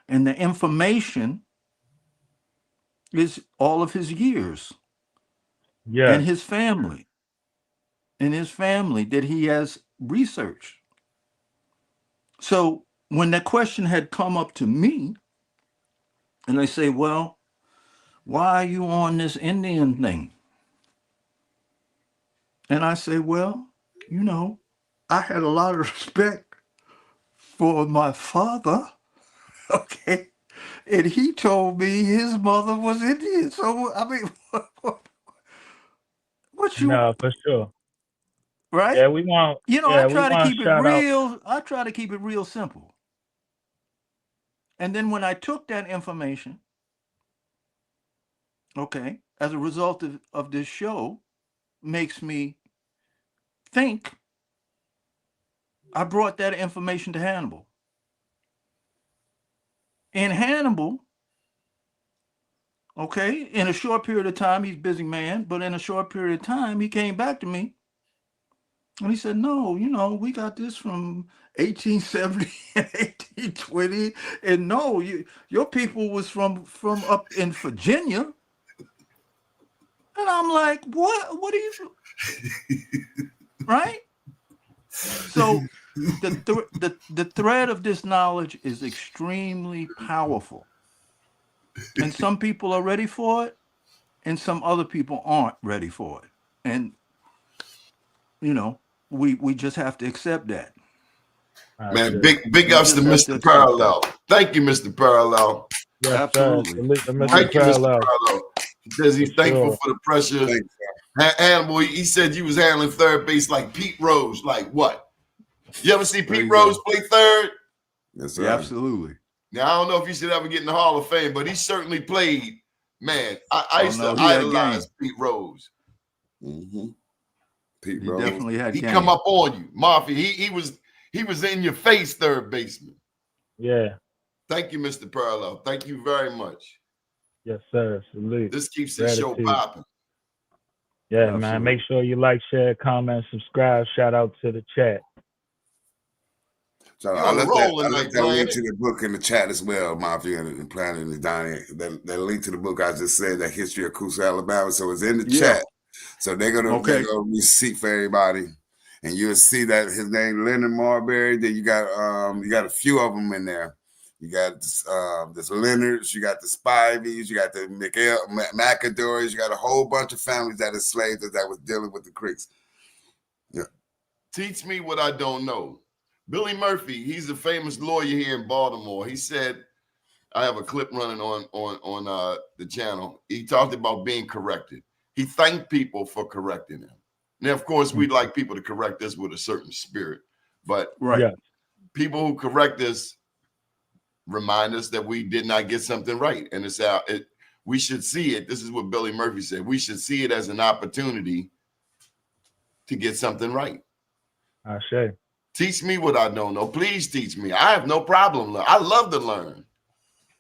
And the information is all of his years and his family that he has researched. So when that question had come up to me, and they say, well, why are you on this Indian thing? And I say, well, I had a lot of respect for my father, okay? And he told me his mother was Indian. So, I mean, what you... No, for sure. Right? Yeah, we want. I we try to want keep it shout out. real. I try to keep it real simple. And then when I took that information, okay, as a result of this show, makes me think, I brought that information to Hannibal. And Hannibal, okay, in a short period of time, he's a busy man, but in a short period of time, he came back to me and he said, no, we got this from 1870 and 1820. And no, your people was from up in Virginia. And I'm like, what are you, right? So the thread of this knowledge is extremely powerful. And some people are ready for it, and some other people aren't ready for it. And we just have to accept that. Man, big ups to Mr. Parallel. Thank you, Mr. Parallel. Yes, absolutely. Thank you, Mr. Parallel. He says he's thankful for the pressure. Hannibal, he said you was handling third base like Pete Rose. Like what? You ever see Pete Rose play third? Yes, sir. Yeah, absolutely. Now, I don't know if he should ever get in the Hall of Fame, but he certainly played. Man, I used to idolize Pete Rose. Mm-hmm. Pete He Rose definitely had He game. come up on you. Mafia, he was in your face third baseman. Yeah. Thank you, Mr. Parallel. Thank you very much. Yes, sir. Salute. This keeps the show popping. Yeah, Absolutely. man. Make sure you like, share, comment, subscribe. Shout out to the chat. So I left that link to the book in the chat as well, Mafia and Planet and Donnie. That link to the book I just said, that history of Coosa, Alabama. So it's in the chat. So they're gonna receipt for everybody, and you'll see that his name Leonard Marbury. Then you got a few of them in there. You got this Leonards, you got the Spiveys, you got the McAdories, you got a whole bunch of families that enslaved us that was dealing with the Creeks. Yeah. Teach me what I don't know. Billy Murphy, he's a famous lawyer here in Baltimore. He said, I have a clip running on the channel. He talked about being corrected. He thanked people for correcting him. Now, of course, we'd like people to correct us with a certain spirit, but people who correct us remind us that we did not get something right. And we should see it. This is what Billy Murphy said. We should see it as an opportunity to get something right. I say. Teach me what I don't know. Please teach me. I have no problem. I love to learn.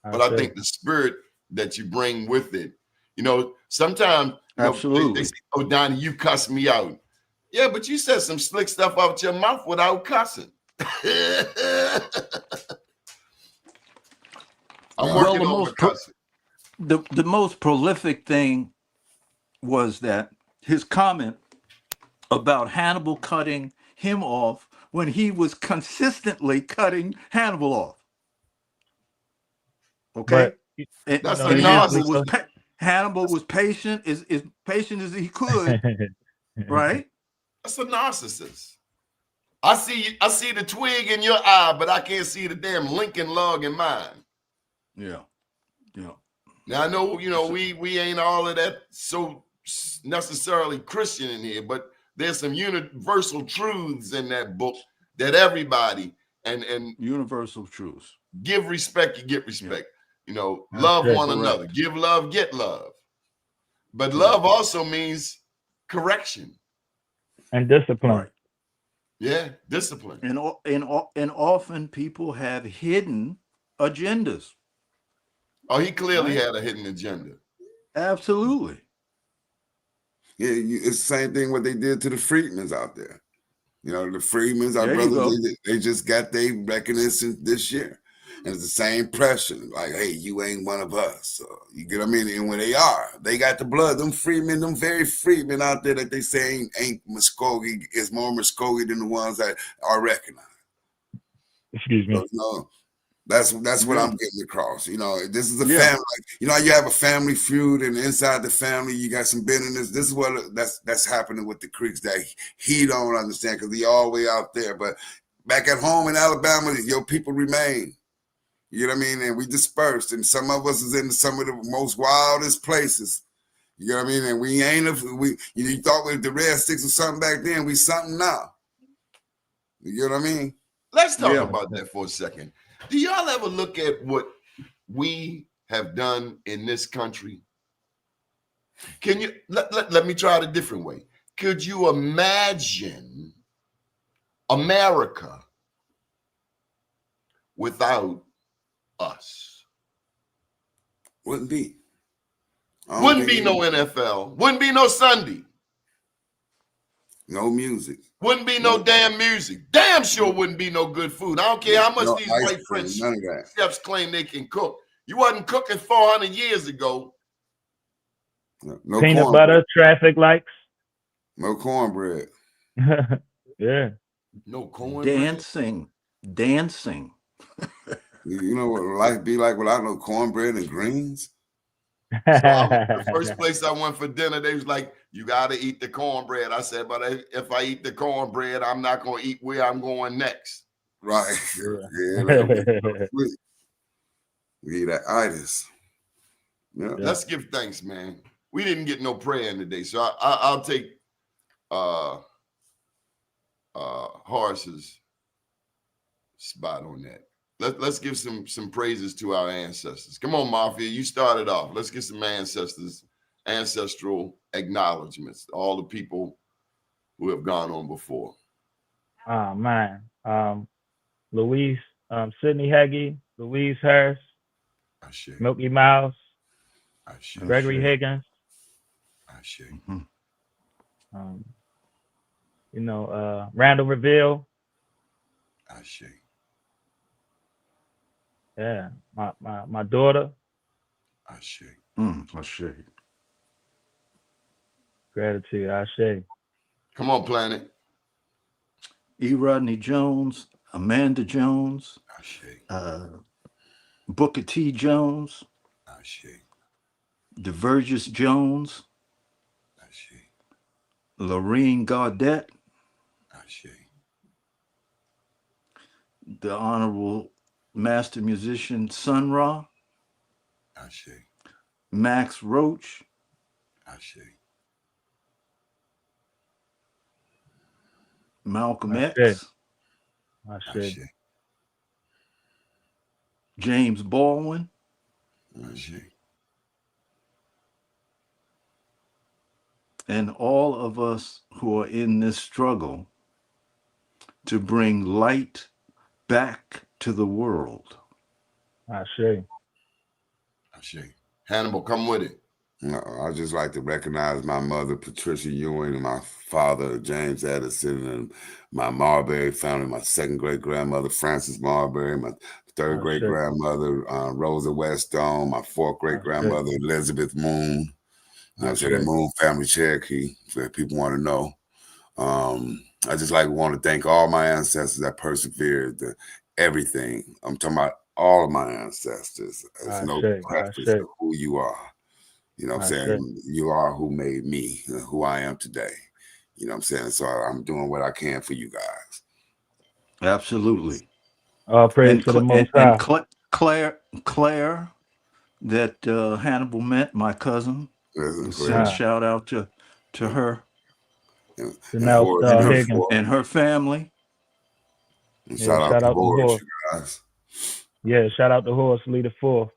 But I think the spirit that you bring with it, sometimes they say, oh, Donnie, you cuss me out. Yeah, but you said some slick stuff out your mouth without cussing. I'm working on the cussing. The most prolific thing was that his comment about Hannibal cutting him off when he was consistently cutting Hannibal off. Okay, Hannibal was patient, as patient as he could, right? That's a narcissist. I see the twig in your eye, but I can't see the damn Lincoln log in mine. Yeah. Now I know we ain't all of that so necessarily Christian in here, but there's some universal truths in that book that everybody and universal truths. Give respect, you get respect. Love one another. Give love, get love. But love also means correction and discipline. Right. Yeah, discipline. And often people have hidden agendas. Oh, he clearly had a hidden agenda. Absolutely. Yeah, it's the same thing what they did to the freedmans out there. The freedmans, our brothers, they just got their recognition this year. And it's the same pressure. Like, hey, you ain't one of us. So, you get what I mean? And when they got the blood. Them freedmen, them very freedmen out there that they say ain't Muskogee, is more Muskogee than the ones that are recognized. Excuse me. So, that's what I'm getting across. This is a family. You have a family feud, and inside the family, you got some bitterness. This is what that's happening with the Creeks that he don't understand because he all the way out there. But back at home in Alabama, your people remain. You know what I mean? And we dispersed, and some of us is in some of the most wildest places. You know what I mean? And we ain't you thought with the Red Sticks or something back then, we something now. You know what I mean? Let's talk about that for a second. Do y'all ever look at what we have done in this country? Can you let me try it a different way? Could you imagine America without us? Wouldn't be. Wouldn't be no NFL. Wouldn't be no Sunday. No music. Wouldn't be no damn music. Damn sure wouldn't be no good food. I don't care how much No these ice white cream, French none of that. chefs claim they can cook. You wasn't cooking 400 years ago. No Peanut cornbread. butter, traffic lights. No cornbread. Yeah. No cornbread. Dancing. You know what life be like without no cornbread and greens? So the first place I went for dinner, they was like, you got to eat the cornbread. I said, but if I eat the cornbread, I'm not going to eat where I'm going next. Right. Yeah. We eat that itis. Yeah. Let's give thanks, man. We didn't get no prayer in today, so I'll take Horace's spot on that. Let's give some praises to our ancestors. Come on, Mafia, you started off. Let's get some ancestral acknowledgments to all the people who have gone on before. Oh man. Louise, Sidney Heggie, Louise Harris, Milky Mouse, Gregory Higgins. Randall Reveal. Yeah, my daughter. Ashe. Gratitude, Ashe. Come on, Planet. E. Rodney Jones, Amanda Jones, Booker T. Jones, DeVergis Jones, Lorene Gaudet, the Honorable Master Musician Sun Ra, Max Roach, Malcolm X, James Baldwin, and all of us who are in this struggle to bring light back to the world. Ashe. Hannibal, come with it. I just like to recognize my mother, Patricia Ewing, and my father, James Edison, and my Marbury family, my second great-grandmother, Frances Marbury, my third great-grandmother, Rosa Weststone, my fourth great-grandmother, Elizabeth Moon. I said the Moon family Cherokee, if people want to know. I just want to thank all my ancestors that persevered, everything. I'm talking about all of my ancestors. There's no preface to who you are. You know what I'm saying? You are who made me, who I am today. You know what I'm saying? So I'm doing what I can for you guys. Absolutely. All praise to the Most High. And Claire, that Hannibal met, my cousin. Send a shout out to her. And her family. And shout out to Horace, you guys. Yeah, shout out to Horace Lee the Fourth.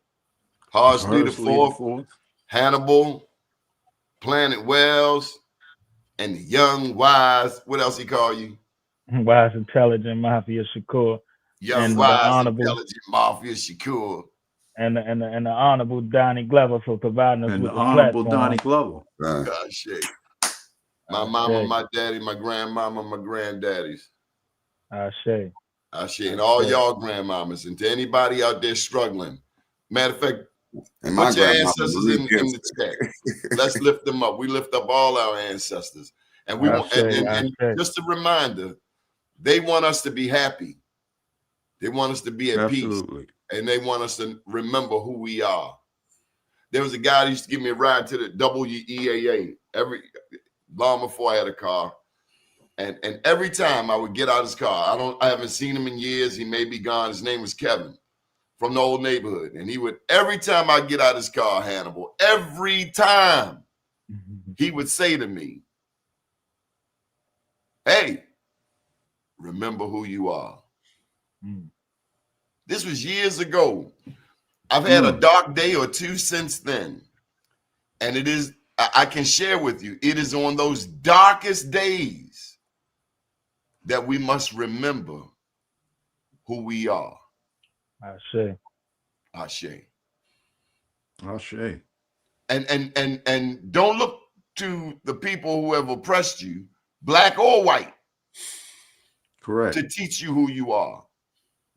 Horace Lee the Fourth. Hannibal, Planet Wells, and the young, wise, what else he call you? Wise, intelligent Mafia Shakur. Young, wise, intelligent Mafia Shakur. And the Honorable Donnie Glover for providing us with the Honorable platform. Donnie Glover. Gosh, my mama, my daddy, my grandmama, my granddaddies. Ashe. And all y'all grandmamas, and to anybody out there struggling. Matter of fact, put your ancestors in the chat. Let's lift them up. We lift up all our ancestors. And we want, and just a reminder, they want us to be happy. They want us to be at peace. And they want us to remember who we are. There was a guy that used to give me a ride to the WEAA long before I had a car. And every time I would get out of his car, I haven't seen him in years. He may be gone. His name was Kevin from the old neighborhood. And he would, every time I get out of his car, Hannibal, every time he would say to me, hey, remember who you are. This was years ago. I've had a dark day or two since then. And it is, I can share with you, it is on those darkest days that we must remember who we are. Ashe. Ashe. I'll say. And don't look to the people who have oppressed you, black or white, Correct. to teach you who you are.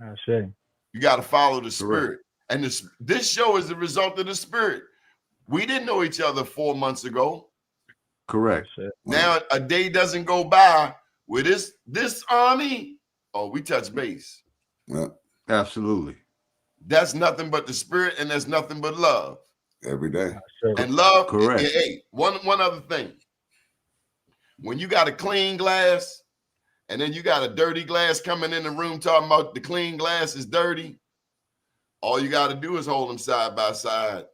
I say. You got to follow the spirit. And this show is the result of the spirit. We didn't know each other 4 months ago. Correct. Now a day doesn't go by with this army. Oh, we touch base. Yeah. Absolutely. That's nothing but the spirit, and that's nothing but love. Every day. And love. Correct. Hey, one other thing. When you got a clean glass, and then you got a dirty glass coming in the room talking about the clean glass is dirty, all you got to do is hold them side by side.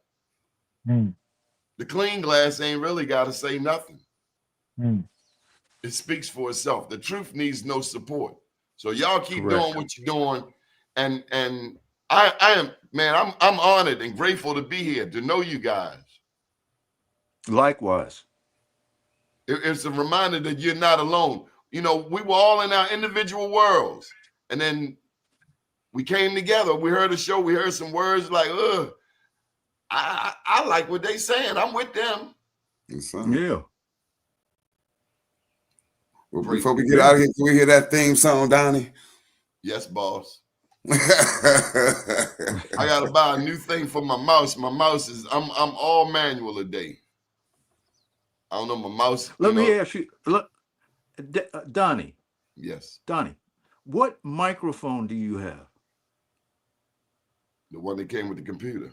The clean glass ain't really got to say nothing. It speaks for itself. The truth needs no support. So y'all keep doing what you're doing. And I am, man, I'm honored and grateful to be here, to know you guys. Likewise. It's a reminder that you're not alone. You know, we were all in our individual worlds, and then we came together. We heard a show. We heard some words like, I like what they saying. I'm with them. Yeah. Well, before we get out of here, can we hear that theme song, Donnie? Yes, boss. I gotta buy a new thing for my mouse. My mouse is I'm all manual today. I don't know my mouse. Let me ask you, look, Donnie. Yes. Donnie, what microphone do you have? The one that came with the computer.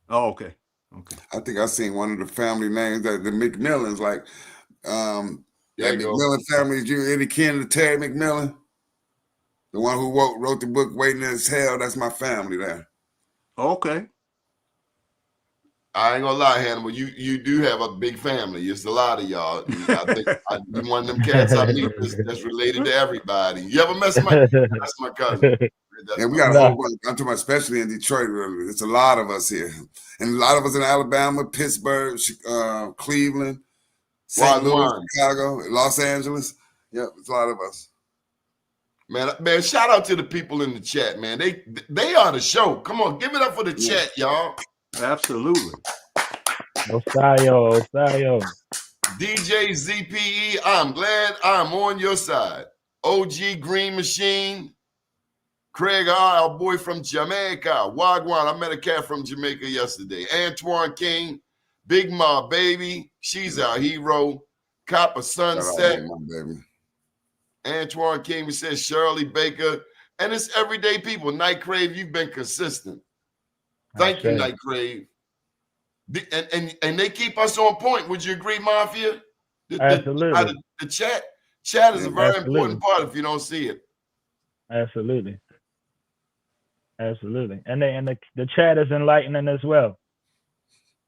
Oh, okay. Okay. I think I seen one of the family names that the McMillans, like that McMillan family. You any kin to Terry McMillan? The one who wrote the book Waiting as Hell, that's my family there. Okay. I ain't gonna lie, Hannibal. You do have a big family. It's a lot of y'all. I think you one of them cats I meet that's related to everybody. You ever met somebody? That's my cousin. Yeah, we got a whole bunch. I'm talking about especially in Detroit. It's a lot of us here, and a lot of us in Alabama, Pittsburgh, Cleveland, St. Louis, Chicago, Los Angeles. Yeah, it's a lot of us. Man, shout out to the people in the chat, man. They are the show. Come on, give it up for the chat, y'all. Absolutely. Osayo. DJ ZPE, I'm glad I'm on your side. OG Green Machine. Craig R., our boy from Jamaica. Wagwan, I met a cat from Jamaica yesterday. Antoine King. Big Ma, baby. She's our hero. Copper Sunset. Baby. Antoine King, we said Shirley Baker. And it's everyday people. Night Crave, you've been consistent. Thank you, Night Crave. And they keep us on point. Would you agree, Mafia? Absolutely. The chat is a very important part if you don't see it. Absolutely. Absolutely. And the chat is enlightening as well.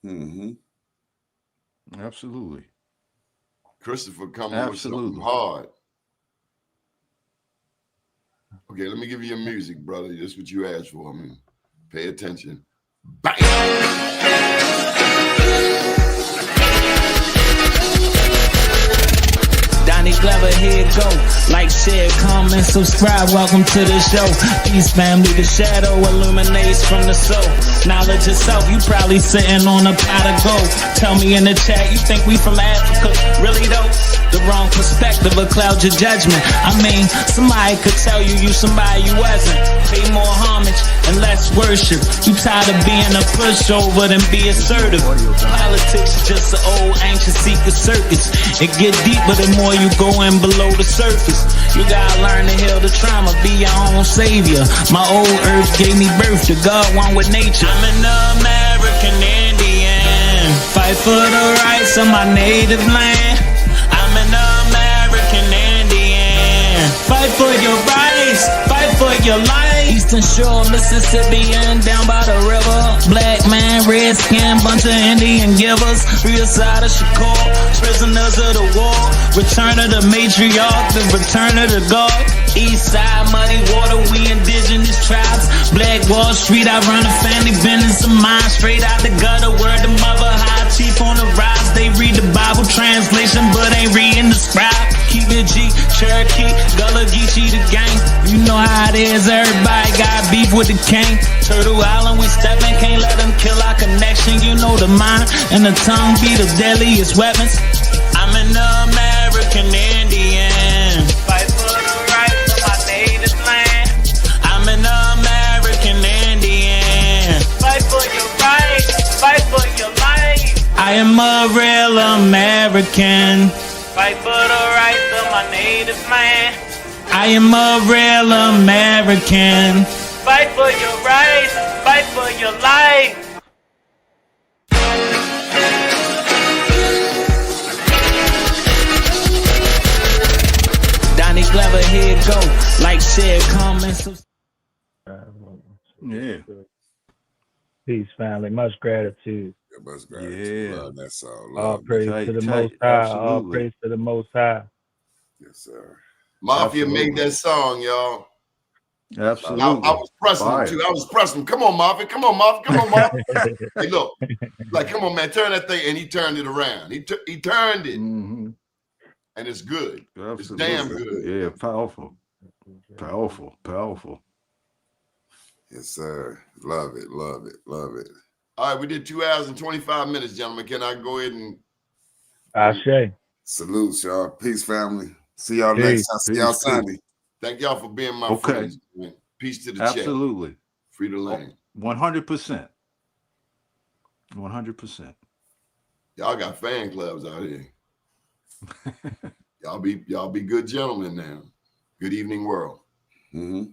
Mm-hmm. Absolutely. Christopher coming with something hard. Okay, let me give you your music, brother. That's what you asked for. I mean, pay attention. Bang! Donnie Glover, here it go. Like, share, comment, subscribe. Welcome to the show. Peace, family. The shadow illuminates from the soul. Knowledge itself, you probably sitting on a pot of gold. Tell me in the chat, you think we from Africa? Really though? The wrong perspective will cloud your judgment. I mean, somebody could tell you somebody you wasn't. Pay more homage and less worship. You tired of being a pushover than be assertive. Politics is just an old anxious secret circus. It get deeper the more you go in below the surface. You gotta learn to heal the trauma, be your own savior. My old earth gave me birth to God, one with nature. I'm an American Indian, fight for the rights of my native land. I'm an American Indian, fight for your rights, fight for your life. Eastern Shore, Mississippian, down by the river. Black man, red skin, bunch of Indian givers. Real side of Shakur, prisoners of the war. Return of the matriarch, the return of the God. East side, muddy water, we indigenous tribes. Black Wall Street, I run a family business of mine. Straight out the gutter, word the mother, high chief on the rise. They read the Bible translation, but ain't reading the scribe. keep it G, Cherokee, Gullah Geechee the gang. You know how it is, everybody got beef with the king. Turtle Island, we steppin', can't let them kill our connection. You know the mind and the tongue be the deadliest weapons. I'm an American Indian. Fight for the rights of my native land. I'm an American Indian. Fight for your rights, fight for your life. I am a real American. Fight for the rights of my native land. I am a real American. Fight for your rights, fight for your life. Donnie Glover, here it go. Like, share, comment, Yeah. Peace, family. Much gratitude. Yeah, much gratitude. Yeah. Love, that's all. All Love. praise Tight, to the tight. Most High. All Absolutely. praise to the Most High. Yes, sir. Mafia Absolutely. made that song, y'all. Absolutely. I was pressing Fire. him too. I was pressing him. Come on, Mafia. Come on, Mafia. Come on, Mafia. Hey, look. Like, come on, man. Turn that thing. And he turned it around. He turned it. Mhm. And it's good. Absolutely. It's damn good. Yeah, powerful. Powerful. Powerful. Yes, sir. Love it. Love it. Love it. All right, we did 2 hours and 25 minutes, gentlemen. Can I go ahead and Ashe. Salute, y'all. Peace, family. See y'all Peace. next time. See y'all Peace, Sunday. thank y'all for being my Okay. friends, man. Peace to the chat. Absolutely. Free the lane. 100%. 100%. Y'all got fan clubs out here. Y'all be good gentlemen now. Good evening, world. Mm-hmm.